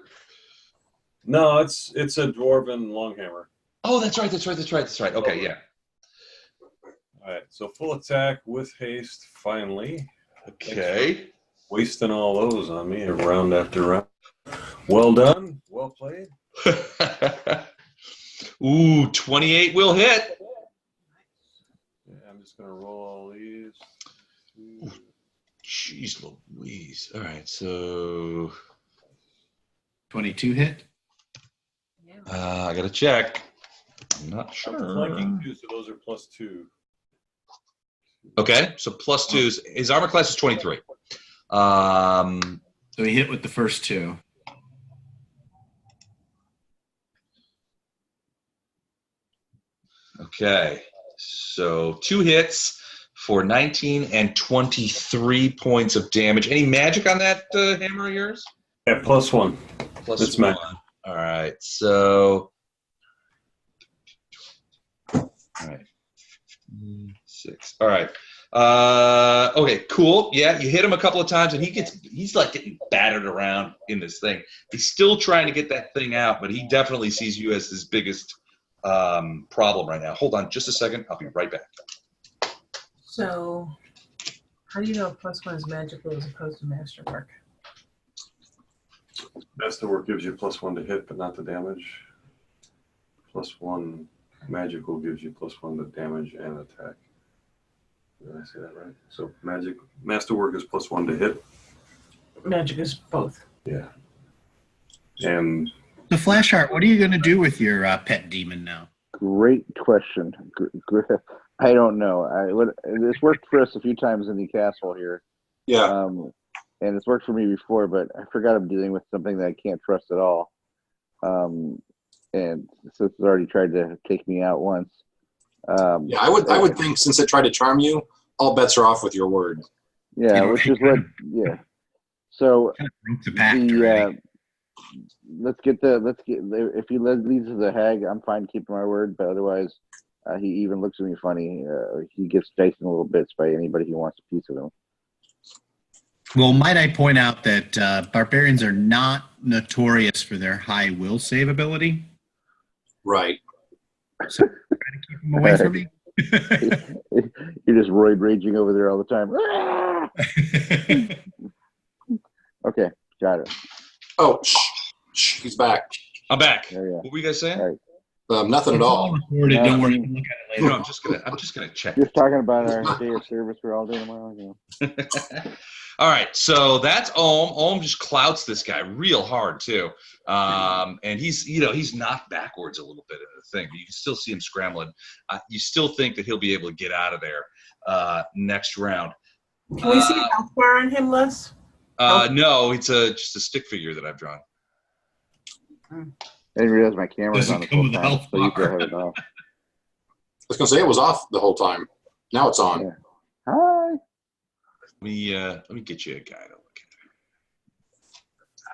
No, it's a dwarven longhammer. Oh, that's right. Okay, yeah. All right, so full attack with haste, finally. Okay. Wasting all those on me round after round. Well done. Well played. Ooh, 28 will hit. Yeah, I'm just going to roll all these. Jeez Louise. All right, so 22 hit. I got to check. I'm not sure. Flanking too, so those are +2. Okay, so +2s. His armor class is 23. So he hit with the first 2. Okay, so 2 hits for 19 and 23 points of damage. Any magic on that hammer of yours? Yeah, +1. Plus That's 1. magic. All right, so all right, 6. All right. Okay, cool. Yeah, you hit him a couple of times, and he's like getting battered around in this thing. He's still trying to get that thing out, but he definitely sees you as his biggest problem right now. Hold on just a second. I'll be right back. So, how do you know +1 is magical as opposed to masterwork? Masterwork gives you +1 to hit, but not the damage. +1 magical gives you +1 to damage and attack. Did I say that right? So masterwork is +1 to hit. Magic is both. Yeah. And The Flashheart, what are you going to do with your pet demon now? Great question. I don't know. This worked for us a few times in the castle here. Yeah. And it's worked for me before, but I forgot I'm dealing with something that I can't trust at all. And so it's already tried to take me out once. Yeah, I would think since it tried to charm you, all bets are off with your word. Yeah, which is what. Yeah. So The pact already. if he leads to the hag, I'm fine keeping my word. But otherwise, he even looks at me funny. He gets diced in little bits by anybody who wants a piece of him. Well, might I point out that barbarians are not notorious for their high will save ability? Right. So try to keep them away from me. You're just roid raging over there all the time. Okay, got it. Oh, shh, he's back. I'm back. Yeah, yeah. What were you guys saying? All right. Nothing at all. Recorded, don't worry, we'll look at it No, later. I'm just gonna check. Just talking about our day of service for all day tomorrow. You know. All right, so that's Ohm. Ohm just clouts this guy real hard too, and he's knocked backwards a little bit in the thing, but you can still see him scrambling. You still think that he'll be able to get out of there next round. Can we see a health bar on him, Les? No, it's just a stick figure that I've drawn. I didn't realize my camera was Doesn't on the come full with a time, health so you bar. have it off. I was gonna say it was off the whole time. Now it's on. Yeah. Hi. Let me get you a guy to look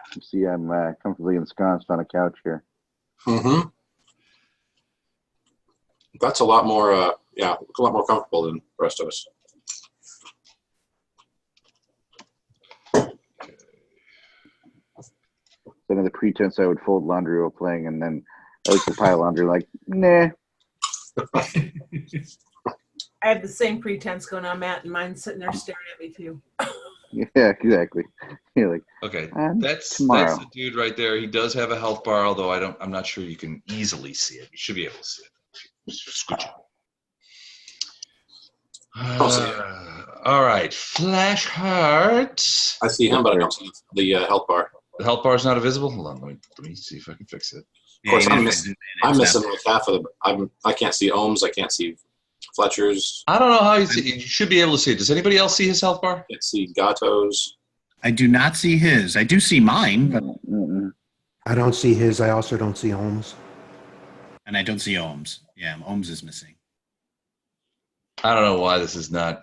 at. You see, I'm comfortably ensconced on a couch here. Mm-hmm. That's a lot more. A lot more comfortable than the rest of us. Under the pretense I would fold laundry while playing, and then I would pile laundry like, nah. I have the same pretense going on, Matt, and mine's sitting there staring at me too. Yeah, exactly. You're like, Okay, that's tomorrow. the dude right there. He does have a health bar, although I'm not sure you can easily see it. You should be able to see it. Scooch it. I'll see it. All right, Flash Heart. I see him, but I don't see the health bar. The health bar is not visible. Hold on, let me see if I can fix it. Of course, Yeah, I'm missing like half of the. I can't see Ohms. I can't see Fletcher's. I don't know how you see. You should be able to see it. Does anybody else see his health bar? I can't see Gatto's. I do not see his. I do see mine, but I don't see his. I also don't see Holmes. and I don't see Ohms. Yeah, Ohms is missing. I don't know why this is not.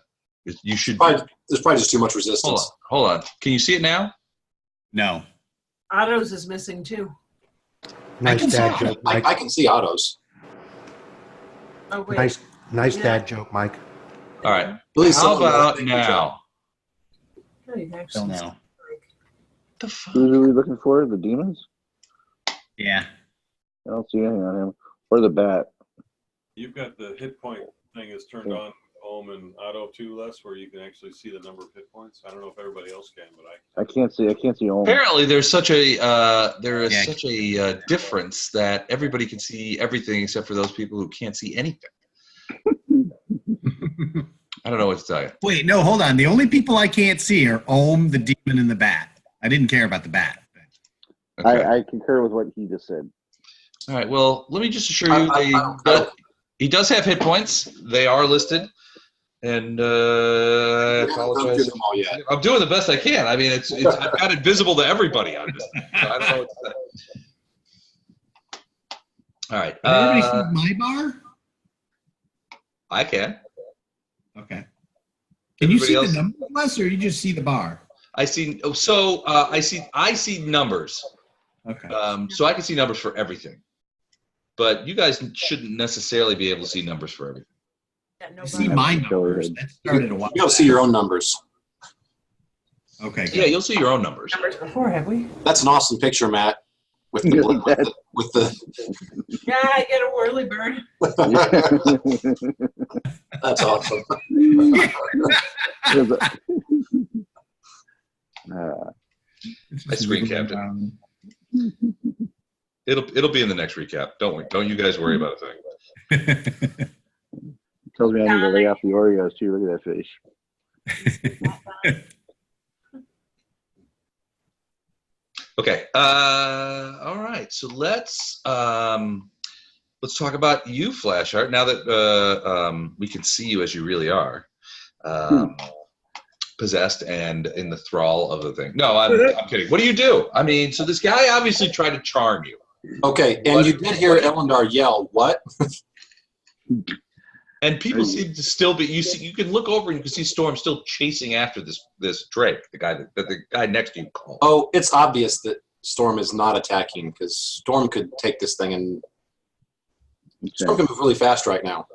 You should. There's probably just too much resistance. Hold on. Can you see it now? No. Otto's is missing too. Nice dad joke, Mike. I can see autos. Oh wait. Nice Yeah. dad joke, Mike. All right. Please, How someone about think now? Oh, you actually Don't know. The fuck? Who are we looking for? The demons? Yeah. I don't see anything on him. Or the bat. You've got the hit point thing is turned on, Ohm and Otto too, Les, where you can actually see the number of hit points. I don't know if everybody else can, but I can't see Ohm. Apparently, there's such a Yeah. such a difference that everybody can see everything except for those people who can't see anything. I don't know what to tell you. Wait, no, hold on. The only people I can't see are Ohm, the demon, and the bat. I didn't care about the bat. Okay. I concur with what he just said. All right. Well, let me just assure you he does have hit points. They are listed, and I apologize. them all yet. I'm doing the best I can. I mean, it's I've got it visible to everybody on this thing, so I don't know what to say. All right. Can everybody see my bar? I can. Okay. Can you Everybody see else? the numbers, Les, or you just see the bar? I see. So I see numbers. Okay. So I can see numbers for everything, but you guys shouldn't necessarily be able to see numbers for everything. Got no I see button. my numbers. That started a while. You don't see your own numbers. Okay. Good. Yeah, you'll see your own numbers. Numbers before, have we? That's an awesome picture, Matt. With the with the Yeah, I get a whirly bird. That's awesome. I screen capped it. It'll be in the next recap. Don't you guys worry about a thing. Tells me I need to lay off the Oreos too. Look at that face. Okay. All right. So let's talk about you, Flashheart. Now that we can see you as you really are, possessed and in the thrall of the thing. No, I'm kidding. What do you do? I mean, so this guy obviously tried to charm you. Okay, and you did hear Elendar yell, "What?" And people seem to still be. You can look over and you can see Storm still chasing after this Drake, the guy next to you called. Oh, it's obvious that Storm is not attacking because Storm could take this thing and Storm can move really fast right now,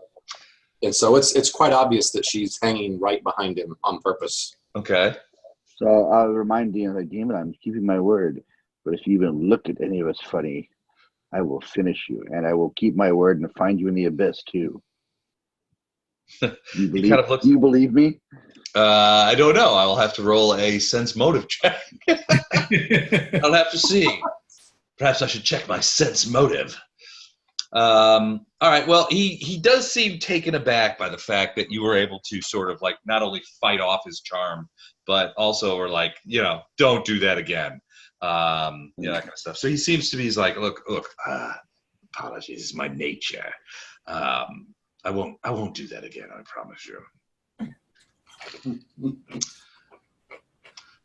and so it's quite obvious that she's hanging right behind him on purpose. Okay. So I'll remind Demon, I'm keeping my word. But if you even look at any of us funny, I will finish you, and I will keep my word and find you in the abyss too. You believe, do you believe me? I don't know. I'll have to roll a sense motive check. I'll have to see. Perhaps I should check my sense motive. All right. Well, he does seem taken aback by the fact that you were able to sort of like not only fight off his charm, but also were like, don't do that again. That kind of stuff. So he seems to be, he's like, look, apologies, it's my nature. I won't do that again. I promise you.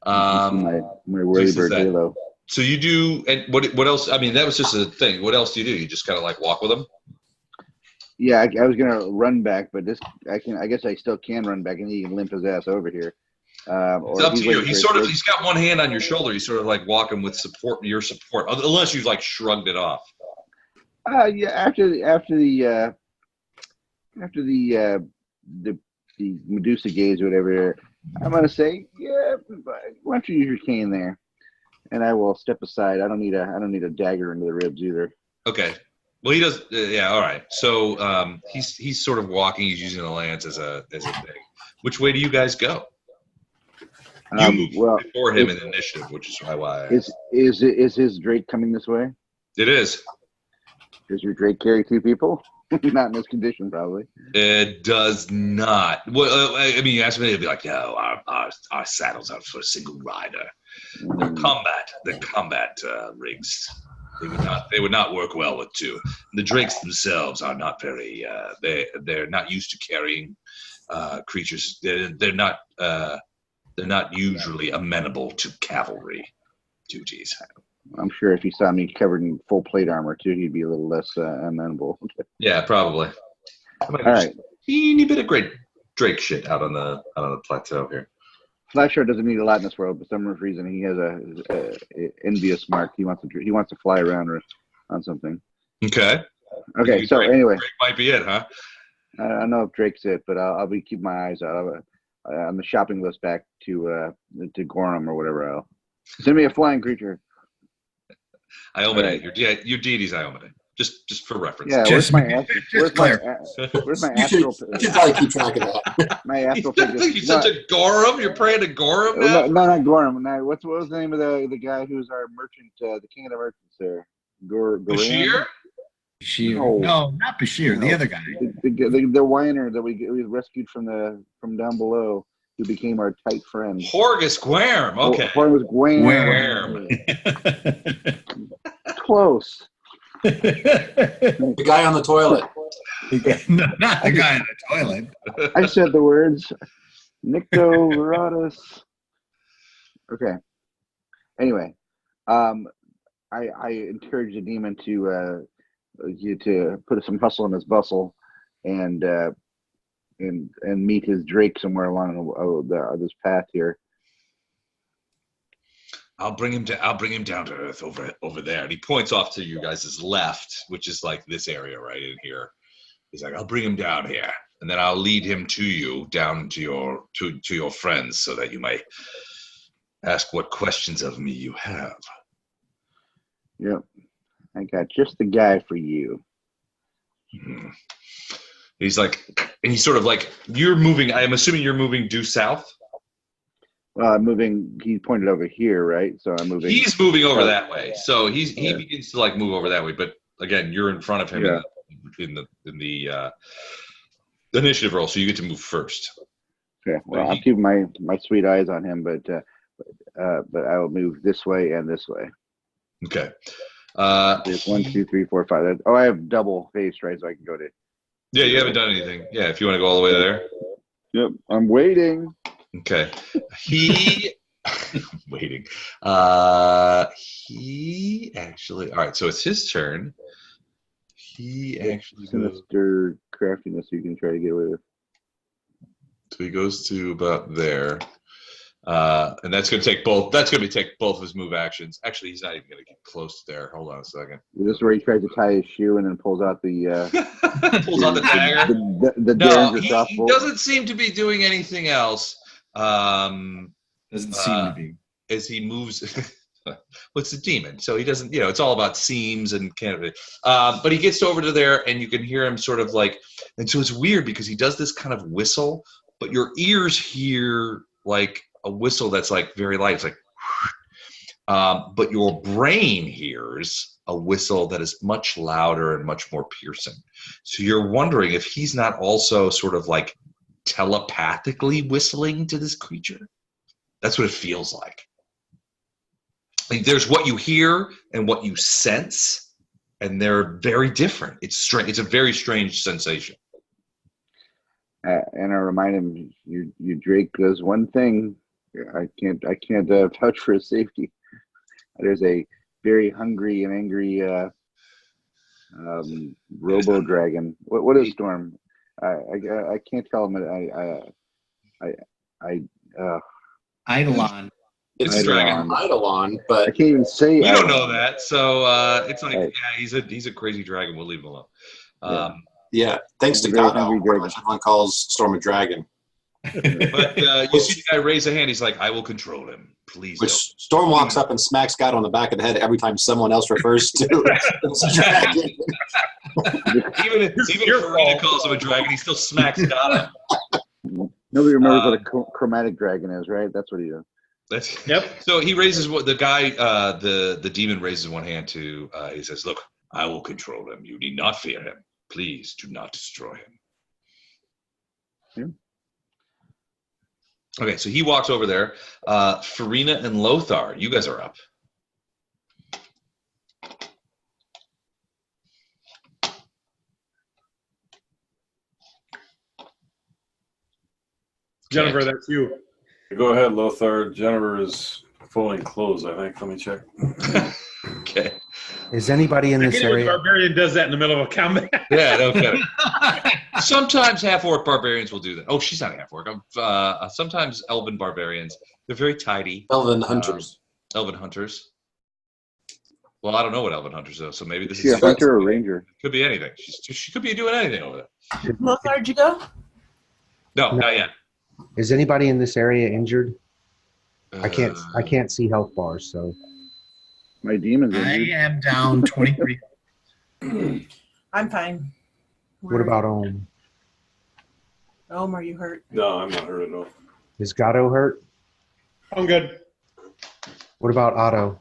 My worry bird halo. So you do, and what else? I mean, that was just a thing. What else do you do? You just kind of like walk with him? Yeah, I was gonna run back, but I guess I still can run back, and he can limp his ass over here. It's up to you. He's got one hand on your shoulder. He's sort of like walking with your support, unless you've like shrugged it off. Yeah. After the Medusa gaze or whatever, I'm gonna say, yeah. Why don't you use your cane there? And I will step aside. I don't need a dagger into the ribs either. Okay. Well, he does. Yeah. All right. So he's sort of walking. He's using the lance as a thing. Which way do you guys go? You moved before him in the initiative, which is why. Is his Drake coming this way? It is. Does your Drake carry two people? Not in this condition, probably. It does not. Well, I mean, you ask me, they'd be like, "No, our saddles are for a single rider. They're combat rigs. They would not work well with two. The Drakes themselves are not very. They're not used to carrying creatures. They're not usually amenable to cavalry duties. I'm sure if he saw me covered in full plate armor too, he'd be a little less amenable. Yeah, probably. All right. Teeny bit of great Drake shit out on the plateau here. Flashheart doesn't need a lot in this world. For some reason, he has a envious mark. He wants to fly around on something. Okay. Okay. So Drake, anyway, Drake might be it, huh? I don't know if Drake's it, but I'll be keeping my eyes out. On the shopping list back to Gorham or whatever else. Send me a flying creature. Iomade. Right. Your deity's Iomade. Just for reference. Yeah, where's my astral? You should probably keep track of that. My astral. You such a Gorham? You're praying to Gorham now? No, not Gorham. No, what was the name of the guy who's our merchant, the king of the merchants there? Bashir? Bashir. No, not Bashir. The other guy. The whiner that we rescued from down below, who became our tight friend. Horgus Guarm. Okay. Horgus Guarm. Close. The guy on the toilet. No, not the guy on the toilet. I said the words. Nicto Veratus. Okay. Anyway, I encourage the demon to put some hustle in his bustle, and meet his Drake somewhere along this path here. I'll bring him down to earth over there. And he points off to you guys' left, which is like this area right in here. He's like, I'll bring him down here, and then I'll lead him to you down to your friends, so that you might ask what questions of me you have. Yep, I got just the guy for you. He's like, and he's sort of like, you're moving. I'm assuming you're moving due south. I'm moving. He pointed over here, right? So I'm moving. He's moving over that way. So he begins to like move over that way. But again, you're in front of him in the initiative roll, so you get to move first. Okay. Well, I'll keep my sweet eyes on him, but I will move this way and this way. Okay. There's 1, 2, 3, 4, 5. Oh, I have double haste, right? So I can go to. Yeah, you haven't done anything. Yeah, if you want to go all the way there. Yep, I'm waiting. Okay. He waiting. He actually. All right. So it's his turn. He actually goes. Sinister craftiness you can try to get away with. So he goes to about there. And that's going to take both. That's going to take both of his move actions. Actually, he's not even going to get close there. Hold on a second. Is this where he tries to tie his shoe and then pulls out the Pulls out the dagger. the No, Derringer he crossbow? doesn't seem to be doing anything else. Doesn't seem to be. As he moves. Well, it's a demon, so he doesn't. It's all about seams and can't. But he gets over to there, and you can hear him sort of like. And so it's weird because he does this kind of whistle, but your ears hear like a whistle that's like very light. It's like, but your brain hears a whistle that is much louder and much more piercing. So you're wondering if he's not also sort of like telepathically whistling to this creature. That's what it feels like. Like there's what you hear and what you sense, and they're very different. It's strange. It's a very strange sensation. And I remind him, you Drake, there's one thing I can't vouch for his safety. There's a very hungry and angry robo dragon. What is Storm? I can't tell him. Eidolon. It's Dragon. Eidolon, but I can't even say. We don't know that, so it's like, yeah, he's a crazy dragon. We'll leave him alone. Yeah, thanks to Very God, hungry dragon. everyone calls Storm a dragon. But you see the guy raise a hand. He's like, "I will control him. Please." Which Don't. Storm walks up and smacks God on the back of the head every time someone else refers to a dragon. Even if Farina calls him a dragon, he still smacks God. Nobody remembers what a chromatic dragon is, right? That's what he does. Yep. So he raises the guy. The demon raises one hand to. He says, "Look, I will control him. You need not fear him. Please do not destroy him." Yeah. Okay, so he walks over there. Farina and Lothar, you guys are up. Jennifer, Okay. that's you. Go ahead, Lothar. Jennifer is folding clothes, I think. Let me check. Okay. Is anybody in I this get it when area? Barbarian does that in the middle of a combat. Yeah, no kidding. Sometimes half-orc barbarians will do that. Oh, she's not half-orc. Sometimes elven barbarians. They're very tidy. Elven hunters. Elven hunters. Well, I don't know what elven hunters are, so maybe this Is she a is hunter or a ranger? could be anything. She could be doing anything over there. Lothar, did you go? No, No. not yet. Is anybody in this area injured? I can't Uh, see health bars, so My demon's I injured. am down 23. I'm fine. what about Ohm? Ohm, are you hurt? No, I'm not hurt at all. Is Gatto hurt? I'm good. What about Otto?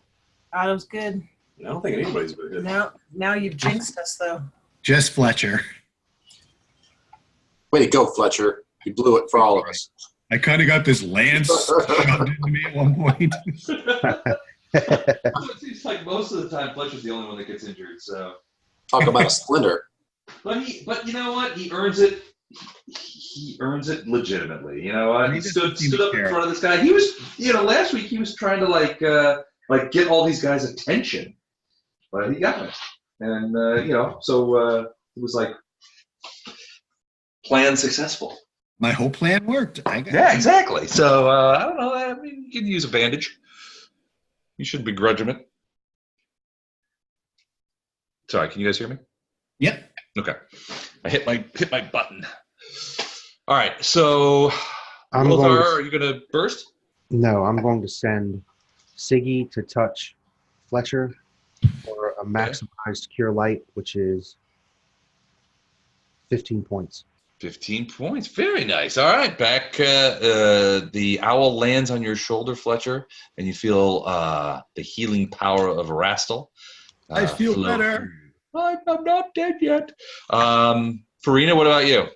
Otto's good. I don't think anybody's been hit. Now you've jinxed us, though. Just Fletcher. Way to go, Fletcher. You blew it for all of us. I kind of got this lance shoved into me at one point. it seems like most of the time Fletcher's the only one that gets injured. So, Talk about a splinter. but you know what? He earns it. He earns it legitimately. You know what? He He doesn't seem stood to up in care. front of this guy. He was, last week he was trying to like get all these guys' attention, but he got it. And so it was like plan successful. My whole plan worked. Yeah, exactly. So I don't know. I mean, you can use a bandage. You shouldn't begrudge him it. Sorry, can you guys hear me? Yep. Okay. I hit my button. All right. So, I'm Lothar, going to- are you gonna burst? No, I'm going to send Siggy to touch Fletcher for a maximized cure light, which is 15 points. 15 points. Very nice. All right. Back. The owl lands on your shoulder, Fletcher, and you feel the healing power of Rastal. I feel flow better. through. I'm not dead yet. Farina, what about you?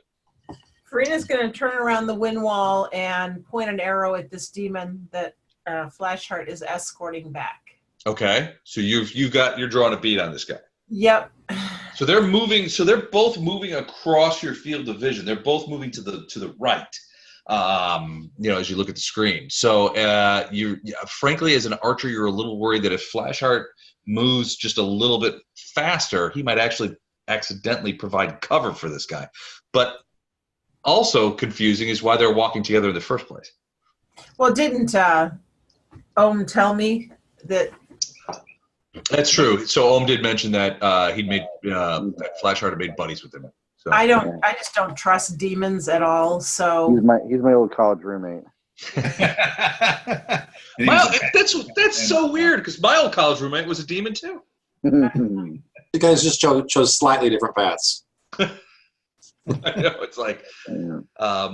Farina's going to turn around the wind wall and point an arrow at this demon that Flashheart is escorting back. Okay, so you're drawing a bead on this guy. Yep. So they're moving. So they're both moving across your field of vision. They're both moving to the right. As you look at the screen. So frankly, as an archer, you're a little worried that if Flashheart moves just a little bit faster, he might actually accidentally provide cover for this guy. But also confusing is why they're walking together in the first place. Well, didn't Ohm tell me that? That's true. So Ohm did mention that he'd made that Flashheart had made buddies with him. So. I just don't trust demons at all. So He's my old college roommate. That's so weird because my old college roommate was a demon too. You guys just chose slightly different paths. I know, it's like,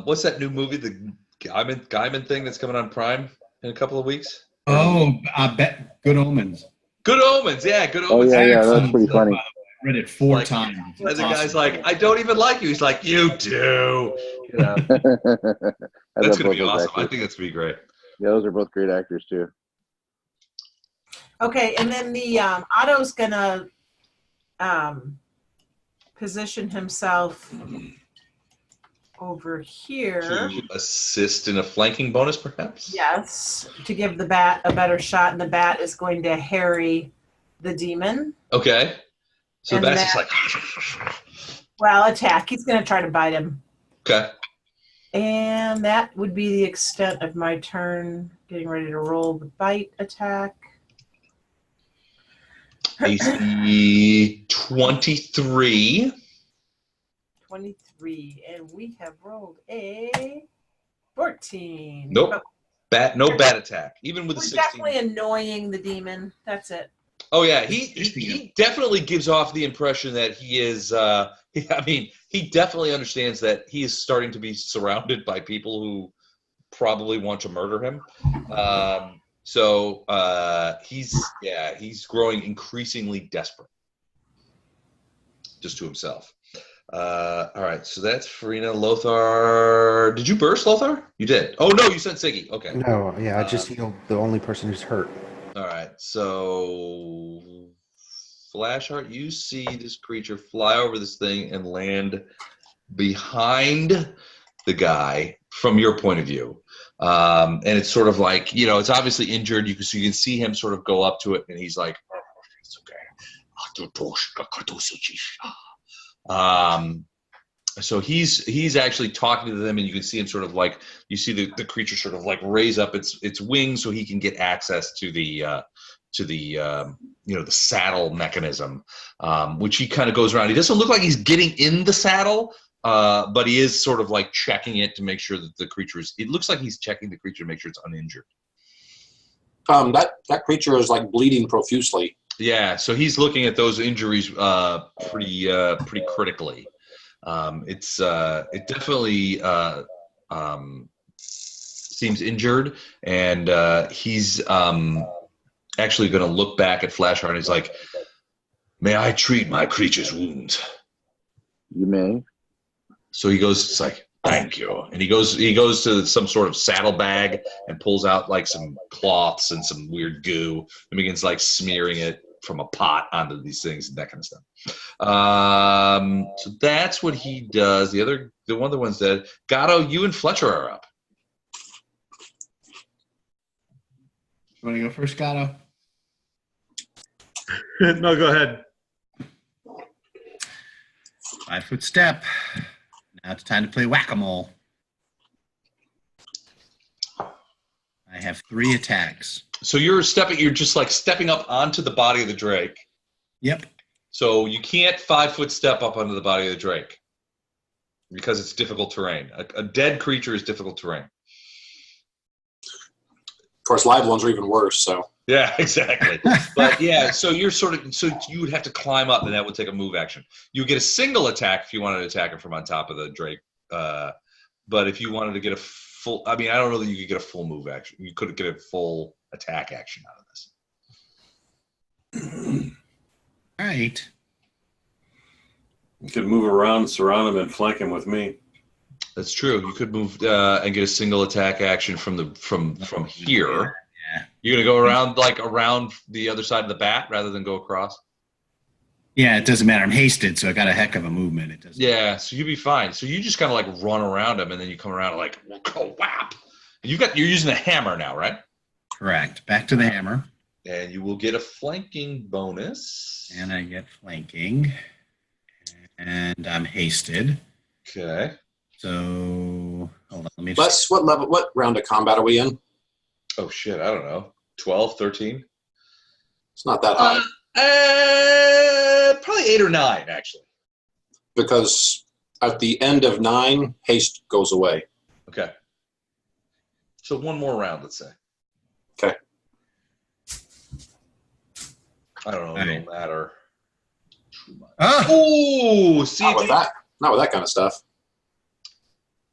what's that new movie, the Gaiman thing that's coming on Prime in a couple of weeks? Oh, I bet Good Omens. Good Omens, yeah, Good Oh Omens. yeah, that's pretty funny. I read it 4 times. And the guy's like, I don't even like you. He's like, you do. That's going to be awesome. I think that's going to be great. Yeah, those are both great actors too. Okay, and then the Otto's gonna position himself over here. To assist in a flanking bonus, perhaps? Yes, to give the bat a better shot, and the bat is going to harry the demon. Okay. So And the bat's just like... Well, attack. He's going to try to bite him. Okay. And that would be the extent of my turn. Getting ready to roll the bite attack. AC 23. 23. And we have rolled a 14. Nope. Oh, No bat attack. Even with a we're 16. definitely annoying the demon. That's it. Oh yeah, he definitely gives off the impression that he is. He definitely understands that he is starting to be surrounded by people who probably want to murder him. So he's growing increasingly desperate, just to himself. All right, so that's Farina. Lothar, did you burst, Lothar? You did. Oh no, you sent Siggy. Okay. No, yeah, I just healed the only person who's hurt. All right, so Flashheart, you see this creature fly over this thing and land behind the guy from your point of view. And it's sort of like, it's obviously injured. You can see him sort of go up to it, and he's like, it's okay. So he's actually talking to them, and you can see him sort of like, you see the creature sort of like raise up its wings so he can get access to the saddle mechanism, which he kind of goes around. He doesn't look like he's getting in the saddle, but he is sort of like checking it to make sure that the creature it looks like he's checking the creature to make sure it's uninjured. That creature is like bleeding profusely. Yeah, so he's looking at those injuries pretty critically. It definitely seems injured, and he's actually going to look back at Flashheart, and he's like, "May I treat my creature's wounds?" You may. So he goes, it's like, "Thank you," and he goes to some sort of saddlebag and pulls out like some cloths and some weird goo and begins like smearing it from a pot onto these things and that kind of stuff. So that's what he does. The one of the ones that Gatto, you and Fletcher are up. You want to go first, Gatto? No, go ahead. 5-foot step. Now it's time to play whack-a-mole. I have 3 attacks. So you're just like stepping up onto the body of the Drake. Yep. So you can't 5-foot step up onto the body of the Drake because it's difficult terrain. A dead creature is difficult terrain. Of course, live ones are even worse. So yeah, exactly. But yeah, so you would have to climb up, and that would take a move action. You get a single attack if you wanted to attack him from on top of the Drake. But if you wanted to get a full, I don't know that you could get a full move action. You could get a full attack action out of this. All right. You could move around, surround him, and flank him with me. That's true. You could move and get a single attack action from here. You're gonna go around around the other side of the bat rather than go across. Yeah, it doesn't matter. I'm hasted, so I got a heck of a movement. It doesn't. Yeah, so you'd be fine. So you just kind of like run around him, and then you come around like go whap. You're using a hammer now, right? Correct. Back to the hammer. And you will get a flanking bonus. And I get flanking. And I'm hasted. Okay. So hold on. Let me Les, what round of combat are we in? Oh shit, I don't know. 12, 13? It's not that high. Probably 8 or 9, actually. Because at the end of 9, haste goes away. Okay. So one more round, let's say. Okay. I don't know, Right. no matter. Ah! Oh, see, Not with that kind of stuff.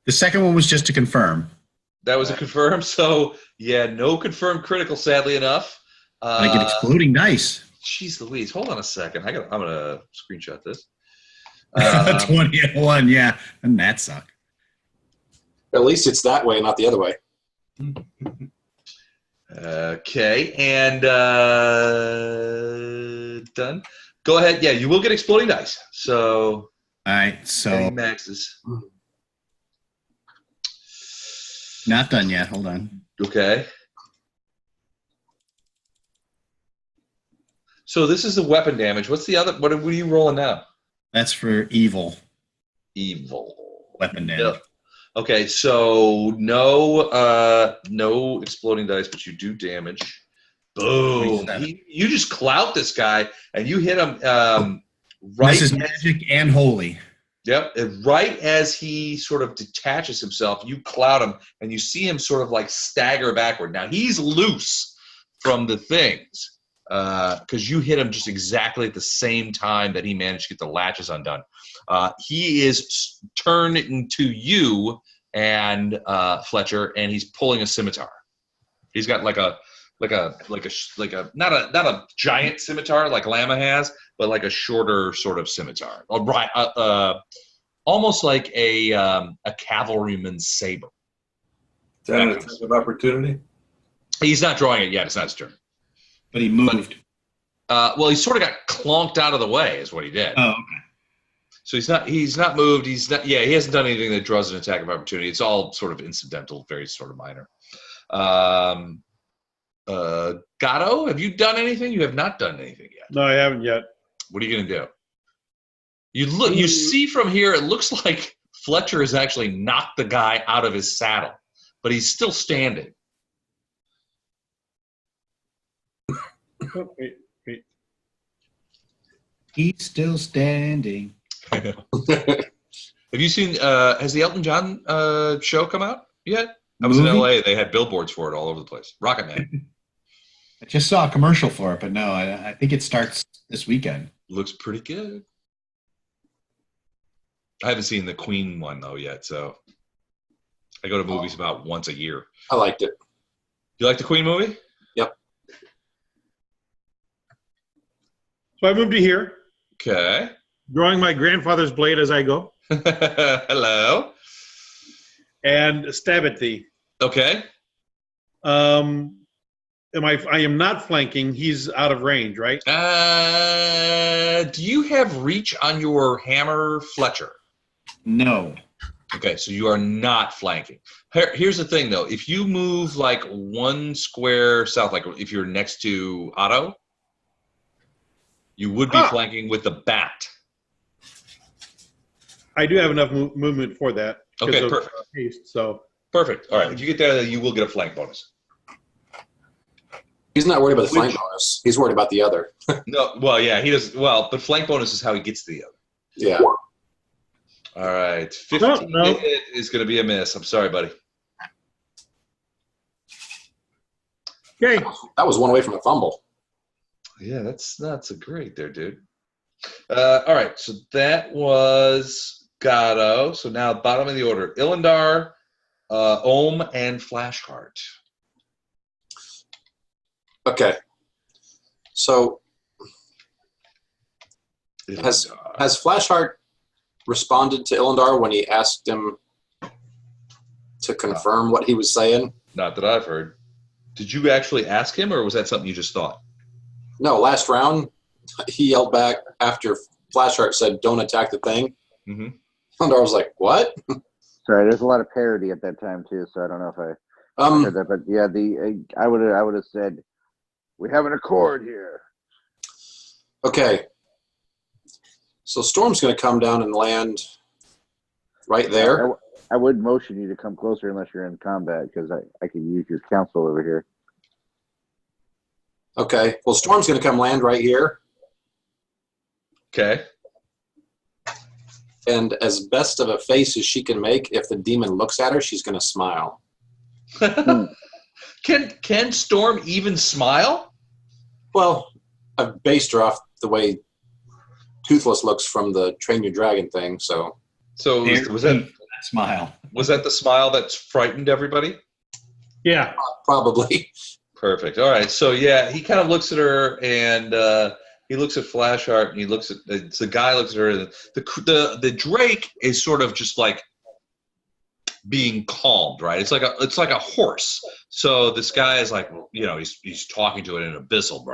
The second one was just to confirm. that was a confirm. So, yeah, no confirmed critical, sadly enough. I get exploding dice. Jeez Louise, hold on a second. I'm gonna screenshot this. 21, yeah. And that sucked. At least it's that way, not the other way. Okay, and done. Go ahead. Yeah, you will get exploding dice. So, All right, so any maxes. not done yet. Hold on. Okay. So this is the weapon damage. What's the other? What are you rolling now? That's for evil Evil. weapon damage. Yep. Okay, so no exploding dice, but you do damage. Boom! 27. You just clout this guy, and you hit him right. This is magic and holy. Yep. And right as he sort of detaches himself, you clout him, and you see him sort of like stagger backward. Now he's loose from the things because you hit him just exactly at the same time that he managed to get the latches undone. He is turning to you and Fletcher, and he's pulling a scimitar. He's got like a not a giant scimitar like Lama has, but like a shorter sort of scimitar. Almost like a cavalryman's saber. Is that an attack of opportunity? He's not drawing it yet. It's not his turn. But he moved. Well, he sort of got clonked out of the way, is what he did. Oh, okay. So he's not moved. He hasn't done anything that draws an attack of opportunity. It's all sort of incidental, very sort of minor. Gatto, have you done anything? You have not done anything yet. No, I haven't yet. What are you going to do? You see from here, it looks like Fletcher has actually knocked the guy out of his saddle, but he's still standing. Oh, wait. He's still standing. Have you seen, has the Elton John show come out yet? I was in LA. They had billboards for it all over the place. Rocket Man. I just saw a commercial for it, but no, I think it starts this weekend. Looks pretty good. I haven't seen the Queen one, though, yet, so I go to movies about once a year. I liked it. You like the Queen movie? Yep. So I moved to here, Okay. drawing my grandfather's blade as I go, Hello. and stab at thee. Okay. I am not flanking. He's out of range, right? Do you have reach on your hammer, Fletcher? No. Okay, so you are not flanking. Here's the thing, though. If you move like one square south, like if you're next to Otto, you would be flanking with the bat. I do have enough movement for that. Okay, of, perfect. Haste, so Perfect. All right. If you get there, you will get a flank bonus. He's not worried about the flank bonus. He's worried about the other. No, well, yeah, he does. Well, but flank bonus is how he gets to the other. Yeah. All right. 15 No. to hit is going to be a miss. I'm sorry, buddy. okay. That was one away from a fumble. Yeah, that's not so great there, dude. All right. So that was Gatto. So now bottom of the order. Ilindar, Ohm, and Flashheart. Okay. So has Flashheart responded to Ilindar when he asked him to confirm what he was saying? Not that I've heard. Did you actually ask him, or was that something you just thought? No, last round, he yelled back after Flashheart said, "Don't attack the thing." Mm-hmm. And I was like, "What?" Sorry, there's a lot of parody at that time too, so I don't know if I heard that, but yeah, I would have said, "We have an accord here." Okay. So Storm's going to come down and land right there. I would motion you to come closer unless you're in combat, because I could use your counsel over here. Okay. Well, Storm's going to come land right here. Okay. And as best of a face as she can make, if the demon looks at her, she's going to smile. Can Storm even smile? Well, I've based her off the way Toothless looks from the Train Your Dragon thing, so. So was that smile? Was that the smile that's frightened everybody? Yeah. Probably. Perfect. All right. So yeah, he kind of looks at her, and he looks at Flashheart, and he looks at the guy looks at her. And the Drake is sort of just like being calmed, right? It's like a horse. So this guy is like, he's talking to it in abyssal.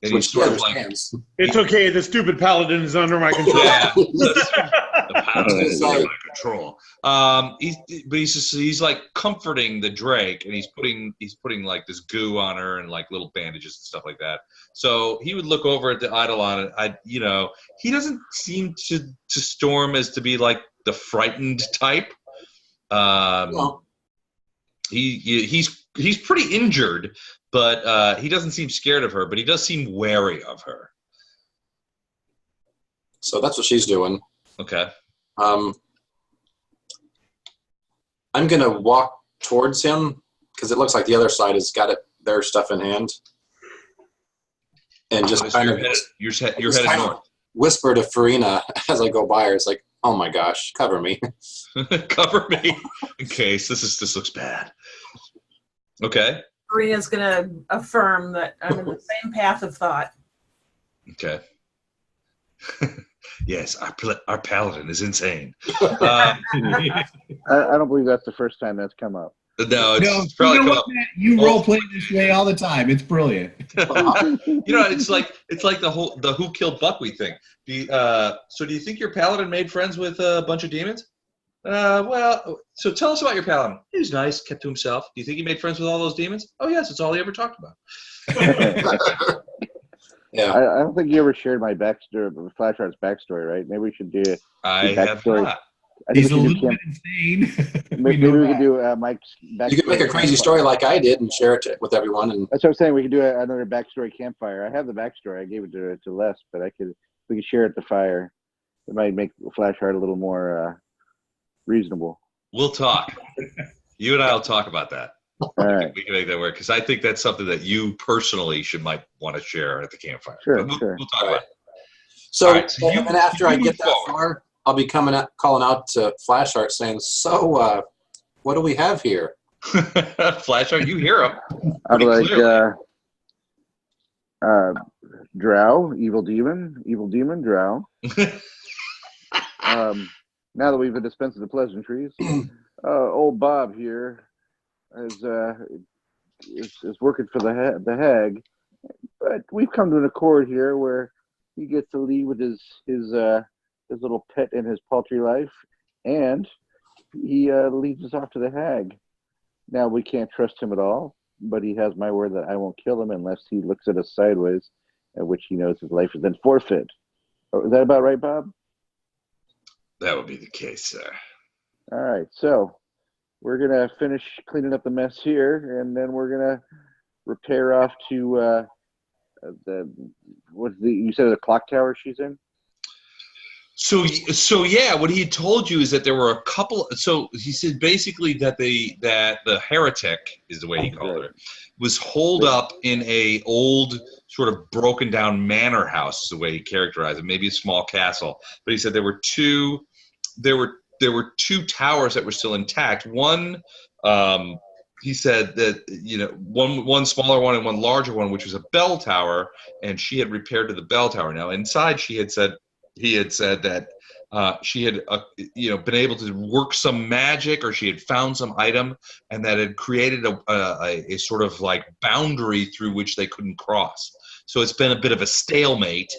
And he's sort of like, it's okay. The stupid paladin is under my control. Yeah, the paladin is under my control. He's like comforting the Drake, and he's putting like this goo on her and like little bandages and stuff like that. So he would look over at the Eidolon, and he doesn't seem to Storm as to be like the frightened type. No. He's pretty injured, but he doesn't seem scared of her, but he does seem wary of her. So that's what she's doing. Okay. I'm going to walk towards him because it looks like the other side has got their stuff in hand. And just kind of you're headed north. Whisper to Farina as I go by her. It's like, oh my gosh, cover me. Cover me in case this looks bad. Okay. Farina's going to affirm that I'm in the same path of thought. Okay. Yes, our paladin is insane. I don't believe that's the first time that's come up. No, it's probably come up. You role play this way all the time. It's brilliant. It's like the Who Killed Buckwheat thing. So do you think your paladin made friends with a bunch of demons? Well, so tell us about your paladin. He was nice, kept to himself. Do you think he made friends with all those demons? Oh yes, it's all he ever talked about. Yeah. I don't think you ever shared my backstory, Flashheart's backstory, right? Maybe we should do I have not. He's a little bit insane. Maybe we could do Mike's backstory. You could make a crazy story like I did and share it with everyone. And that's what I'm saying. We could do another backstory campfire. I have the backstory. I gave it to Les, but we could share it at the fire. It might make Flashheart a little more reasonable. We'll talk. You and I will talk about that. All right. We can make that work because I think that's something that you personally might want to share at the campfire. Sure, We'll talk about it. so, Right, so and after I get that forward. far, I'll be calling out to Flashheart saying, "So, what do we have here?" Flashheart, you hear him. I'd be like, clearly. Drow, evil demon, Drow. Now that we've been dispensing the pleasantries, old Bob here is working for the hag, but we've come to an accord here where he gets to leave with his little pet in his paltry life, and he leads us off to the hag. Now we can't trust him at all, but he has my word that I won't kill him unless he looks at us sideways, at which he knows his life is then forfeit. Oh, is that about right, Bob? That would be the case, sir. All right, so we're gonna finish cleaning up the mess here, and then we're gonna repair off to you said the clock tower she's in. So yeah, what he had told you is that there were a couple. So he said basically that the heretic is the way he called her was holed up in a old sort of broken down manor house, is the way he characterized it, maybe a small castle. But he said there were two towers that were still intact. One, he said that one smaller one and one larger one, which was a bell tower, and she had repaired to the bell tower. Now inside, he had said that she had been able to work some magic, or she had found some item, and that had created a sort of like boundary through which they couldn't cross. So it's been a bit of a stalemate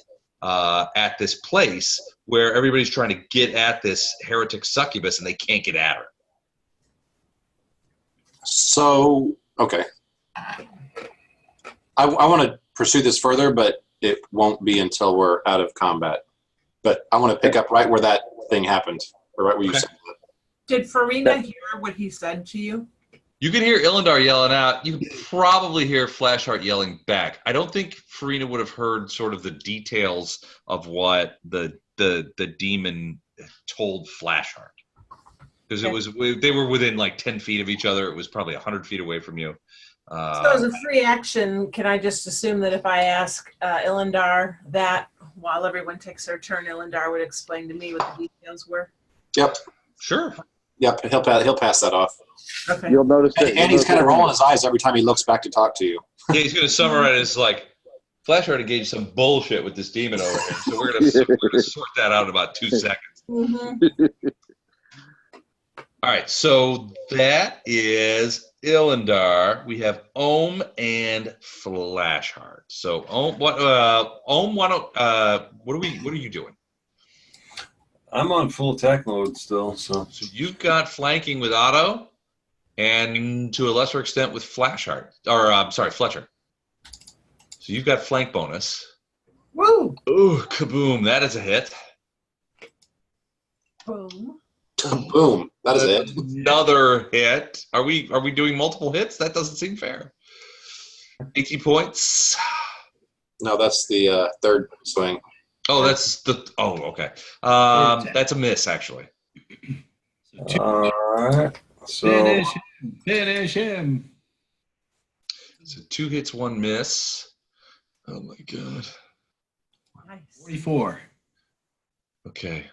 at this place where everybody's trying to get at this heretic succubus and they can't get at her. So, okay. I want to pursue this further, but it won't be until we're out of combat. But I want to pick up right where that thing happened, or right where you said that. Did Farina hear what he said to you? You can hear Ilendar yelling out. You can probably hear Flashheart yelling back. I don't think Farina would have heard sort of the details of what the demon told Flashheart. Because they were within like 10 feet of each other. It was probably 100 feet away from you. So as a free action, can I just assume that if I ask Ilendar that while everyone takes their turn, Ilendar would explain to me what the details were? Yep. Sure. Yep. He'll pass that off. Okay. You'll notice that. And he's kind of rolling his eyes every time he looks back to talk to you. Yeah, he's going to summarize it as like, Flashheart engaged some bullshit with this demon over here. So we're going to sort that out in about 2 seconds. Mm-hmm. All right, so that is Ilendar. We have Ohm and Flashheart. So Ohm, what are you doing? I'm on full attack mode still, so you've got flanking with Otto, and to a lesser extent with Flashheart, or Fletcher. So you've got flank bonus. Woo! Ooh, kaboom! That is a hit. Boom. Boom. That is it. Another hit. Are we doing multiple hits? That doesn't seem fair. 80 points. No, that's the third swing. Oh, okay. That's a miss, actually. all right. So Finish him. So 2 hits, 1 miss. Oh my god. Nice. 44. Okay.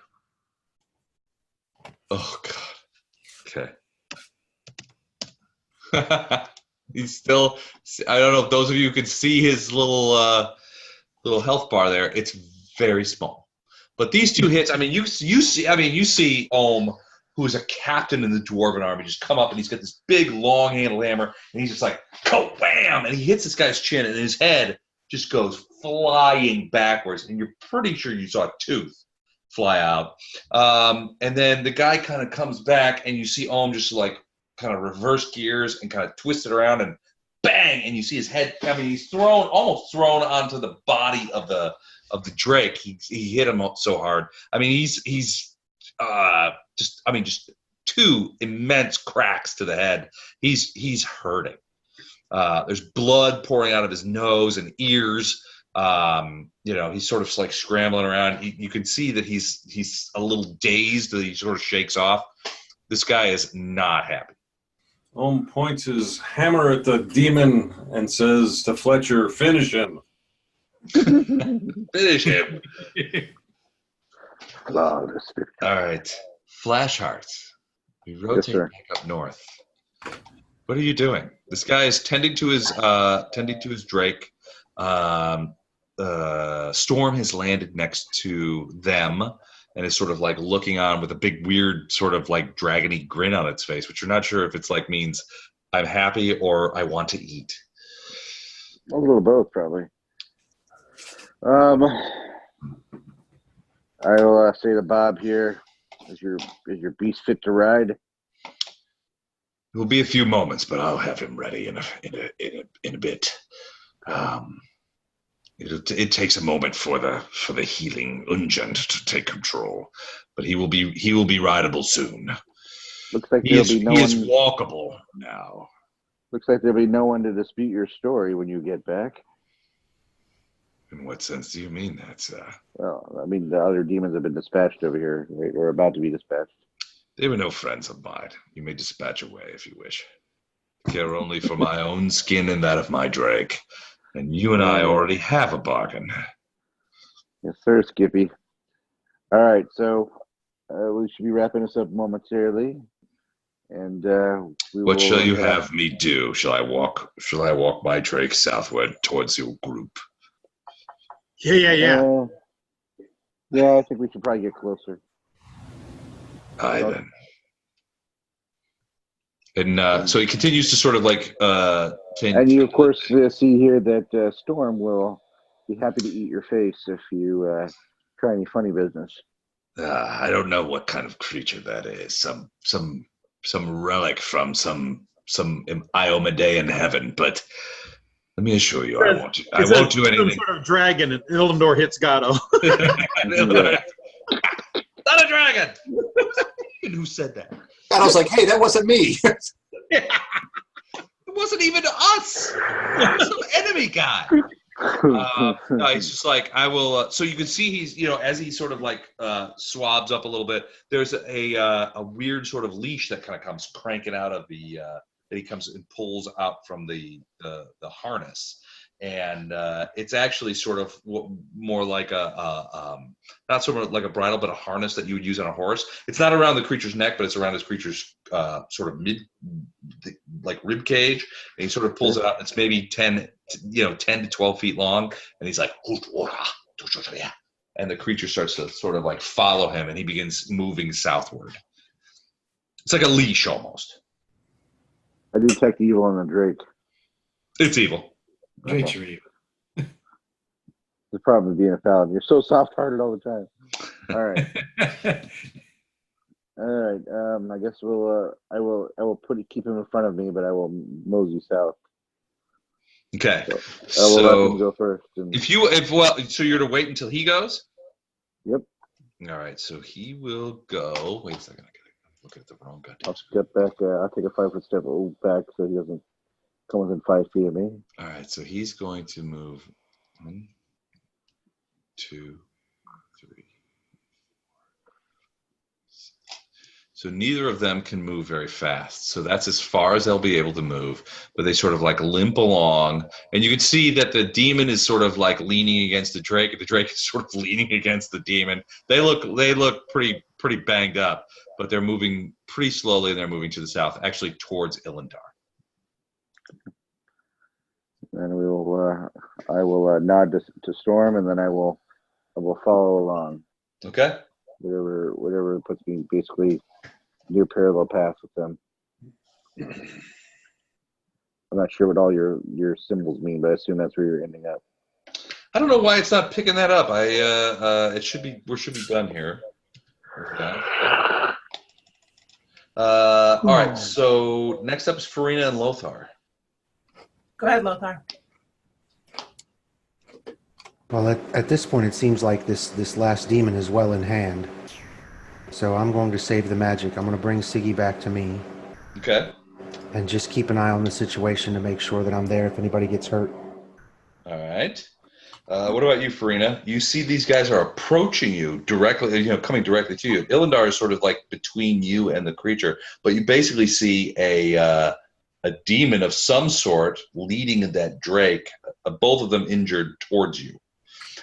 Oh god. Okay. He's still. I don't know if those of you could see his little health bar there. It's very small. But these 2 hits. I mean, you see Ohm, who is a captain in the Dwarven army, just come up and he's got this big long-handled hammer, and he's just like, wham! And he hits this guy's chin, and his head just goes flying backwards, and you're pretty sure you saw a tooth fly out. And then the guy kind of comes back, and you see Ohm just like kind of reverse gears and kind of twist it around, and bang! And you see his head. I mean, he's almost thrown onto the body of the Drake. He hit him so hard. I mean, he's just 2 immense cracks to the head. He's hurting. There's blood pouring out of his nose and ears. He's sort of like scrambling around. You can see that he's a little dazed. That he sort of shakes off. This guy is not happy. Ohm points his hammer at the demon and says to Fletcher, "Finish him." Finish him. Oh, this is- All right, Flashheart. We rotate sir. back up north. What are you doing? This guy is tending to his Drake. Storm has landed next to them and is sort of like looking on with a big weird sort of like dragony grin on its face, which you're not sure if it's like means I'm happy or I want to eat. A little of both, probably. I will say to Bob here, is your beast fit to ride? It will be a few moments, but I'll have him ready in a bit. It takes a moment for the healing Ungent to take control, but he will be rideable soon. Looks like He is walkable now. Looks like there'll be no one to dispute your story when you get back. In what sense do you mean that, sir? Well, I mean, the other demons have been dispatched over here. We're about to be dispatched. They were no friends of mine. You may dispatch away if you wish. I care only for my own skin and that of my Drake. And you and I already have a bargain. Yes, sir, Skippy. All right, so we should be wrapping this up momentarily. And what shall you have me do? Shall I walk my Drake southward towards your group? Yeah. Yeah, I think we should probably get closer. Aye, then. And so he continues to sort of like. And you, of course, see here that Storm will be happy to eat your face if you try any funny business. I don't know what kind of creature that is. Some relic from some Iomedean heaven, but let me assure you, I won't do anything. Some sort of dragon, and Ilendor hits Gatto. Not a dragon. Who said that? And I was like, hey, that wasn't me. It wasn't even us. It was some enemy guy. No, he's just like, I will. So you can see he's, as he sort of like swabs up a little bit, there's a weird sort of leash that kind of comes cranking out of the, that he comes and pulls out from the harness. And it's actually sort of more like not sort of like a bridle, but a harness that you would use on a horse. It's not around the creature's neck, but it's around his creature's sort of like rib cage. And he sort of pulls it out. It's maybe 10 to 12 feet long. And he's like, and the creature starts to sort of like follow him, and he begins moving southward. It's like a leash almost. I detect evil in the Drake. It's evil. Drake's are evil. The problem with being a paladin, you're so soft-hearted all the time. All right. All right. I guess I will keep him in front of me, but I will mosey south. Okay. So I will let him go first. So you're to wait until he goes? Yep. All right. So he will go. Wait a second. I'm looking at the wrong guy. I'll step back. I'll take a 5-foot step back so he doesn't come within 5 feet of me. All right. So he's going to move 1, 2, 3. So neither of them can move very fast. So that's as far as they'll be able to move. But they sort of like limp along. And you can see that the demon is sort of like leaning against the Drake. And the Drake is sort of leaning against the demon. They look pretty banged up. But they're moving pretty slowly, and they're moving to the south, actually towards Ilendar. And I will nod to Storm, and then I will follow along. Okay. Whatever puts me basically near parallel paths with them. I'm not sure what all your symbols mean, but I assume that's where you're ending up. I don't know why it's not picking that up. We should be done here. Okay. All right. So next up is Farina and Lothar. Go ahead, Lothar. Well, at this point, it seems like this last demon is well in hand. So I'm going to save the magic. I'm going to bring Siggy back to me. Okay. And just keep an eye on the situation to make sure that I'm there if anybody gets hurt. All right. What about you, Farina? You see these guys are approaching you directly, coming directly to you. Ilendar is sort of like between you and the creature, but you basically see a demon of some sort leading that Drake, both of them injured towards you.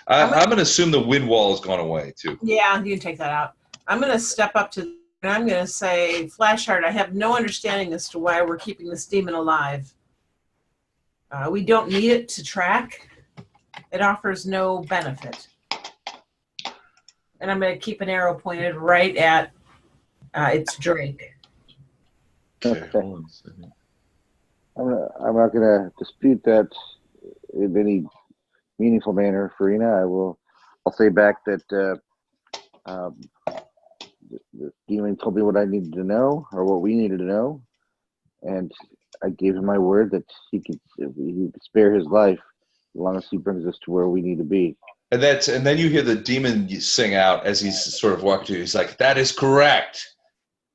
I'm going to assume the wind wall has gone away, too. Yeah, you can take that out. I'm going to step up to, and I'm going to say, Flashheart, I have no understanding as to why we're keeping this demon alive. We don't need it to track. It offers no benefit. And I'm going to keep an arrow pointed right at its Drake. Okay. I'm not going to dispute that in any meaningful manner, Farina. I'll say back that the demon told me what I needed to know, or what we needed to know, and I gave him my word that he could spare his life as long as he brings us to where we need to be. And then you hear the demon sing out as he's sort of walking to you. He's like, "That is correct.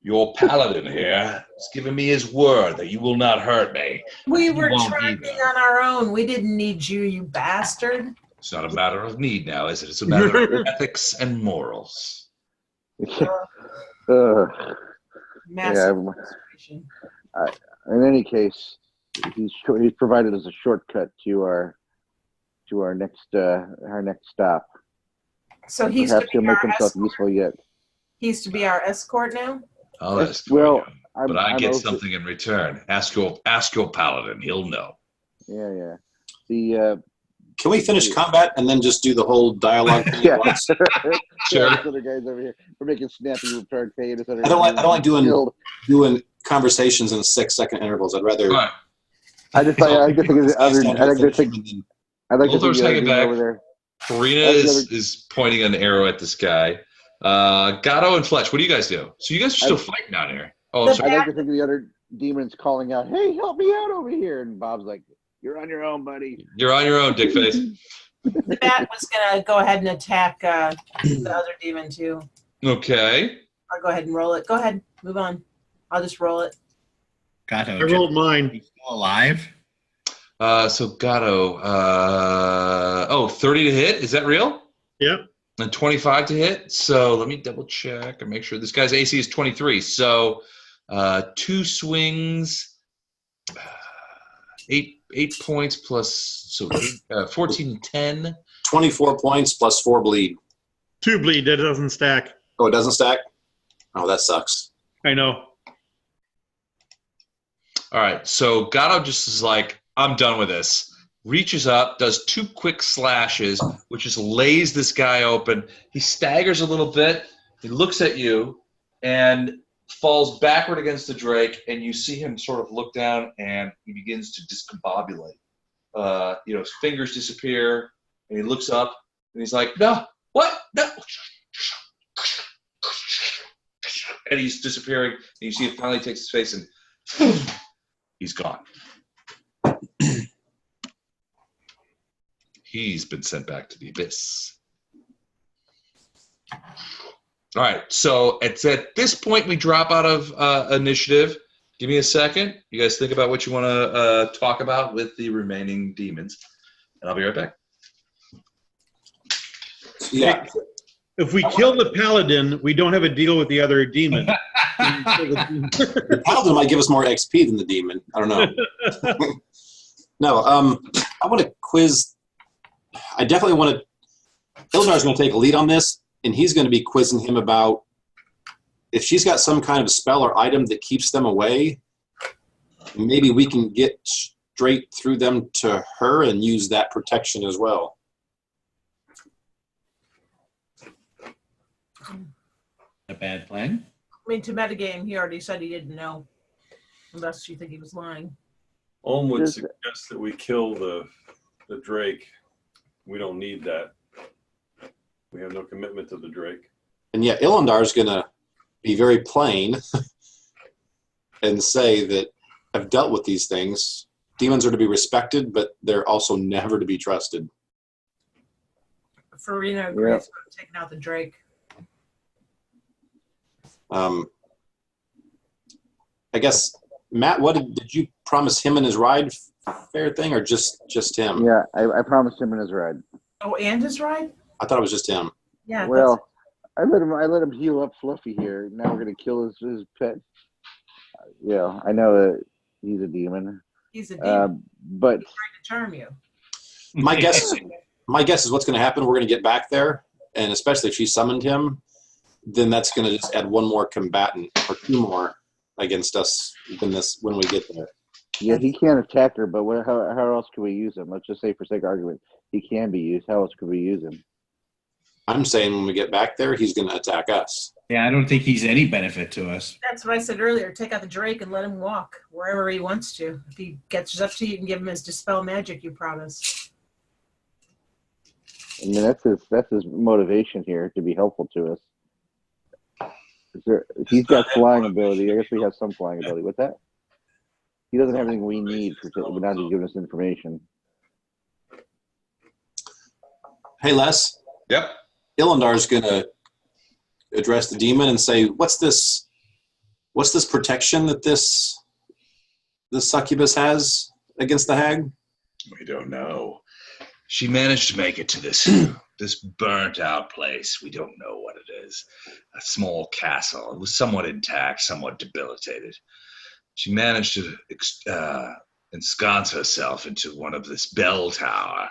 Your paladin here has given me his word that you will not hurt me." We were tracking on our own. We didn't need you, you bastard. It's not a matter of need now, is it? It's a matter of ethics and morals. Massive in any case, he's provided us a shortcut to our next stop. So he's perhaps to be he'll make our himself escort? useful yet. He's to be our escort now? I'll ask Well, but I get something in return. Ask your paladin; he'll know. Yeah. Can we finish combat and then just do the whole dialogue thing Yeah. at once? Sure. This other guy's over here. We're making snappy repair pay. This other I don't like killed. doing conversations in 6-second intervals. I'd rather. All right. I just So- like to think of the other. I like to think. I like to think Mulder's the other hanging demon back. over there. Farina I think is pointing an arrow at this guy. Gatto and Fletch, what do you guys do? So you guys are still fighting down here. Oh, I'm The sorry. I like to think of the other demons calling out, "Hey, help me out over here!" And Bob's like, "You're on your own, buddy." You're on your own, Dickface. The bat was gonna go ahead and attack the other demon too. Okay. I'll go ahead and roll it. Go ahead, move on. I'll just roll it. Gato, I rolled mine. he's still alive? So Gatto, 30 to hit. Is that real? Yep. And 25 to hit. So let me double check and make sure this guy's AC is 23. So 2 swings, 8 points plus 14 and 10. 24 points plus 4 bleed. 2 bleed. That doesn't stack. Oh, it doesn't stack? Oh, that sucks. I know. All right. So Gatto just is like, I'm done with this. Reaches up, does 2 quick slashes, which just lays this guy open. He staggers a little bit. He looks at you and falls backward against the drake, and you see him sort of look down, and he begins to discombobulate. His fingers disappear, and he looks up, and he's like, no, what? No. And he's disappearing, and you see it finally takes his face, and he's gone. He's been sent back to the abyss. All right, so it's at this point we drop out of initiative. Give me a second. You guys think about what you want to talk about with the remaining demons, and I'll be right back. Yeah. If we kill the paladin, we don't have a deal with the other demon. The paladin might give us more XP than the demon. I don't know. No, I want to quiz. I definitely want to. Ildar's going to take a lead on this, and he's going to be quizzing him about if she's got some kind of spell or item that keeps them away. Maybe we can get straight through them to her and use that protection as well. A bad plan? I mean, to metagame, he already said he didn't know. Unless you think he was lying. Olm would Just- suggest that we kill the drake. We don't need that. We have no commitment to the drake. And yet Ilandar's going to be very plain and say that I've dealt with these things. Demons are to be respected, but they're also never to be trusted. Farina agrees with taking out the drake. I guess, Matt, what did you promise him and his ride fair thing, or just him? Yeah, I promised him in his ride. Oh, and his ride? I thought it was just him. Yeah. Well, I let him heal up Fluffy here. Now we're gonna kill his pet. Yeah, I know that he's a demon. he's a demon. But He's trying to charm you. My guess is what's going to happen. We're going to get back there, and especially if she summoned him, then that's going to just add one more combatant or 2 more against us when we get there. yeah, he can't attack her. But how else can we use him? Let's just say, for sake of argument, he can be used. How else could we use him? I'm saying when we get back there, he's going to attack us. Yeah, I don't think he's any benefit to us. That's what I said earlier. Take out the drake and let him walk wherever he wants to. If he catches up to you, you can give him his dispel magic you promised. I mean, that's his motivation here to be helpful to us. He's got flying ability. I guess we have some flying ability. What's that? He doesn't have anything we need but not to give us information. Hey, Les. Yep. Ilandar's going to address the demon and say, what's this protection that this succubus has against the hag? We don't know. She managed to make it to this burnt out place. We don't know what it is. A small castle. It was somewhat intact, somewhat debilitated. She managed to ensconce herself into one of this bell tower.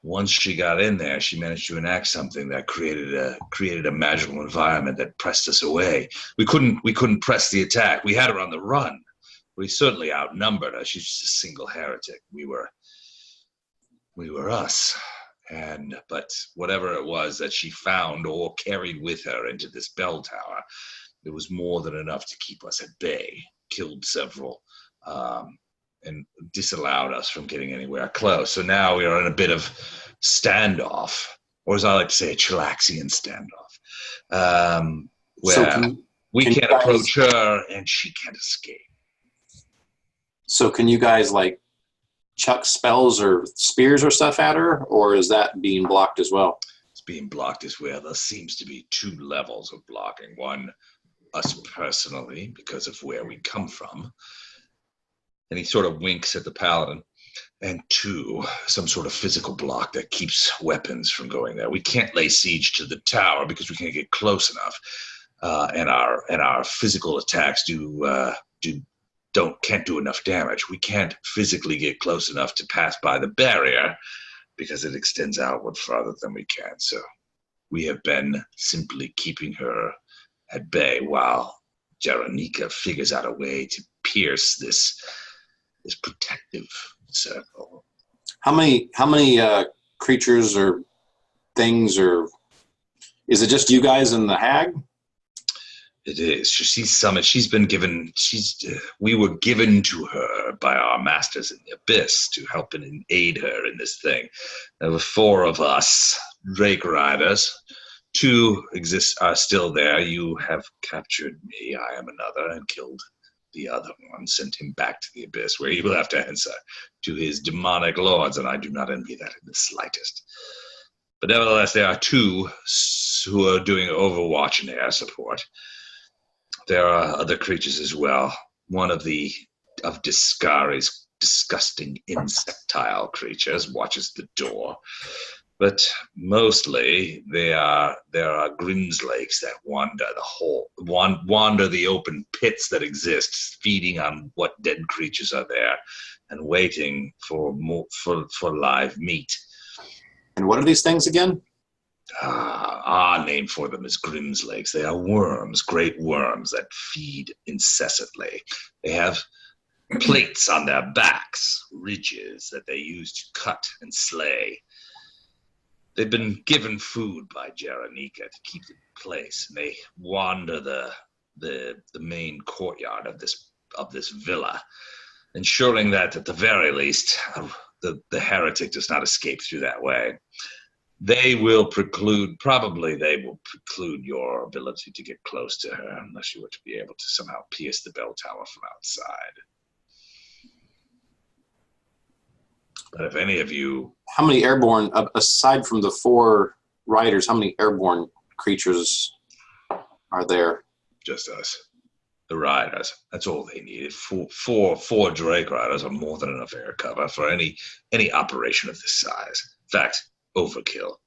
Once she got in there, she managed to enact something that created a magical environment that pressed us away. We couldn't press the attack. We had her on the run. We certainly outnumbered her. She's just a single heretic. We were We were us. But whatever it was that she found or carried with her into this bell tower, it was more than enough to keep us at bay. Killed several, and disallowed us from getting anywhere close. So now we are in a bit of standoff, or as I like to say, a chillaxian standoff, where we can't approach her and she can't escape. So can you guys like chuck spells or spears or stuff at her, or is that being blocked as well? It's being blocked as well. There seems to be two levels of blocking. One, us personally, because of where we come from. And he sort of winks at the paladin. And two, some sort of physical block that keeps weapons from going there. We can't lay siege to the tower because we can't get close enough. And our physical attacks can't do enough damage. We can't physically get close enough to pass by the barrier because it extends outward farther than we can. So we have been simply keeping her at bay while Jaranika figures out a way to pierce this protective circle. How many creatures or things, or is it just you guys and the hag? It is. She's summoned. She's been given. We were given to her by our masters in the abyss to help and aid her in this thing. There were 4 of us, Drake Riders. 2 are still there. You have captured me. I am another, and killed the other one. Sent him back to the abyss, where he will have to answer to his demonic lords, and I do not envy that in the slightest. But nevertheless, there are 2 who are doing overwatch and air support. There are other creatures as well. One of Discari's disgusting insectile creatures watches the door. But mostly there are Grimslakes that wander the open pits that exist, feeding on what dead creatures are there and waiting for live meat. And what are these things again? Our name for them is Grimslakes. They are worms, great worms that feed incessantly. They have plates on their backs, ridges that they use to cut and slay. They've been given food by Jaranika to keep them in place, and they wander the main courtyard of this villa, ensuring that at the very least the heretic does not escape through that way. They will preclude your ability to get close to her unless you were to be able to somehow pierce the bell tower from outside. But if any of you... How many airborne, aside from the 4 riders, how many airborne creatures are there? Just us. The riders. That's all they needed. Four Drake riders are more than enough air cover for any operation of this size. In fact, overkill.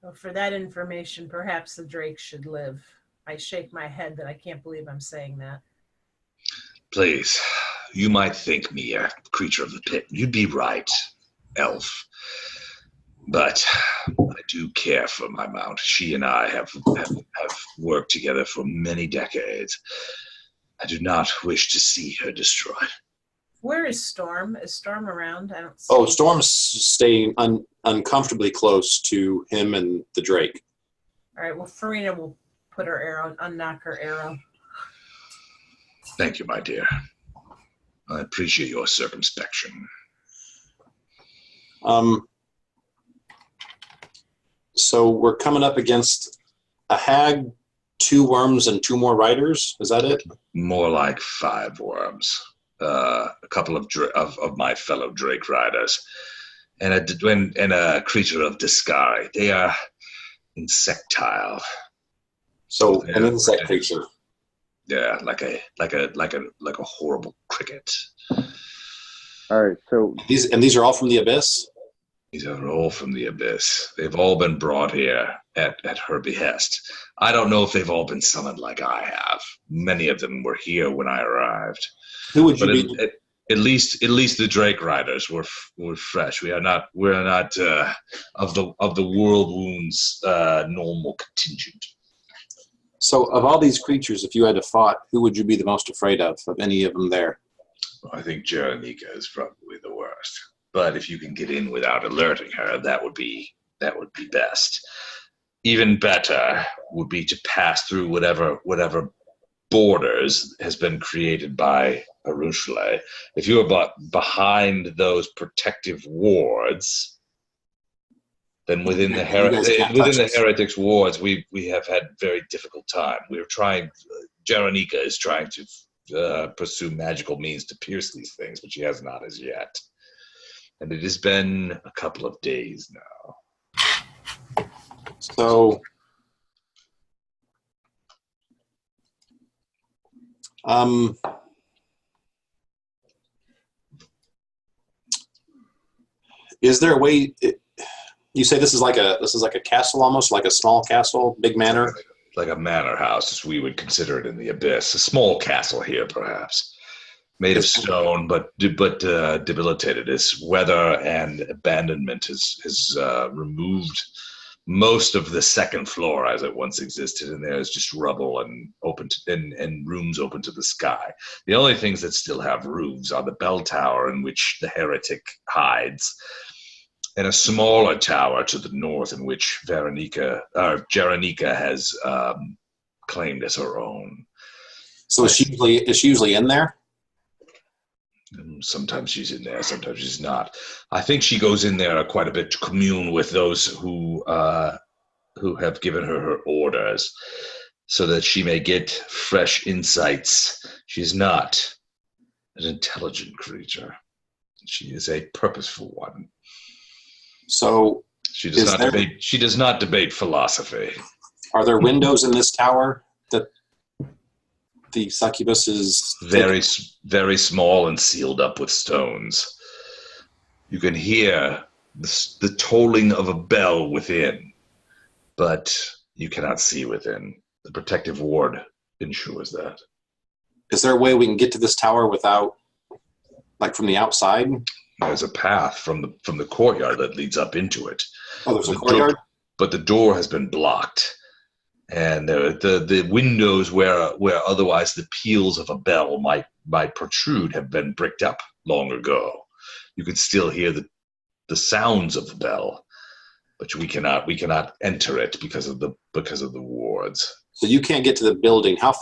Well, for that information, perhaps the Drake should live. I shake my head that I can't believe I'm saying that. Please, you might think me a creature of the pit. You'd be right, elf. But I do care for my mount. She and I have worked together for many decades. I do not wish to see her destroyed. Where is Storm? Is Storm around? I don't see. Oh, Storm's staying uncomfortably close to him and the Drake. All right, well, Farina will put her arrow, unknock her arrow. Thank you, my dear. I appreciate your circumspection. So we're coming up against a hag, 2 worms, and 2 more riders. Is that it? More like 5 worms. A couple of my fellow Drake riders, and a creature of Discari. They are insectile. So an insect creature. Yeah, like a horrible cricket. All right, so These are all from the abyss. These are all from the abyss. They've all been brought here at her behest. I don't know if they've all been summoned like I have. Many of them were here when I arrived. Who would you be? At least the Drake riders were fresh. We're not of the World Wounds normal contingent. So of all these creatures, if you had to fight, who would you be the most afraid of any of them there? I think Jaranika is probably the worst. first. But if you can get in without alerting her, that would be best. Even better would be to pass through whatever borders has been created by Arushale. If you are behind those protective wards, then within the heretics wards, we have had very difficult time. We're trying. Jaranika is trying to pursue magical means to pierce these things, but she has not as yet. And it has been a couple of days now. So, is there a way? You say this is like a castle, almost like a small castle, big manor, like a manor house, as we would consider it in the abyss. A small castle here, perhaps, made of stone, but debilitated. Its weather and abandonment has removed most of the second floor as it once existed, and there is just rubble and and rooms open to the sky. The only things that still have roofs are the bell tower in which the heretic hides, and a smaller tower to the north in which Jaranika has claimed as her own. So is she usually in there? Sometimes she's in there, sometimes she's not. I think she goes in there quite a bit to commune with those who have given her orders, so that she may get fresh insights. She's not an intelligent creature. She is a purposeful one. So she does not debate philosophy. Are there windows in this tower that the succubus is very small and sealed up with stones? You can hear the tolling of a bell within, but you cannot see within. The protective ward ensures that. Is there a way we can get to this tower without, like, from the outside? There's a path from the courtyard that leads up into it. Oh, there's a courtyard? But the door has been blocked. And the windows where otherwise the peals of a bell might protrude have been bricked up long ago. You can still hear the sounds of the bell, but we cannot enter it because of the wards. So you can't get to the building. How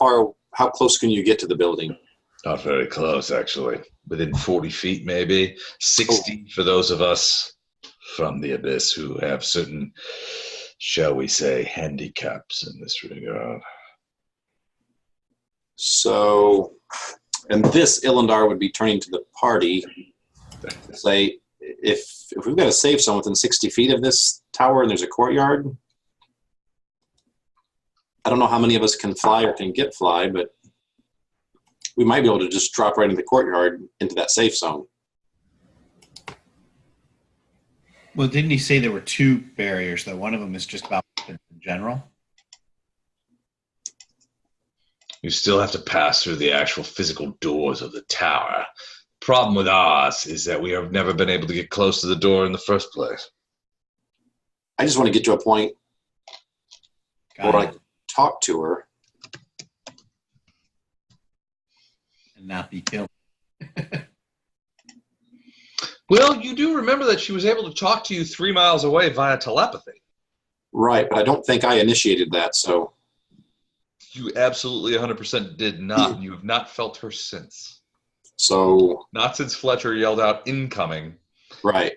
close can you get to the building? Not very close, actually. Within 40 feet, maybe 60 for those of us from the abyss who have certain, shall we say, handicaps in this regard. So, and this Illandar would be turning to the party, say, if we've got to save someone within 60 feet of this tower and there's a courtyard, I don't know how many of us can fly or can get fly, but we might be able to just drop right into the courtyard into that safe zone. Well, didn't he say there were two barriers, though? One of them is just about in general. You still have to pass through the actual physical doors of the tower. Problem with ours is that we have never been able to get close to the door in the first place. I just want to get to a point where I can talk to her. And not be killed. Well, you do remember that she was able to talk to you 3 miles away via telepathy. Right, but I don't think I initiated that, so... You absolutely 100% did not. You have not felt her since. So... Not since Fletcher yelled out, incoming. Right.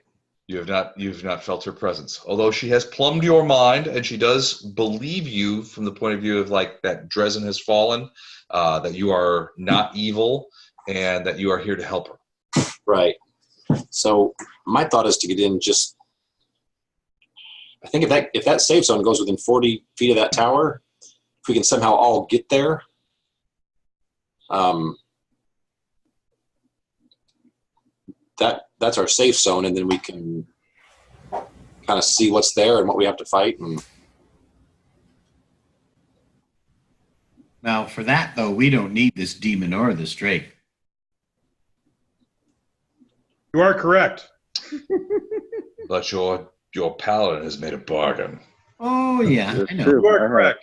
You've not felt her presence. Although she has plumbed your mind, and she does believe you from the point of view of, like, that Dresden has fallen, that you are not evil, and that you are here to help her. Right. So my thought is to get in just, I think if that safe zone goes within 40 feet of that tower, if we can somehow all get there, that's our safe zone, and then we can kind of see what's there and what we have to fight. And now, for that, though, we don't need this demon or this drake. You are correct. But your paladin has made a bargain. Oh, yeah, I know. You are correct.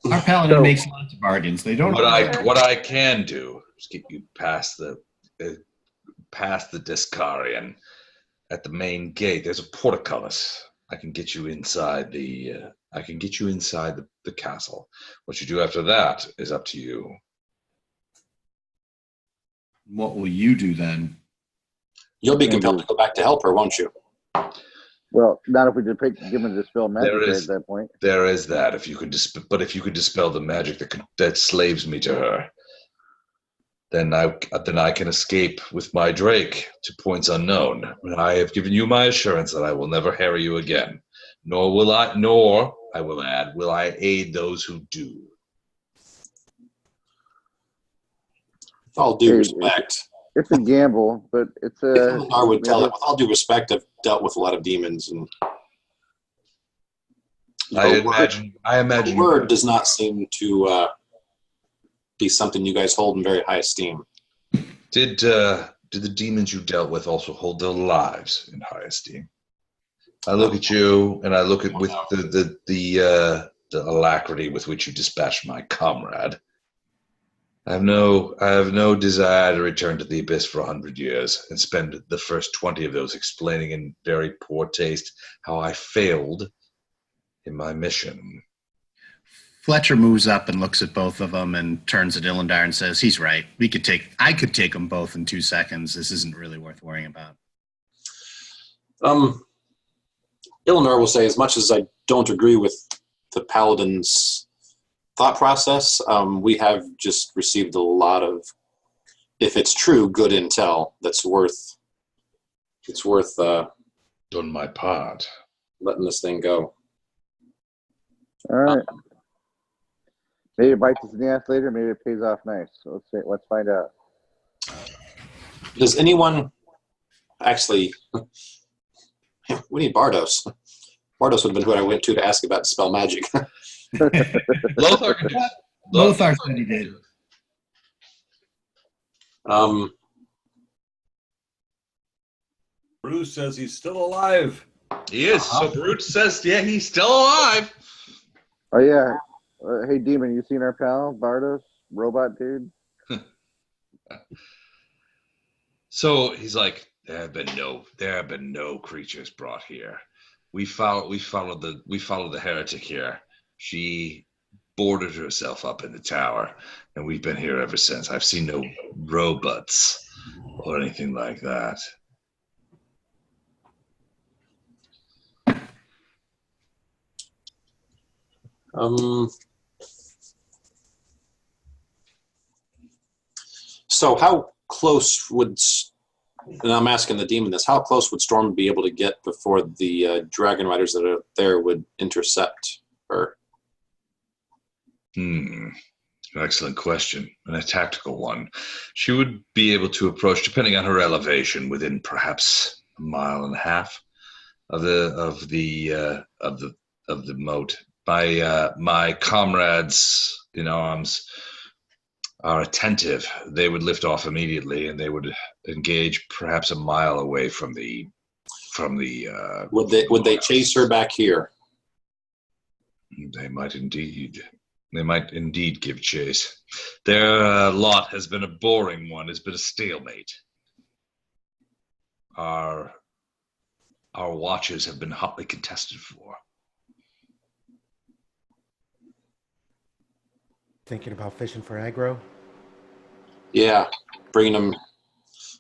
Our paladin makes lots of bargains. They don't. What I can do is get you past past the Discarian, at the main gate, there's a portcullis. I can get you inside the castle. What you do after that is up to you. What will you do then? You'll be compelled to go back to help her, won't you? Well, not if we just give him a dispel magic at that point. There is that. If you could dispel the magic that slaves me to her, then I can escape with my Drake to points unknown. And I have given you my assurance that I will never harry you again. Nor I will add, will I aid those who do. With all due respect. It's a gamble, but it's a. I would tell it. With all due respect, I've dealt with a lot of demons, and I imagine word does not seem to be something you guys hold in very high esteem. Did the demons you dealt with also hold their lives in high esteem? I look at you, and I look at with the alacrity with which you dispatched my comrade. I have no desire to return to the abyss for 100 years and spend the first 20 of those explaining in very poor taste how I failed in my mission. Fletcher moves up and looks at both of them and turns to Illendar and says, he's right. I could take them both in 2 seconds. This isn't really worth worrying about. Illendar will say, as much as I don't agree with the Paladin's thought process, we have just received a lot of, if it's true, good intel that's worth done my part, letting this thing go. All right. Maybe it bites us in the ass later. Maybe it pays off nice. So let's find out. Does anyone actually? We need Bardos. Bardos would have been who I went to ask about spell magic. Lothar can do it. Lothar said he did. Bruce says he's still alive. He is. So Brute says, yeah, he's still alive. Oh yeah. Hey demon, you seen our pal Bardos, robot dude? So he's like, there have been no creatures brought here. We followed the heretic here. She boarded herself up in the tower, and we've been here ever since. I've seen no robots or anything like that. So how close would, and I'm asking the demon this, how close would Storm be able to get before the dragon riders that are there would intercept her? Excellent question, and a tactical one. She would be able to approach, depending on her elevation, within perhaps a mile and a half of the moat. My comrades in arms are attentive. They would lift off immediately, and they would engage perhaps a mile away from the. Would they chase her back here? They might indeed. They might indeed give chase. Their lot has been a boring one. It's been a stalemate. Our watches have been hotly contested for. Thinking about fishing for aggro? Yeah, bringing them.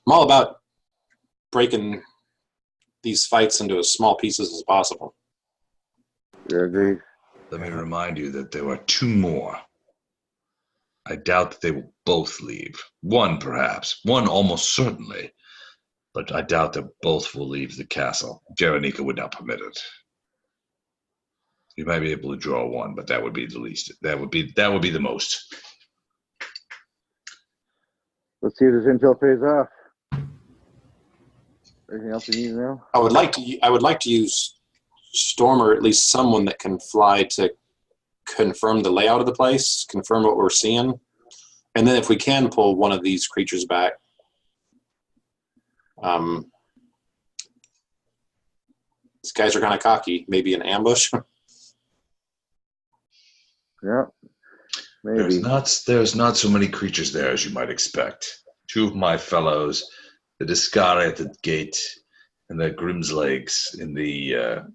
I'm all about breaking these fights into as small pieces as possible. Yeah, agree. Let me remind you that there are two more. I doubt that they will both leave. One, perhaps. One, almost certainly. But I doubt that both will leave the castle. Jeronika would not permit it. You might be able to draw one, but that would be the least. That would be the most. Let's see if this intel pays off. Anything else you need to know? I would like to use Storm, or at least someone that can fly, to confirm the layout of the place, confirm what we're seeing, and then if we can pull one of these creatures back. These guys are kind of cocky. Maybe an ambush. Yeah, maybe. There's not so many creatures there as you might expect. Two of my fellows the Discari at the gate and the Grimslegs in the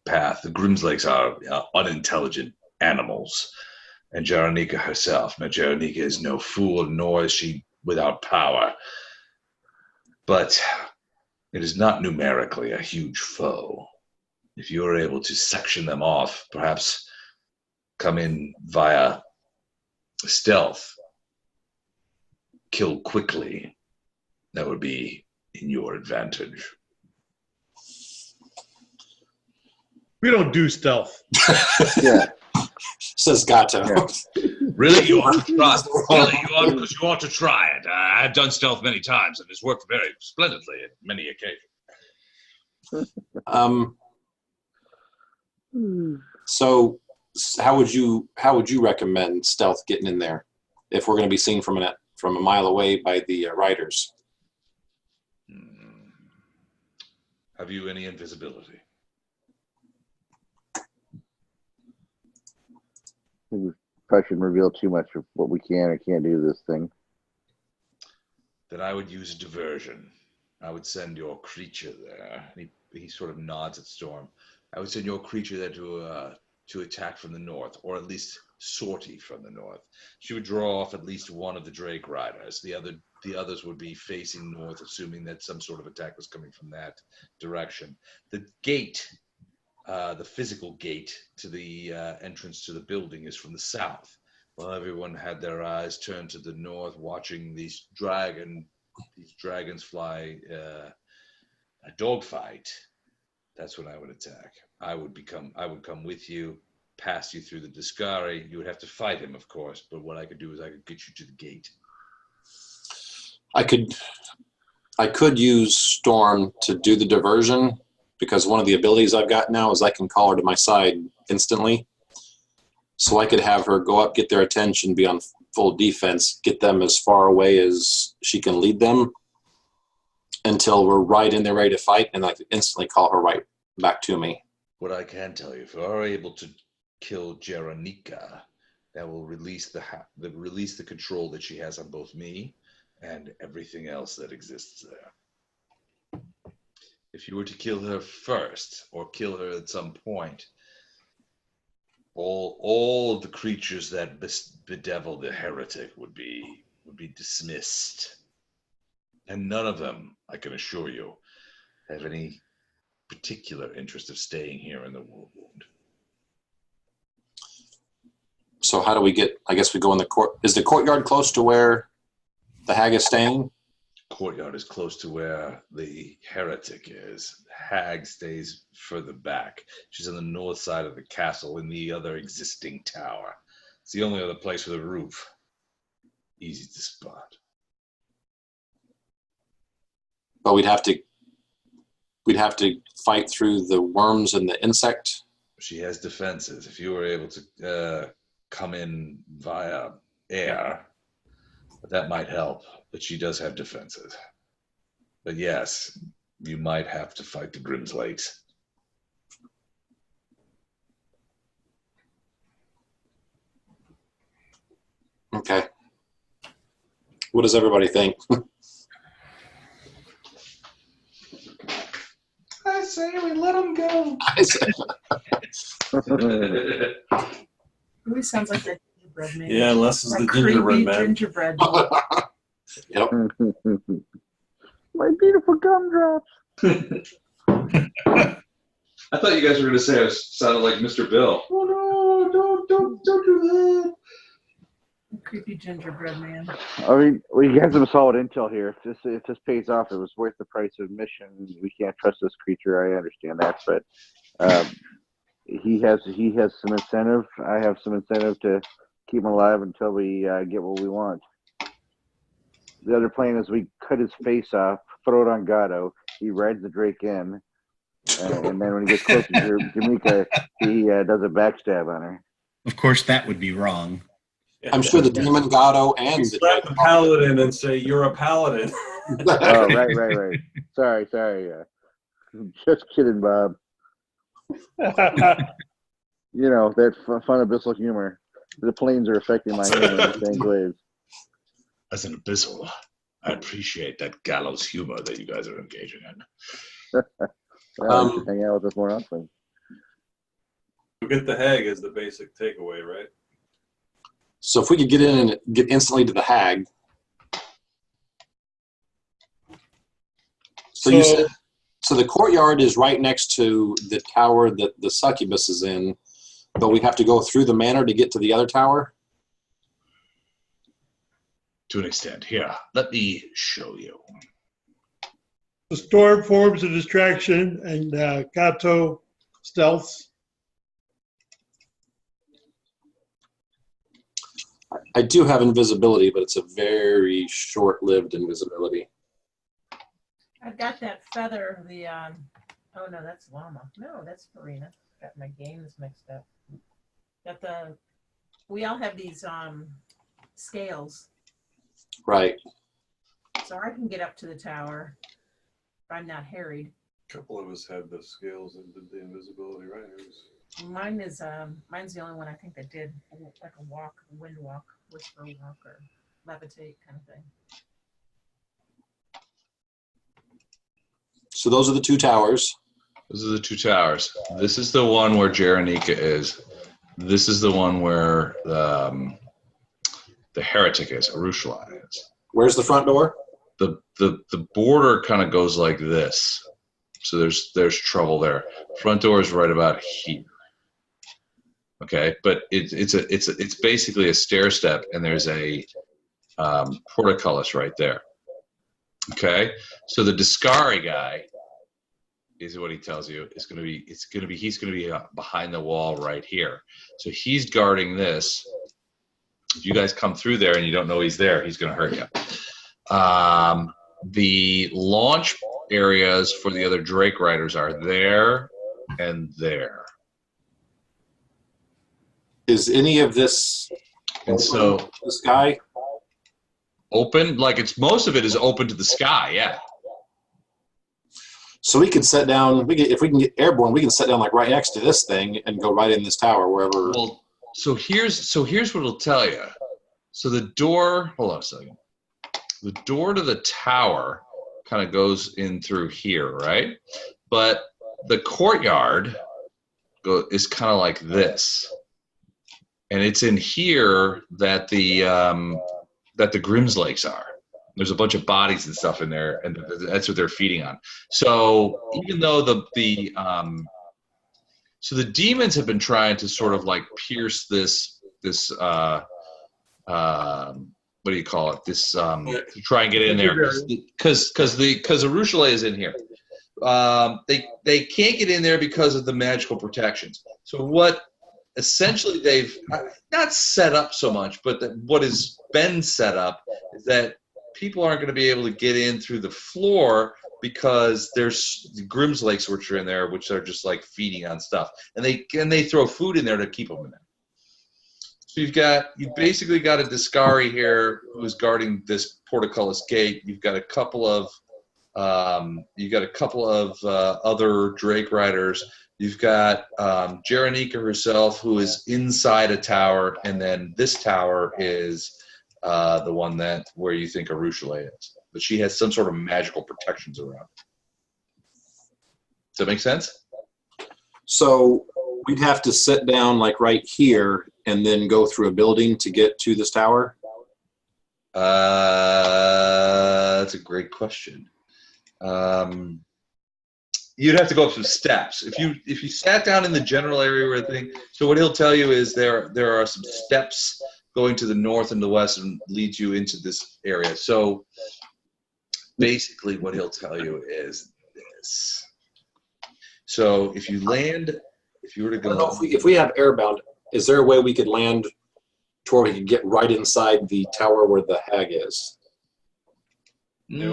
path. The Grimslegs are unintelligent animals, and Jaranika herself. Now, Jaranika is no fool, nor is she without power, but it is not numerically a huge foe. If you are able to section them off, perhaps come in via stealth, kill quickly, that would be in your advantage. We don't do stealth. Yeah. Says Gato. Yeah. Really, you ought to try. Really, you ought to try it. I've done stealth many times, and it's worked very splendidly at many occasions. So how would you recommend stealth getting in there if we're going to be seen from a mile away by the riders? Have you any invisibility? We probably shouldn't reveal too much of what we can or can't do this thing. Then I would use a diversion. I would send your creature there. He sort of nods at Storm. I would send your creature there to attack from the north, or at least sortie from the north. She would draw off at least one of the Drake riders. The others would be facing north, assuming that some sort of attack was coming from that direction. The gate, the physical gate to the entrance to the building, is from the south. Well, everyone had their eyes turned to the north, watching these dragons fly a dogfight. That's when I would attack. I would come with you, pass you through the Discari. You would have to fight him, of course, but what I could do is I could get you to the gate. I could use Storm to do the diversion, because one of the abilities I've got now is I can call her to my side instantly. So I could have her go up, get their attention, be on full defense, get them as far away as she can lead them until we're right in there ready to fight, and I could instantly call her right back to me. What I can tell you, if you are able to kill Jaranika, that will release the control that she has on both me and everything else that exists there. If you were to kill her first, or kill her at some point, all of the creatures that bedevil the heretic would be dismissed, and none of them, I can assure you, have any particular interest of staying here in the Whirlwind. So how do we get? I guess we go in the court. Is the courtyard close to where the hag is staying? Courtyard is close to where the heretic is. Hag stays further back. She's on the north side of the castle in the other existing tower. It's the only other place with a roof. Easy to spot. But we'd have to fight through the worms and the insect. She has defenses. If you were able to come in via air, that might help. But she does have defenses. But yes, you might have to fight the Grimslakes. Okay. What does everybody think? I say we let them go. I say, Really sounds like that gingerbread man. Yeah, Les is That the creepy gingerbread man. gingerbread. yep. My beautiful gumdrops. I thought you guys were going to say I sounded like Mr. Bill. Oh no, don't do that. Creepy gingerbread man. I mean, we got some solid intel here. If this pays off, it was worth the price of admission. We can't trust this creature. I understand that, but he has some incentive. I have some incentive to keep him alive until we get what we want. The other plan is we cut his face off, throw it on Gatto. He rides the Drake in, and then when he gets close to Jamaica, he does a backstab on her. Of course, that would be wrong. I'm sure the demon Gatto and You the slap the paladin and say, "You're a paladin." Oh, right. Sorry. Just kidding, Bob. You know, that fun abyssal humor. The planes are affecting my humor in the same ways. As an abyssal, I appreciate that gallows humor that you guys are engaging in. Well, you should hang out with us more often. We'll get the hag as the basic takeaway, right? So if we could get in and get instantly to the hag. So you said, so the courtyard is right next to the tower that the succubus is in, but we have to go through the manor to get to the other tower? To an extent. Here, let me show you. The storm forms a distraction, and Kato stealths. I do have invisibility, but it's a very short-lived invisibility. I've got that feather, the, oh no, that's llama. No, that's Farina. Got my games mixed up. Got the, we all have these scales. Right. So I can get up to the tower if I'm not harried. A couple of us had the scales and did the invisibility, right? It was... Mine is, mine's the only one I think that did like a walk, wind walk, whisper walk, or levitate kind of thing. So those are the two towers. Those are the two towers. This is the one where Jaranika is. This is the one where the heretic is, Arushala is. Where's the front door? The border kind of goes like this. So there's trouble there. Front door is right about here. Okay, but it's basically a stair step, and there's a portcullis right there. Okay, so the Discari guy is what he tells you is going to be. He's going to be behind the wall right here. So he's guarding this. If you guys come through there and you don't know he's there, he's going to hurt you. The launch areas for the other Drake riders are there and there. Is any of this And so the sky? open, like most of it is open to the sky, yeah. So we could set down. If we can get airborne, we can set down like right next to this thing and go right in this tower wherever. Well, so here's what it'll tell you. So the door, hold on a second. The door to the tower kind of goes in through here, right? But the courtyard is kind of like this, and it's in here that the Grimm's Lakes are. There's a bunch of bodies and stuff in there, and that's what they're feeding on. So even though so the demons have been trying to sort of like pierce this what do you call it? This to try and get in there because Arushala is in here. They can't get in there because of the magical protections. So what essentially they've not set up so much, but what has been set up is that people aren't going to be able to get in through the floor because there's the Grimm's Lakes which are in there, which are just like feeding on stuff, and they throw food in there to keep them in there. So you've basically got a Discari here who's guarding this portcullis gate. You've got a couple of other Drake riders. You've got Jaranika herself, who is inside a tower, and then this tower is the one where you think Arushala is. But she has some sort of magical protections around. Does that make sense? So we'd have to sit down like right here and then go through a building to get to this tower? That's a great question. You'd have to go up some steps. If you sat down in the general area where the thing, so what he'll tell you is there are some steps going to the north and the west and leads you into this area. So basically what he'll tell you is this. So if you were to go, if we have airbound, is there a way we could land to where we could get right inside the tower where the hag is? You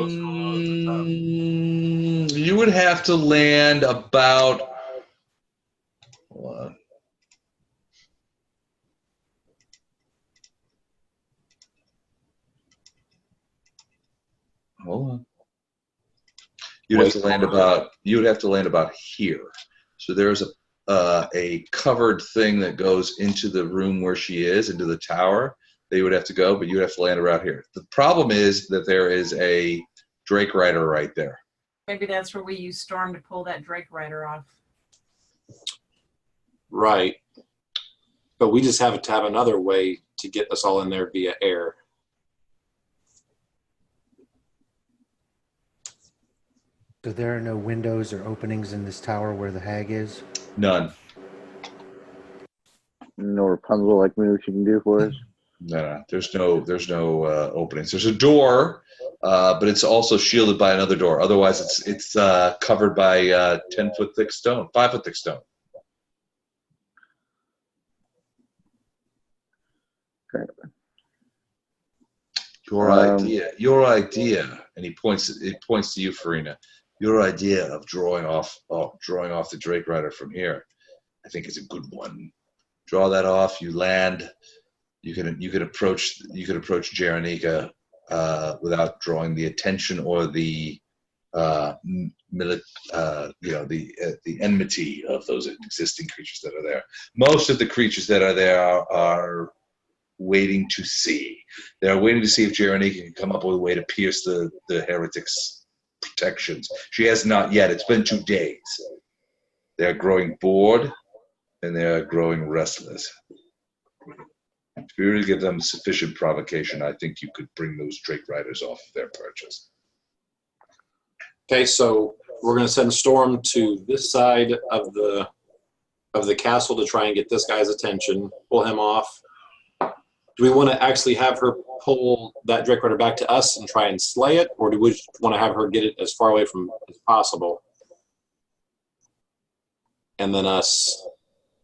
would have to land about. Hold on. Hold on. You would have to land about here. So there's a covered thing that goes into the room where she is, into the tower. that you would have to go, but you would have to land around here. The problem is that there is a Drake Rider right there. Maybe that's where we use Storm to pull that Drake Rider off. Right. But we just have to have another way to get us all in there via air. So there are no windows or openings in this tower where the hag is? None. No Rapunzel like moves you can do for us. No. There's no openings. There's a door, but it's also shielded by another door. Otherwise, it's covered by 10-foot thick stone, 5-foot thick stone. Okay. Your idea, and he points to you, Farina. Your idea of drawing off the Drake Rider from here, I think, is a good one. Draw that off. You land. You can approach Jaronika without drawing the attention or the the enmity of those existing creatures that are there. Most of the creatures that are there are waiting to see. They're waiting to see if Jaronika can come up with a way to pierce the heretic's protections. She has not yet. It's been 2 days. They're growing bored and they're growing restless. If you really give them sufficient provocation, I think you could bring those Drake Riders off their perches. Okay, so we're going to send Storm to this side of the castle to try and get this guy's attention, pull him off. Do we want to actually have her pull that Drake Rider back to us and try and slay it, or do we just want to have her get it as far away from as possible? And then us.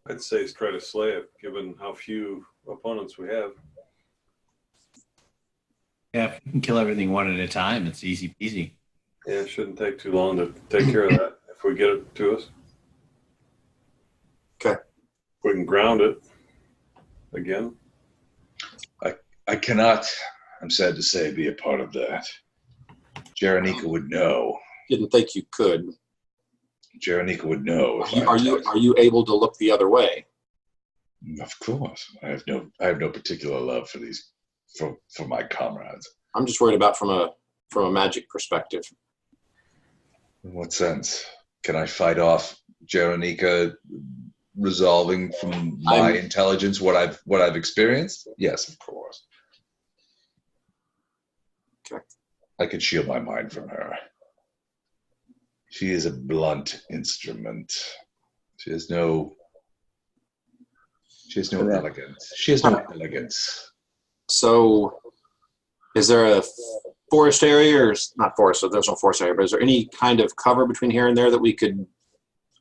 I'd say try to slay it, given how few opponents we have. Yeah, if you can kill everything one at a time, it's easy peasy. Yeah, it shouldn't take too long to take care of that if we get it to us. Okay. We can ground it again. I cannot, I'm sad to say, be a part of that. Jaronika would know. Didn't think you could. Jaronika would know. Are you able to look the other way? Of course. I have no particular love for these for my comrades. I'm just worried about from a magic perspective. In what sense? Can I fight off Jaronika resolving from my intelligence what I've experienced? Yes, of course. Okay. I can shield my mind from her. She is a blunt instrument. She has no elegance. She has no elegance. So, is there a forest area, or not forest? So there's no forest area, but is there any kind of cover between here and there that we could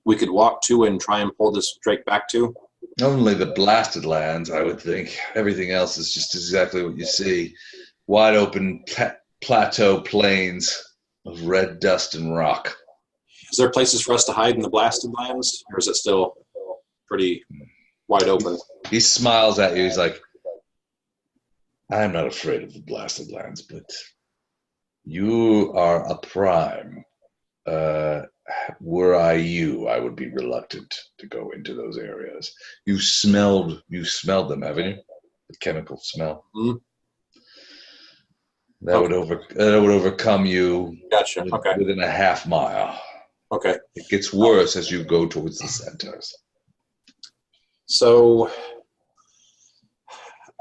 walk to and try and pull this Drake back to? Only the blasted lands, I would think. Everything else is just exactly what you see. Wide open plateau plains of red dust and rock. Is there places for us to hide in the blasted lands, or is it still pretty wide open? He smiles at you. He's like, I'm not afraid of the blasted lands, but you are a prime. Were I you, I would be reluctant to go into those areas. You smelled them, haven't you? The chemical smell. Mm-hmm. That would overcome you. Gotcha. Okay. Within a half mile. Okay. It gets worse as you go towards the centers. So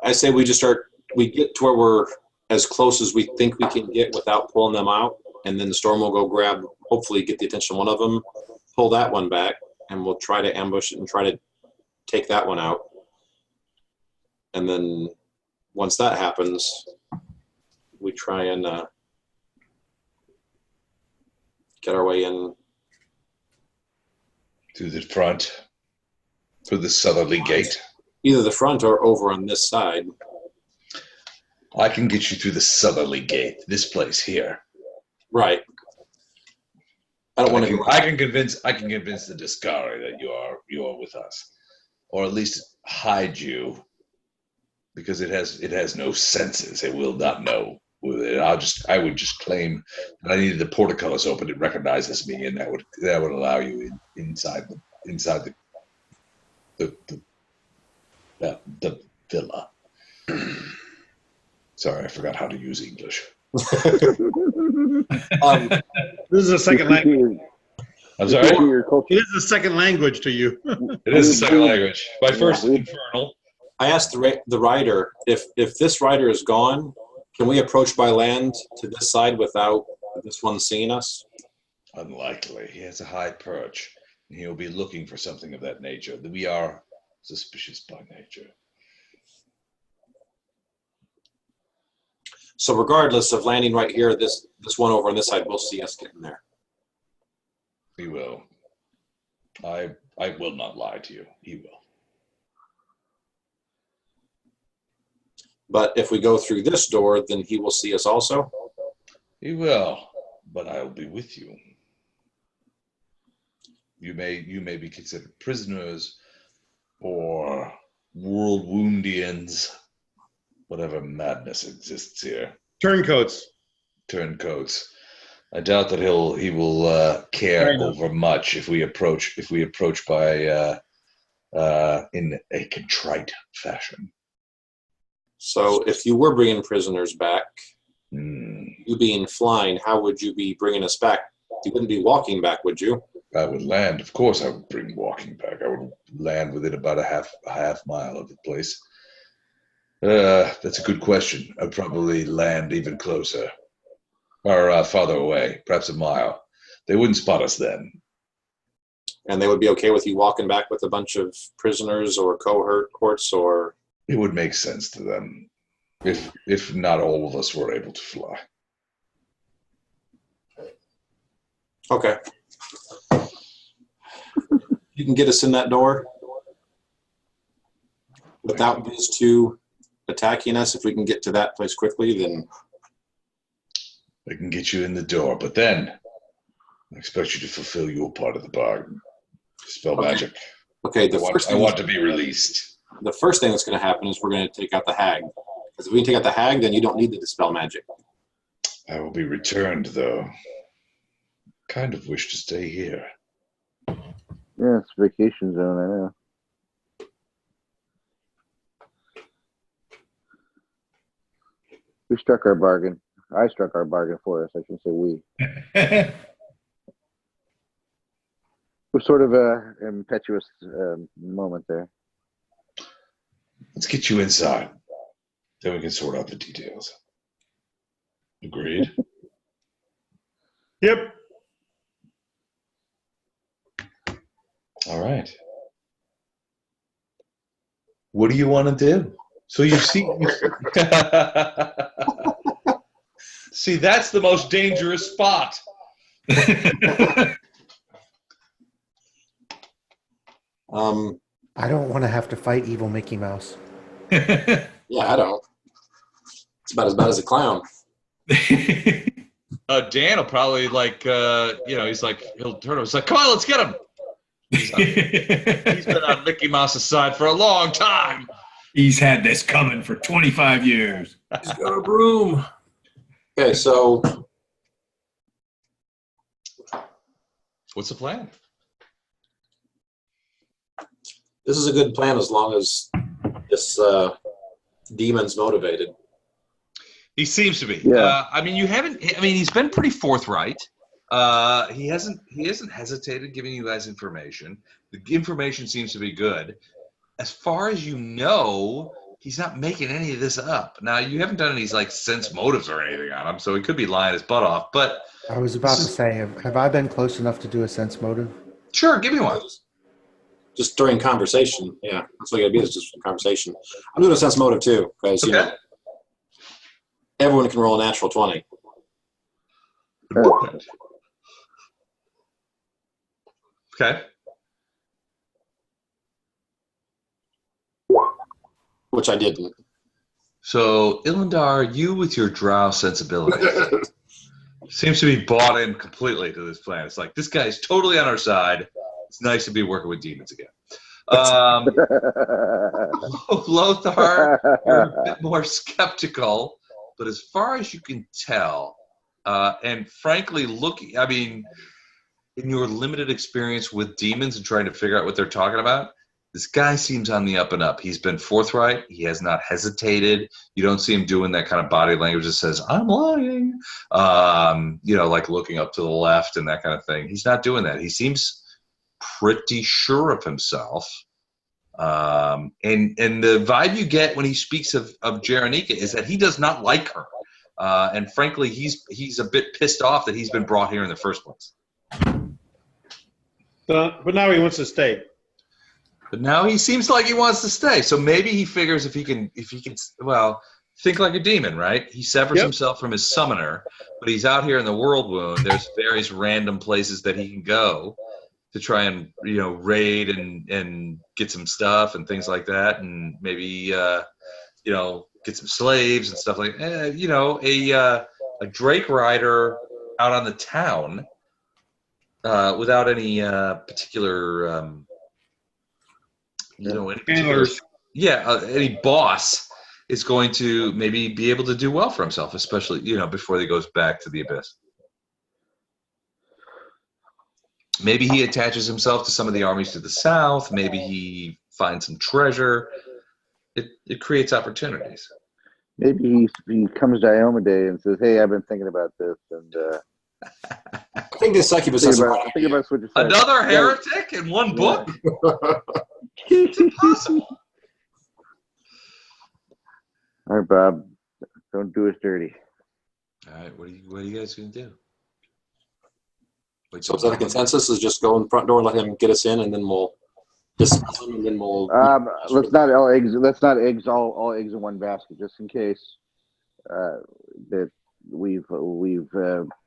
I say we get to where we're as close as we think we can get without pulling them out, and then the Storm will go grab, hopefully get the attention of one of them, pull that one back, and we'll try to ambush it and try to take that one out. And then once that happens, we try and get our way in. Through the front, through the southerly gate. Either the front or over on this side. I can get you through the southerly gate, this place here. Right. I don't want to. I can convince the Discari that you are with us, or at least hide you, because it has no senses. It will not know. I would just claim that I needed the portcullis open. It recognizes me, and that would allow you inside the villa. Sorry, I forgot how to use English. This is a second language. I'm sorry? Your culture. It is a second language to you. It is the second language. My first is we- Infernal. I asked the rider if this rider is gone, can we approach by land to this side without this one seeing us? Unlikely. He has a high perch, and he'll be looking for something of that nature. We are suspicious by nature. So regardless of landing right here, this one over on this side will see us getting there. He will. I will not lie to you. He will. But if we go through this door, then he will see us also. He will, but I will be with you. You may be considered prisoners or world woundians, whatever madness exists here. Turncoats. Turncoats. I doubt that he will care over much if we approach by in a contrite fashion. So if you were bringing prisoners back, Hmm. you being flying, how would you be bringing us back? You wouldn't be walking back, would you? I would land. Of course, I would bring walking back. I would land within about a half mile of the place. That's a good question. I'd probably land even closer, or farther away, perhaps a mile. They wouldn't spot us then. And they would be okay with you walking back with a bunch of prisoners or cohorts, or It would make sense to them, if not all of us were able to fly. okay. You can get us in that door without these two attacking us. If we can get to that place quickly, then I can get you in the door, but then I expect you to fulfill your part of the bargain. Spell magic. okay. I want to be released. The first thing that's going to happen is we're going to take out the hag. Because if we can take out the hag, then you don't need to dispel magic. I will be returned, though. Kind of wish to stay here. Yeah, it's vacation zone, I know. We struck our bargain. I struck our bargain for us. I shouldn't say we. It was sort of a impetuous moment there. Let's get you inside. Then we can sort out the details. Agreed? Yep. All right. What do you want to do? So you see... See, that's the most dangerous spot. I don't want to have to fight evil Mickey Mouse. Yeah, I don't. It's about as bad as a clown. Dan will probably he'll turn him. He's like, come on, let's get him. He's been on Mickey Mouse's side for a long time. He's had this coming for 25 years. He's got a broom. Okay, so What's the plan? this is a good plan as long as this demon's motivated. He seems to be. Yeah. He's been pretty forthright. He hasn't hesitated giving you guys information. The information seems to be good. As far as you know, he's not making any of this up. Now, you haven't done any sense motives or anything on him, so he could be lying his butt off. But I was about to say, have I been close enough to do a sense motive? sure, give me one. Just during conversation. Yeah, that's what you gotta be, is just conversation. I'm doing a sense motive too, because you know everyone can roll a natural 20. Okay. Which I didn't. So, Ilindar, you with your drow sensibility seems to be bought in completely to this plan. It's like, this guy's totally on our side. It's nice to be working with demons again. Lothar, you're a bit more skeptical, but as far as you can tell, and frankly, in your limited experience with demons and trying to figure out what they're talking about, This guy seems on the up and up. He's been forthright. He has not hesitated. You don't see him doing that kind of body language that says, I'm lying, like looking up to the left and that kind of thing. He's not doing that. He seems pretty sure of himself. And the vibe you get when he speaks of Jeronika is that he does not like her. And frankly, he's a bit pissed off that he's been brought here in the first place. But now he wants to stay. But now he seems like he wants to stay. So maybe he figures if he can, think like a demon, right? He severs himself from his summoner, but he's out here in the world wound. There's various random places that he can go to try and, raid and get some stuff and things like that. And maybe, get some slaves and stuff like that. A Drake rider out on the town without any particular any boss is going to maybe be able to do well for himself, especially, before he goes back to the abyss. Maybe he attaches himself to some of the armies to the south. Maybe he finds some treasure. It creates opportunities. Maybe he comes to Ioma Day and says, "Hey, I've been thinking about this," and I think the succubus has think about switching sides. Another heretic in one book? It's impossible. All right, Bob. Don't do us dirty. All right, what are you guys gonna do? So is that a consensus? Is just go in the front door and let him get us in, and then we'll discuss him, and then we'll. Let's not all eggs all eggs in one basket, just in case that we've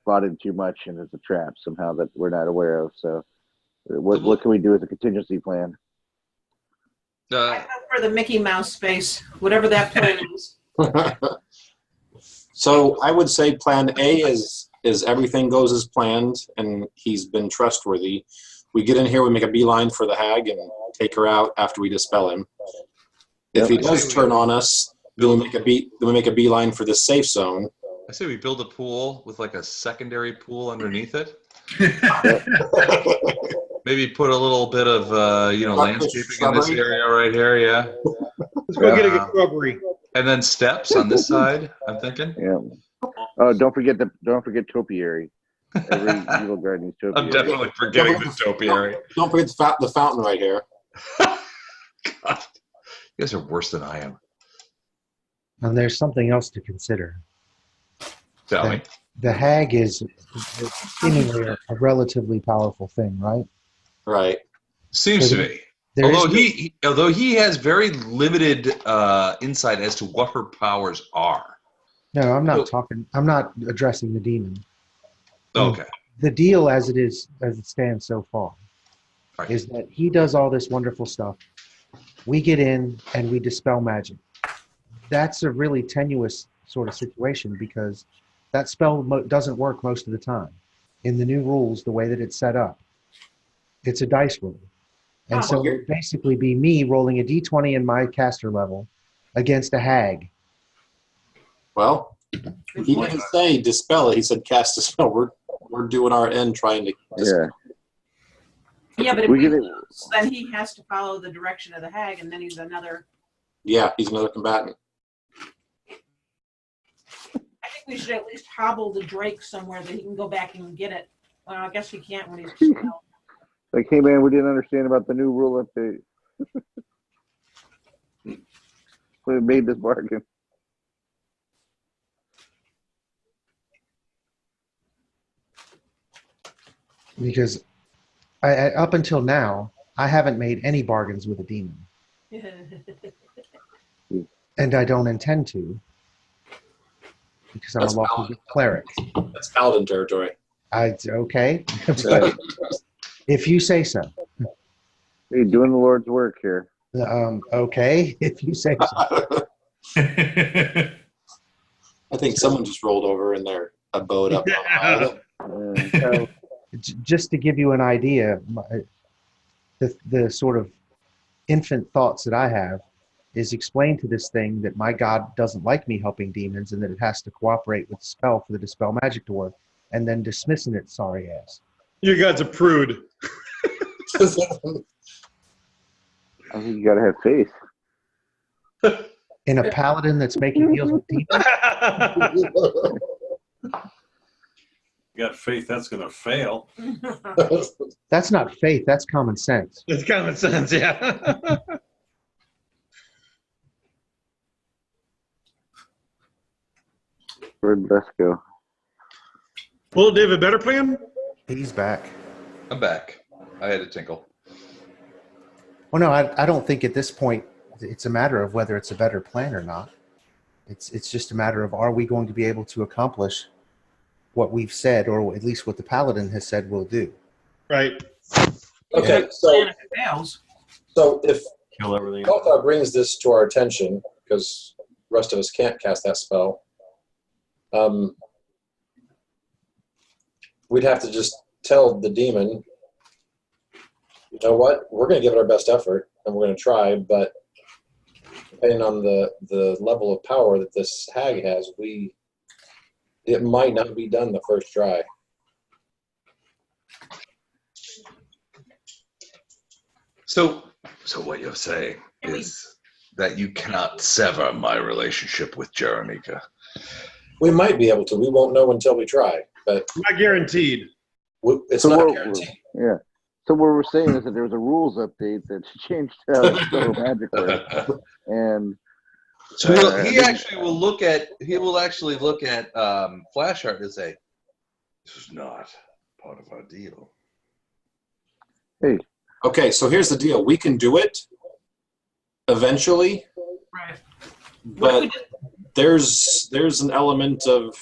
bought in too much and it's a trap somehow that we're not aware of. So, what can we do as a contingency plan? I go for the Mickey Mouse space, whatever that plan is. So I would say plan A is everything goes as planned and he's been trustworthy. We get in here, we make a beeline for the hag and take her out after we dispel him. If he does turn on us, then we make a beeline for the safe zone. I say we build a pool with like a secondary pool underneath it. Maybe put a little bit of landscaping in this area right here. Yeah. Let's go get a good shrubbery. And then steps on this side. I'm thinking. Yeah. Oh, don't forget topiary. Every evil guard needs topiary. I'm definitely forgetting the topiary. Don't forget the fountain right here. God, you guys are worse than I am. And there's something else to consider. Tell me. The hag is seemingly a relatively powerful thing, right? Right. Seems to be. Although he has very limited insight as to what her powers are. No, I'm not addressing the demon. Okay. The deal as it stands so far is that he does all this wonderful stuff. We get in and we dispel magic. That's a really tenuous sort of situation because that spell doesn't work most of the time. In the new rules, the way that it's set up, it's a dice roll. And so it would basically be me rolling a d20 in my caster level against a hag. Well, he didn't say dispel it. He said cast a spell. We're doing our end trying to dispel. Yeah, but if we lose, then he has to follow the direction of the hag, and then he's another. Yeah, he's another combatant. I think we should at least hobble the Drake somewhere that he can go back and get it. Well, I guess he can't when he's expelled. Like, hey man, we didn't understand about the new rule update. We made this bargain. Because up until now, I haven't made any bargains with a demon. And I don't intend to. Because I'm a lawful cleric. That's paladin territory. Okay. But if you say so. Hey, doing the Lord's work here. Okay, if you say so. I think someone just rolled over in their abode up. So, just to give you an idea, the sort of infant thoughts that I have is explain to this thing that my God doesn't like me helping demons and that it has to cooperate with the spell for the dispel magic to work, and then dismissing its sorry ass. You God's a prude. I think you gotta have faith. In a paladin that's making deals with demons? You got faith that's going to fail. That's not faith. That's common sense. It's common sense, yeah. Where'd Beth go? Well, do you have a better plan? He's back. I'm back. I had a tinkle. Well, no, I don't think at this point it's a matter of whether it's a better plan or not. It's just a matter of, are we going to be able to accomplish what we've said, or at least what the paladin has said we'll do. Right. Okay, Plan if it fails. so if Kill everything. Balthar brings this to our attention, because the rest of us can't cast that spell, we'd have to just tell the demon, you know what, we're going to give it our best effort, and we're going to try, but depending on the level of power that this hag has, it might not be done the first try. So what you're saying is that you cannot sever my relationship with Jeronika. We might be able to. We won't know until we try, but Not guaranteed. it's So not what- guaranteed. Yeah. So what we're saying is that there was a rules update that changed how the spell magic works, and So he will actually look at Flashheart and say, this is not part of our deal. hey, Okay, so here's the deal. We can do it eventually, Right. but there's an element of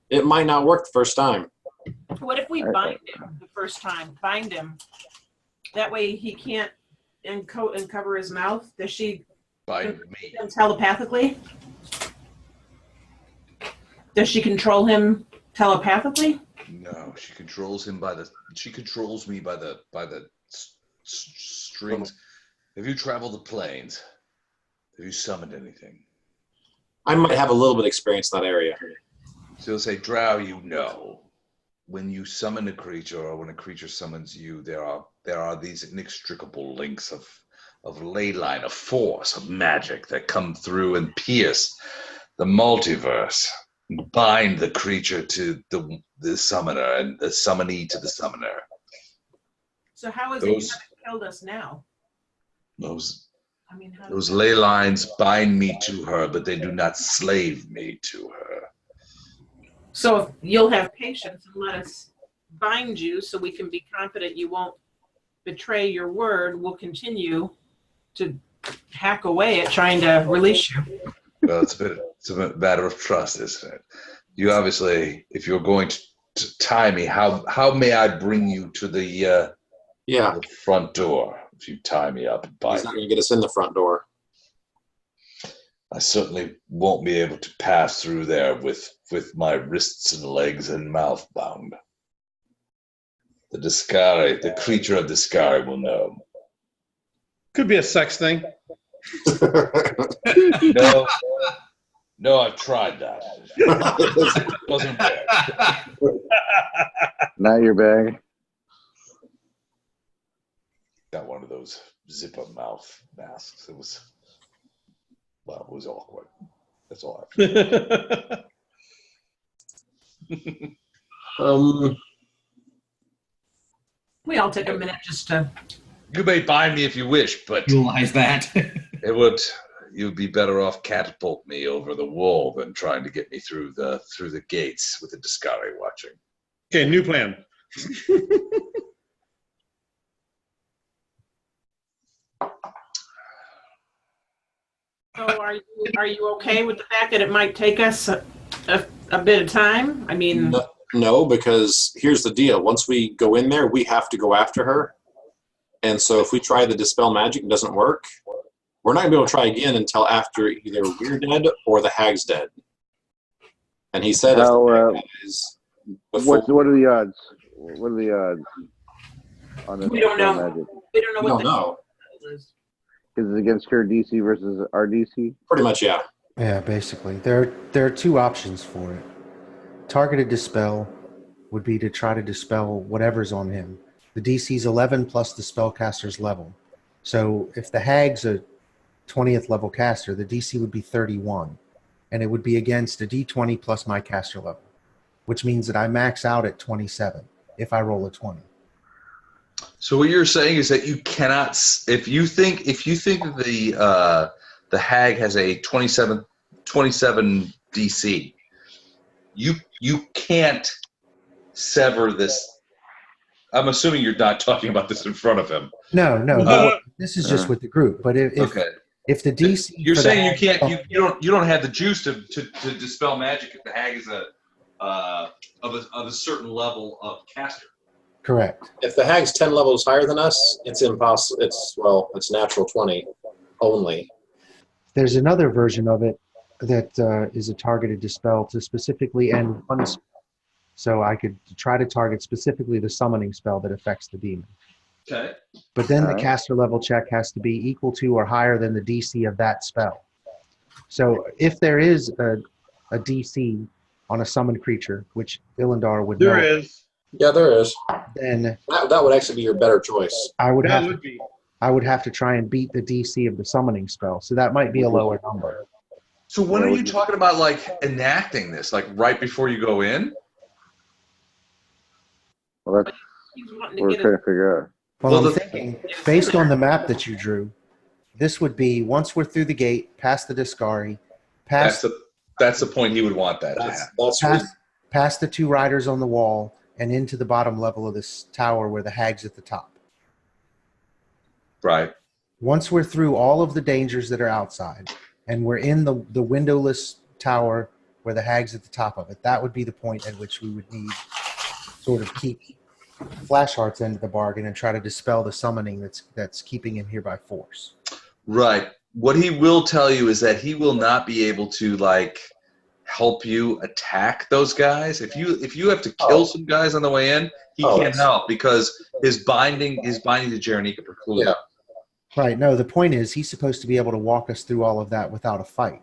it might not work the first time. What if we bind him the first time? Bind him. That way he can't cover his mouth. Does she Bind me. telepathically? Does she control him telepathically? No, she controls me by the strings. Have you traveled the plains? Have you summoned anything? I might have a little bit of experience in that area. So he'll say, Drow, you know, when you summon a creature or when a creature summons you, there are these inextricable links of ley line, of force, of magic that come through and pierce the multiverse, and bind the creature to the summoner and the summonee to the summoner. So how is it you haven't killed us now? Those I mean, how Those ley lines bind me to her, but they do not slave me to her. So if you'll have patience and let us bind you so we can be confident you won't betray your word, we'll continue to hack away at trying to release you. Well, it's a matter of trust, isn't it? You obviously, if you're going to tie me, how may I bring you to the front door if you tie me up and bind He's not going to get us in the front door. I certainly won't be able to pass through there with my wrists and legs and mouth bound. The Discari, the creature of Discari will know. Could be a sex thing. No, I've tried that. It wasn't there. not your bag. Got one of those zipper mouth masks. It was awkward. That's all I We all take a minute just to. You may bind me if you wish, but Realize that. you'd be better off catapult me over the wall than trying to get me through the gates with the Discari watching. Okay, new plan. So are you okay with the fact that it might take us a bit of time? I mean, No, because here's the deal. Once we go in there, we have to go after her. And so if we try the Dispel Magic and it doesn't work, we're not going to be able to try again until after either we're dead or the hag's dead. And he said if the hag dies before, What are the odds? What are the odds on this? we don't know. Magic? We don't know we what don't know. is. Is it against her DC versus our DC? Pretty much, yeah. Yeah, basically. There are two options for it. Targeted dispel would be to try to dispel whatever's on him. The DC's 11 plus the spellcaster's level. So if the hag's a 20th level caster, the DC would be 31, and it would be against a D20 plus my caster level, which means that I max out at 27 if I roll a 20. So what you're saying is that you cannot, if you think the hag has a 27 DC, you can't sever this. I'm assuming you're not talking about this in front of him. No, No. this is just with the group. But if the DC, you're for the saying you hag- can't, you don't have the juice to dispel magic if the hag is of a certain level of caster. Correct. If the hag's 10 levels higher than us, it's impossible. It's natural 20 only. There's another version of it that is a targeted dispel to specifically end one spell. So I could try to target specifically the summoning spell that affects the demon. Okay. But then the Alright. caster level check has to be equal to or higher than the DC of that spell. So if there is a DC on a summoned creature, which Ilindar would There know, is. Yeah, there is. then That would actually be your better choice. I would That have would to, be. I would have to try and beat the DC of the summoning spell. So that might be a lower number. So when Yeah, are would you you- talking about like enacting this? Like right before you go in? Well, that's He's wanting what to we're get trying it. to figure out. Well, Well, I'm the- thinking, based on the map that you drew, this would be once we're through the gate, past the Discari, past That's the point he would want that to happen. past the two riders on the wall, and into the bottom level of this tower where the hag's at the top. Right. Once we're through all of the dangers that are outside, and we're in the windowless tower where the hag's at the top of it, that would be the point at which we would need sort of keep Flashheart's end of the bargain and try to dispel the summoning that's keeping him here by force. Right. What he will tell you is that he will not be able to like help you attack those guys. If you have to kill some guys on the way in, he can't help because his binding to Jaranika precludes. Yeah. Right. No, the point is he's supposed to be able to walk us through all of that without a fight.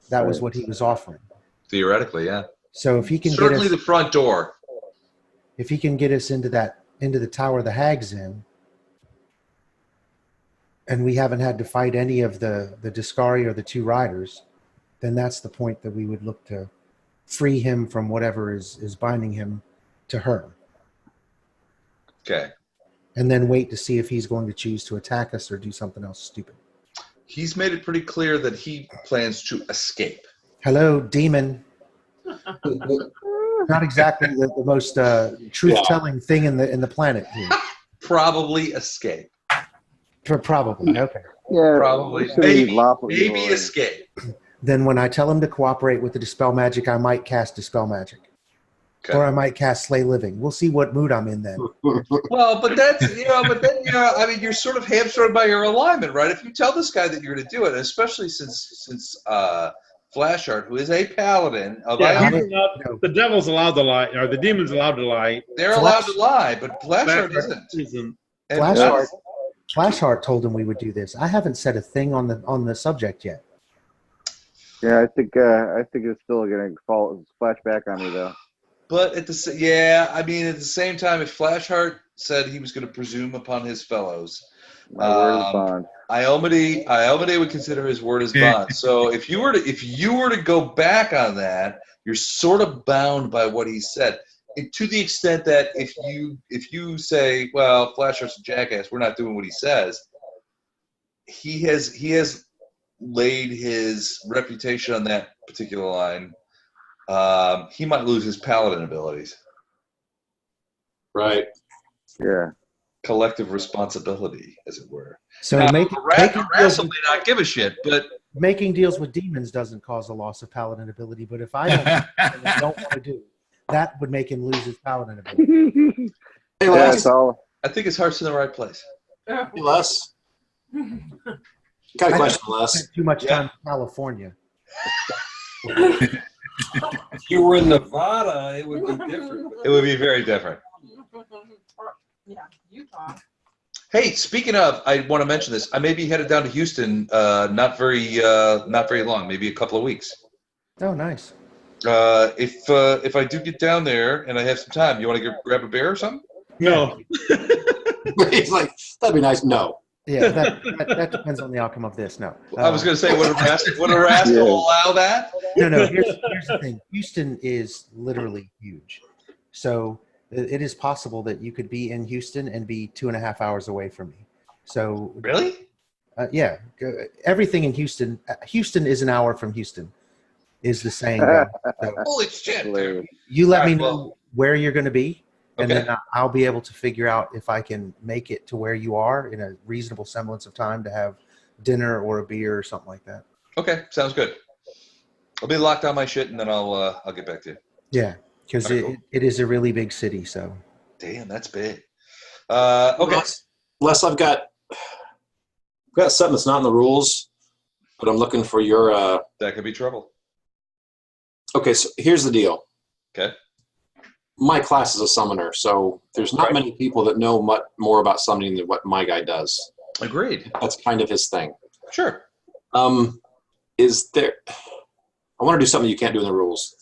That was Right. what he was offering. Theoretically, yeah. So if he can Certainly get the front door. if he can get us into the tower the hag's in, and we haven't had to fight any of the Discari or the two riders, then that's the point that we would look to free him from whatever is binding him to her. Okay. And then wait to see if he's going to choose to attack us or do something else stupid. He's made it pretty clear that he plans to escape. Hello, demon. Not exactly the most truth-telling thing in the planet here. Probably escape. Probably, okay. Yeah, Probably. it's gonna be lawful Maybe evil and- escape. Then when I tell him to cooperate with the Dispel Magic, I might cast Dispel Magic. Okay. Or I might cast Slay Living. We'll see what mood I'm in then. Well, but that's, I mean, you're sort of hamstrung by your alignment, right? If you tell this guy that you're going to do it, especially since Flashheart, who is a paladin, Yeah, I- he's allowed, the devil's allowed to lie, or the demon's allowed to lie. they're allowed to lie, but Flashheart isn't. Isn't. And Flashheart, Flashheart told him we would do this. I haven't said a thing on the subject yet. Yeah, I think it's still going to splash back on me though. But at the same time, if Flashheart said he was going to presume upon his fellows, My word is bond. Iomade would consider his word as bond. So if you were to go back on that, you're sort of bound by what he said. To the extent that if you say, well, Flashheart's a jackass, we're not doing what he says, he has laid his reputation on that particular line. He might lose his paladin abilities. Right. Yeah. Collective responsibility, as it were. So Now, making Rassel may not give a shit, but deals with demons doesn't cause a loss of paladin ability. But if I don't want to do, that would make him lose his paladin ability. Hey, Yeah, Les. it's all. I think his heart's in the right place. Hey, Les. Got a question, Les. Spent too much time in California. If you were in Nevada, it would be different. It would be very different. Yeah, Utah. Hey, speaking of, I want to mention this. I may be headed down to Houston, not very long, maybe a couple of weeks. Oh, nice. If I do get down there and I have some time, you want to grab a beer or something? No. He's like, that'd be nice. No. Yeah, that depends on the outcome of this. No, I was going to say, would a rascal Yeah. allow that? no. Here's the thing. Houston is literally huge, so it is possible that you could be in Houston and be 2.5 hours away from me. So Really? yeah, everything in Houston. Houston is an hour from Houston, is the saying go. So Holy shit, dude. Hilarious. you let All me right, know well- where you're going to be, and Okay. then I'll be able to figure out if I can make it to where you are in a reasonable semblance of time to have dinner or a beer or something like that. Okay, sounds good. I'll be locked on my shit, and then I'll get back to you. Yeah, because All right, cool. it is a really big city. So Damn, that's big. Okay. Les, I've got something that's not in the rules, but I'm looking for your. That could be trouble. Okay, so here's the deal. Okay. My class is a summoner, so there's not Right. many people that know much more about summoning than what my guy does. Agreed. That's kind of his thing. Sure. Is there? I want to do something you can't do in the rules.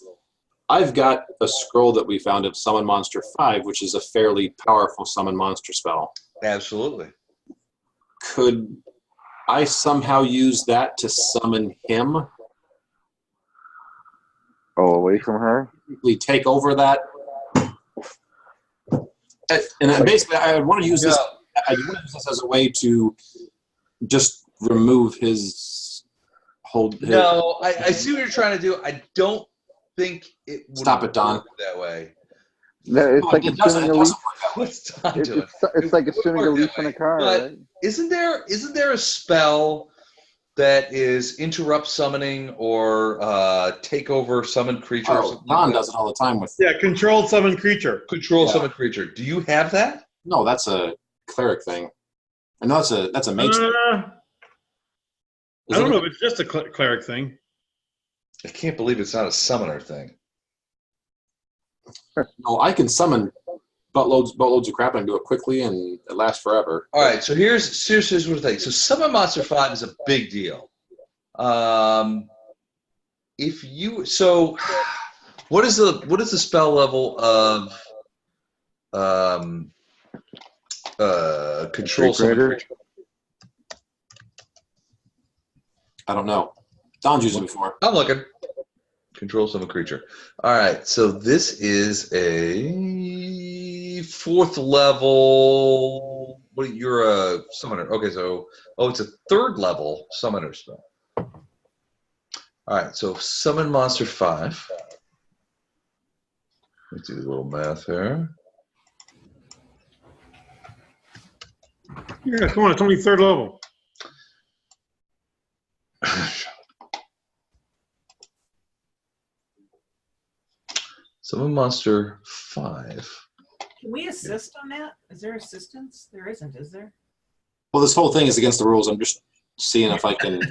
I've got a scroll that we found of Summon Monster 5, which is a fairly powerful summon monster spell. Absolutely. Could I somehow use that to summon him? Oh, away from her? We take over that. And then basically, I want to use this. I want to use this as a way to just remove his hold. No, I see what you're trying to do. I don't think it would Stop it, Don. work that way. No, it's like it doesn't assuming a leaf. work that way. What's Don It's, doing? it's like It assuming a wouldn't leaf work in a that car, way. right? Isn't there a spell that is interrupt summoning or take over summoned creature? or Oh, something Don like that? does it all the time with. Yeah, controlled summon creature. Control Yeah. summoned creature. Do you have that? No, that's a cleric thing. I know that's a mage thing. I Isn't don't know it? if it's just a cleric thing. I can't believe it's not a summoner thing. No, I can summon buttloads of crap and do it quickly, and it lasts forever. All right, so here's what I think. So Summon Monster 5 is a big deal. If you what is the spell level of control summon Creator? creature? I don't know. Don's used it before. I'm looking. Control summon creature. All right, so this is a 4th level. You're a summoner. Okay, so it's a 3rd level summoner spell. All right, so Summon Monster 5. Let's do a little math here. Yeah, come on, it's only 3rd level. Summon Monster 5. Can we assist on that? Is there assistance? There isn't, is there? Well, this whole thing is against the rules. I'm just seeing if I can.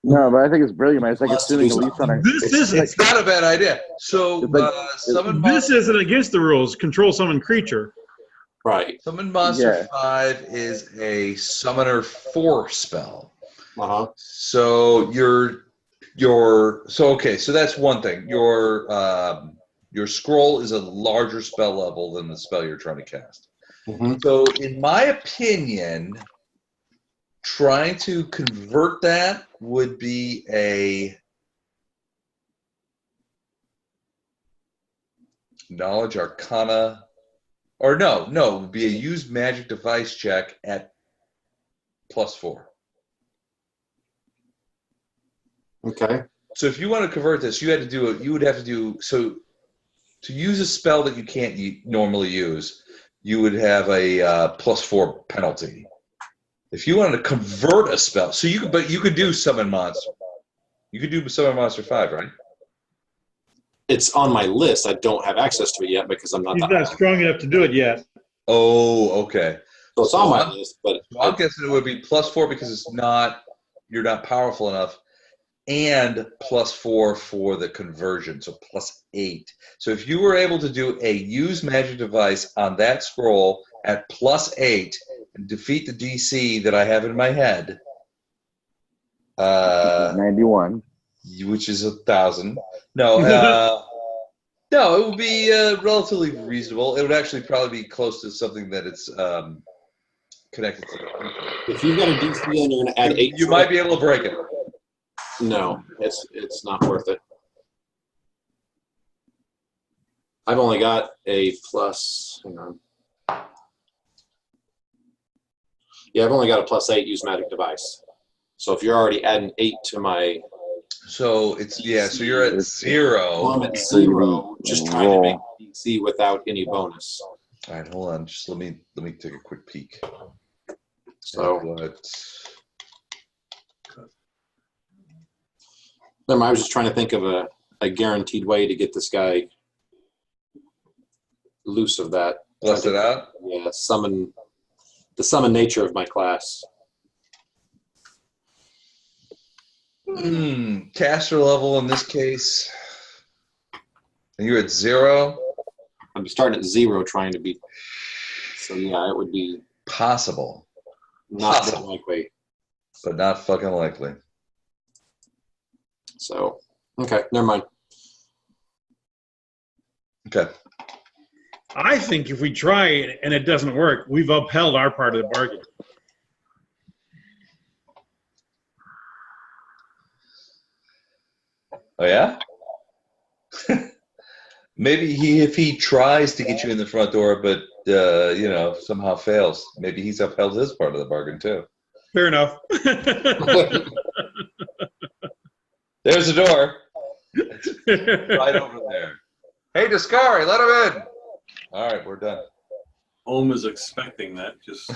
No, but I think it's brilliant, man. It's like assuming a leaf on a. It's not a bad idea. So It's like- Summon This isn't against the rules. Control summon creature. Right. Summon Monster Yeah. 5 is a Summoner 4 spell. Uh-huh. So so that's one thing. Your scroll is a larger spell level than the spell you're trying to cast. Mm-hmm. So in my opinion, trying to convert that would be a Knowledge Arcana, or no, it would be a use magic device check at +4. Okay. So if you want to convert this, you would have to do so to use a spell that you can't normally use. You would have a +4 penalty. If you wanted to convert a spell, so you could do Summon Monster. You could do Summon Monster 5, right? It's on my list. I don't have access to it yet because I'm not. He's not strong enough to do it yet. Oh, okay. So it's on my list, but So I'm guessing it would be +4 because you're not powerful enough, and +4 for the conversion, so +8. So if you were able to do a use magic device on that scroll at +8 and defeat the DC that I have in my head, 91. which is 1,000. No, no, it would be relatively reasonable. It would actually probably be close to something that it's connected to the. If you've got a DC and you're going to add 8 You to might it, be able to break it. no, it's not worth it. I've only got a plus. Hang on. Yeah, I've only got a +8 use magic device. So if you're already adding 8 to my, So it's so you're at well, 0. I'm at 0, just trying to make DC without any bonus. All right, hold on. Just let me take a quick peek. So What? I was just trying to think of a guaranteed way to get this guy loose of that. Bust it out? Yeah, the summon nature of my class. Caster level in this case. And you're at 0? I'm starting at 0 trying to be. So yeah, it would be possible. Not that likely. But not fucking likely. So, okay, never mind. Okay. I think if we try it and it doesn't work, we've upheld our part of the bargain. Oh yeah? Maybe if he tries to get you in the front door, but somehow fails, maybe he's upheld his part of the bargain too. Fair enough. There's the door. Right over there. Hey, Discovery, let him in. All right, we're done. Ohm is expecting that. Just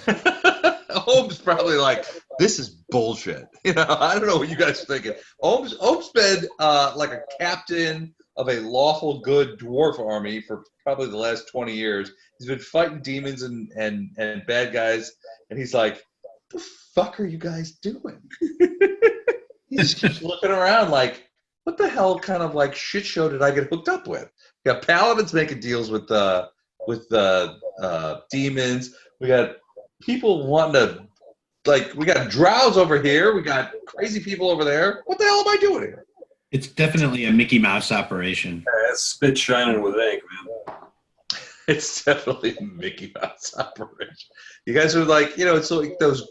Ohm's probably like, this is bullshit. I don't know what you guys are thinking. Ohm's been like a captain of a lawful good dwarf army for probably the last 20 years. He's been fighting demons and bad guys, and he's like, what the fuck are you guys doing? He just keeps looking around like, what the hell kind of like shit show did I get hooked up with? We got paladins making deals with demons. We got people wanting to, like, we got drows over here. We got crazy people over there. What the hell am I doing here? It's definitely a Mickey Mouse operation. that's spit shining with ink, man. It's definitely a Mickey Mouse operation. You guys are like, it's like those.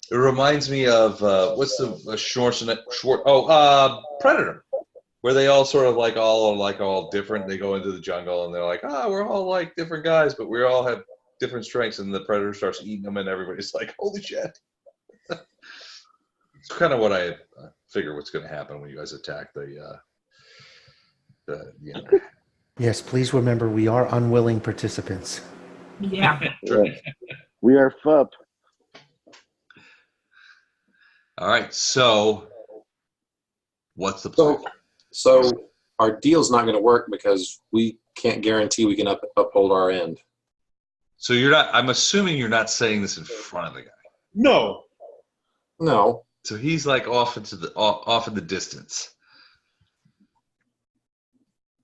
It reminds me of what's the short? Predator, where they all sort of like all different. They go into the jungle and they're like, we're all like different guys, but we all have different strengths. And the Predator starts eating them, and everybody's like, holy shit. It's kind of what I figure what's going to happen when you guys attack the. Yes, please remember we are unwilling participants. Yeah. We are FUP. All right, so what's the plan? So our deal's not going to work because we can't guarantee we can uphold our end. So you're not. I'm assuming you're not saying this in front of the guy. No. No. So he's like off in the distance.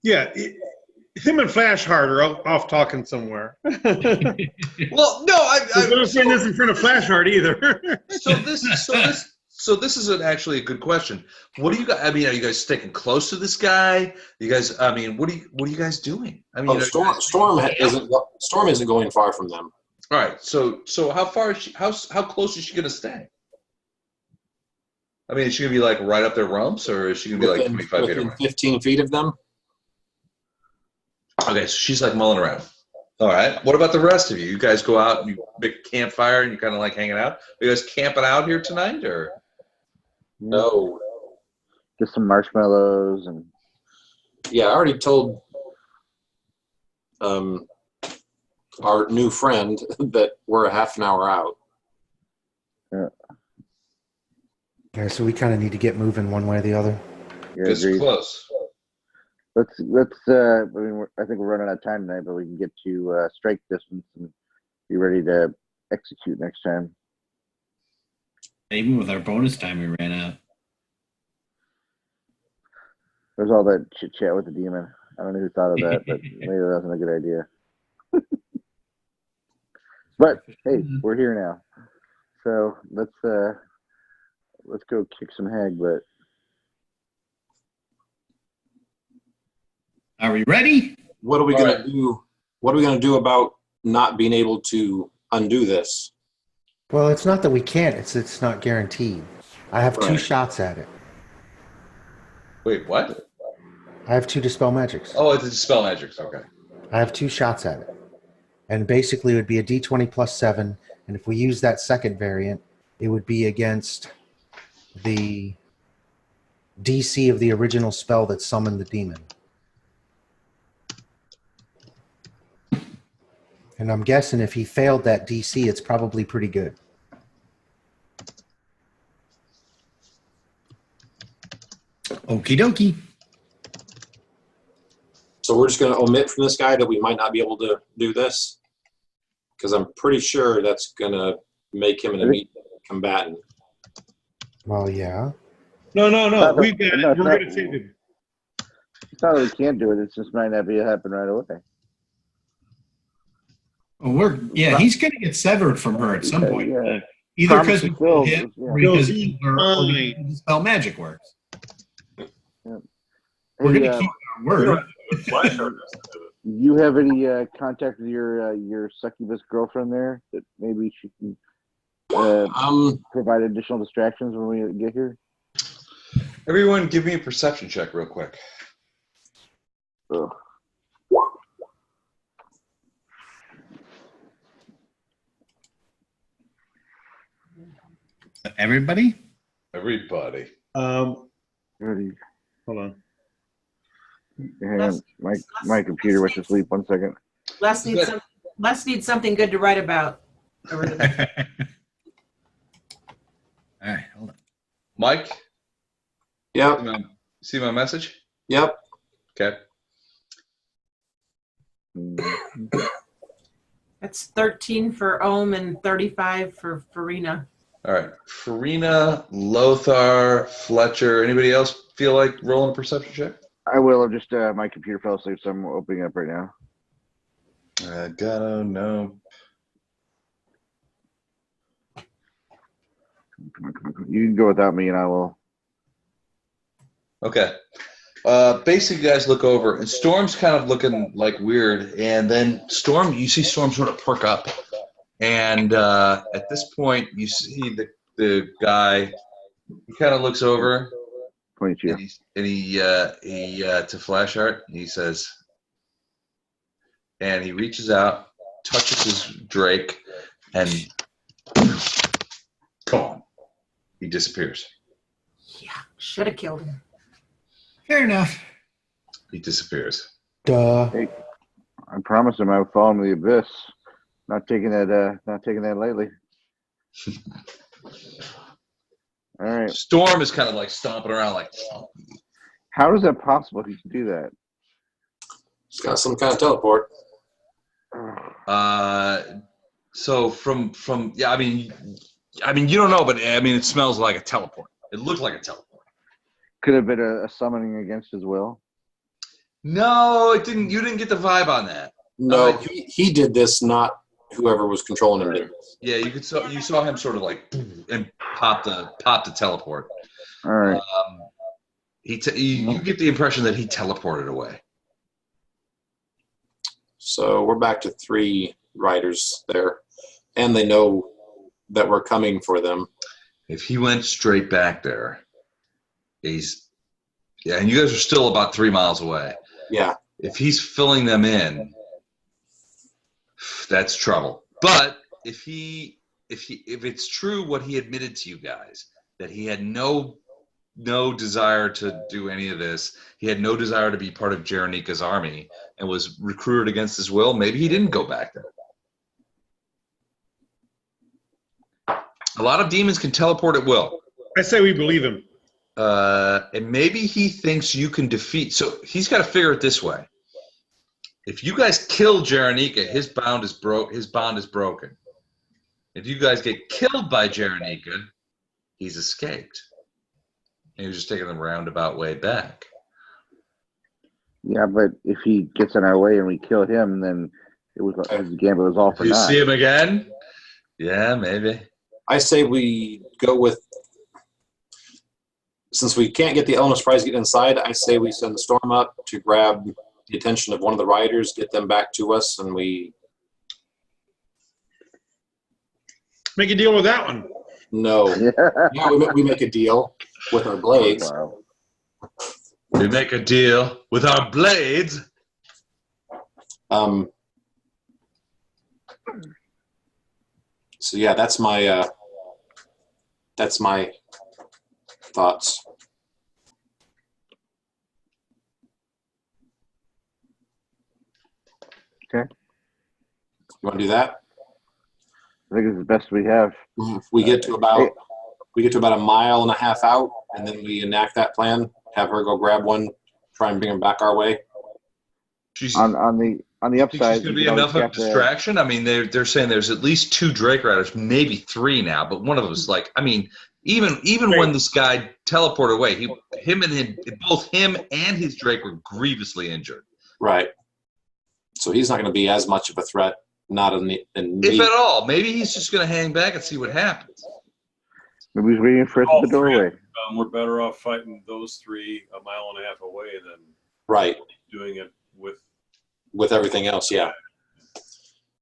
Yeah, him and Flashheart are off talking somewhere. Well, no, I'm not saying this in front of Flashheart either. So this isn't actually a good question. What do you guys? I mean, are you guys sticking close to this guy? You guys, I mean, what are you guys doing? I mean, Storm isn't going far from them. All right, so how far is she? How close is she going to stay? I mean, is she going to be like right up their rumps, or is she going to be like 25 feet away? 15 feet of them. Okay, so she's like mulling around. All right. What about the rest of you? You guys go out and you make a campfire and you kind of like hanging out. Are you guys camping out here tonight, or? No. Just some marshmallows and. Yeah, I already told our new friend that we're a half an hour out. Yeah, so we kind of need to get moving one way or the other. Yeah, It's close. Let's. I mean, I think we're running out of time tonight, but we can get to strike distance and be ready to execute next time. Even with our bonus time, we ran out. There's all that chit chat with the demon. I don't know who thought of that, but maybe that wasn't a good idea. But hey, we're here now, so let's go kick some hag butt. Are we ready? What are we gonna do? What are we gonna do about not being able to undo this? Well, it's not that we can't. It's not guaranteed. I have two Right. shots at it. Wait, what? I have two dispel magics. Oh, it's a dispel magics. Okay. I have two shots at it, and basically it would be a D20 plus 7. And if we use that second variant, it would be against the DC of the original spell that summoned the demon. And I'm guessing if he failed that DC, it's probably pretty good. Okie dokie. So we're just going to omit from this guy that we might not be able to do this? Because I'm pretty sure that's going to make him an immediate combatant. Well, yeah. No. No, We've got no, it. We're no. going to save him. It's not that we can't do it. It just might not be happen right away. Well, he's going to get severed from her at some point. Yeah. Either Promise because we to fill, hit yeah. or because No, he's or fine. because spell magic works. Yeah. We're Hey, going to keep our word. you have any contact with your succubus girlfriend there that maybe she can provide additional distractions when we get here? Everyone, give me a perception check real quick. Ugh. Everybody? Everybody. Ready. Hold on. Hang on. My computer went to sleep. 1 second. Les needs something good to write about. Over the All right, hold on. Mike, Yep. see my message? Yep. Okay. That's 13 for Ohm and 35 for Farina. All right. Farina, Lothar, Fletcher. Anybody else feel like rolling a perception check? I will. Just my computer fell asleep, so I'm opening up right now. Gotta know. Come on. You can go without me, and I will. Okay. Basically, you guys look over, and Storm's kind of looking like weird, and then you see Storm sort of perk up, and at this point, you see the guy. He kind of looks over, Point you. and he to Flashheart, and he says, and he reaches out, touches his Drake, and gone. He disappears. Yeah, should have killed him. Fair enough. He disappears. Duh. Hey, I promised him I would fall into the abyss. Not taking that lightly. All right. Storm is kind of like stomping around like. How is that possible? He can do that. He's got some kind of teleport. So from yeah, I mean you don't know, but I mean it smells like a teleport. It looked like a teleport. Could have been a summoning against his will. No, it didn't. You didn't get the vibe on that. No, he did this, not whoever was controlling him did this. Yeah, you saw him sort of like and pop the teleport. All right. You get the impression that he teleported away. So we're back to 3 riders there, and they know that we're coming for them. If he went straight back there, and you guys are still about 3 miles away. Yeah. If he's filling them in, that's trouble. But if it's true what he admitted to you guys, that he had no desire to do any of this, he had no desire to be part of Jeronika's army and was recruited against his will, maybe he didn't go back there. A lot of demons can teleport at will. I say we believe him. And maybe he thinks you can defeat. So he's got to figure it this way: if you guys kill Jeronika, his bond is broken. If you guys get killed by Jeronika, he's escaped. And he was just taking the roundabout way back. Yeah, but if he gets in our way and we kill him, then his gambit was all for You naught. see him again? Yeah, maybe. I say we go with, since we can't get the element surprise to get inside, I say we send the Storm up to grab the attention of one of the riders, get them back to us, and we Make a deal with that one. No. Yeah, we make a deal with our blades. Wow. We make a deal with our blades. So yeah, that's my thoughts. Okay. You want to do that? I think it's the best we have. We get to about a mile and a half out, and then we enact that plan. Have her go grab one, try and bring him back our way. On the Think upside, she's going to you be can enough always of a get the- distraction? I mean, they're saying there's at least 2 Drake Riders, maybe 3 now, but one of them's like, I mean, even when this guy teleported away, both him and his Drake were grievously injured. Right. So he's not going to be as much of a threat. Not in the If at all, maybe he's just going to hang back and see what happens. Maybe he's waiting for us at the doorway. We're better off fighting those 3 a mile and a half away than right doing it with everything else. Yeah.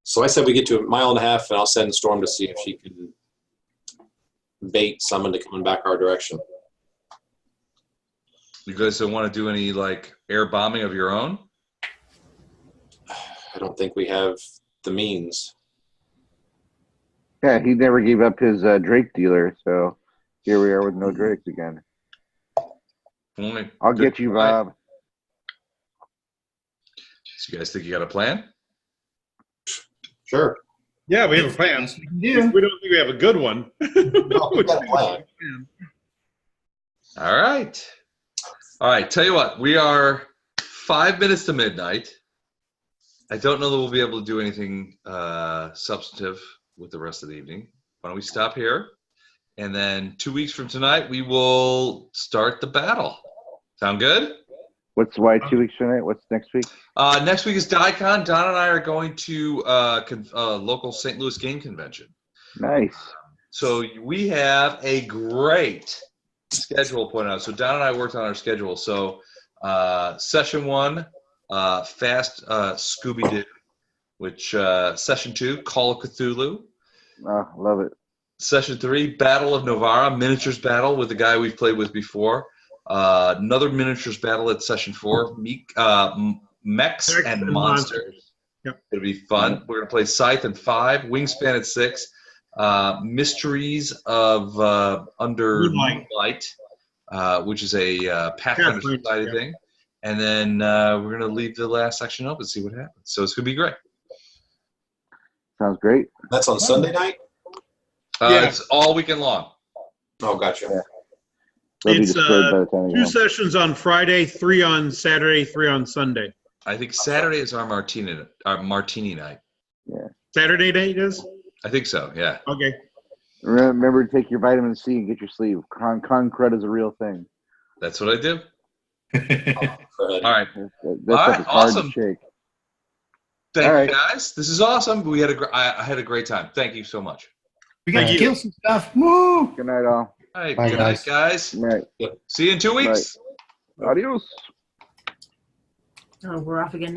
So I said we get to a mile and a half, and I'll send Storm to see if she can bait someone to coming back our direction. You guys don't want to do any like air bombing of your own? I don't think we have the means. Yeah, he never gave up his Drake dealer, so here we are with no Drakes again. I'll get you, Bob. So you guys think you got a plan? Sure. Yeah, we have a plan. We don't think we have a good one. No, we got a plan. All right. Tell you what, we are 5 minutes to midnight. I don't know that we'll be able to do anything substantive with the rest of the evening. Why don't we stop here? And then 2 weeks from tonight, we will start the battle. Sound good? What's why 2 weeks from tonight? What's next week? Next week is DICON. Don and I are going to local St. Louis game convention. Nice. So we have a great schedule put out. So Don and I worked on our schedule. So session 1, Fast Scooby-Doo, which session 2, Call of Cthulhu. Oh, love it. Session 3, Battle of Novara, miniatures battle with the guy we've played with before. Another miniatures battle at session 4, Mechs and Monsters. Yep. It'll be fun. We're going to play Scythe at 5, Wingspan at 6, Mysteries of Under Moonlight, which is a Pathfinder Society thing. And then we're going to leave the last section up and see what happens. So it's going to be great. Sounds great. That's on Sunday night? It's all weekend long. Oh, gotcha. Yeah. They'll be It's destroyed by the time you 2 know. sessions on Friday, 3 on Saturday, 3 on Sunday. I think Saturday is our martini night. Yeah. Saturday night is? I think so, yeah. Okay. Remember to take your vitamin C and get your sleep. Concrete is a real thing. That's what I do. All right. That's hard awesome. to shake. Thank All you, right. guys. This is awesome. I had a great time. Thank you so much. We got to kill some stuff. Woo! Good night, all. All right, Bye, good night, guys. Good night. See you in 2 weeks. Adios. Oh, we're off again.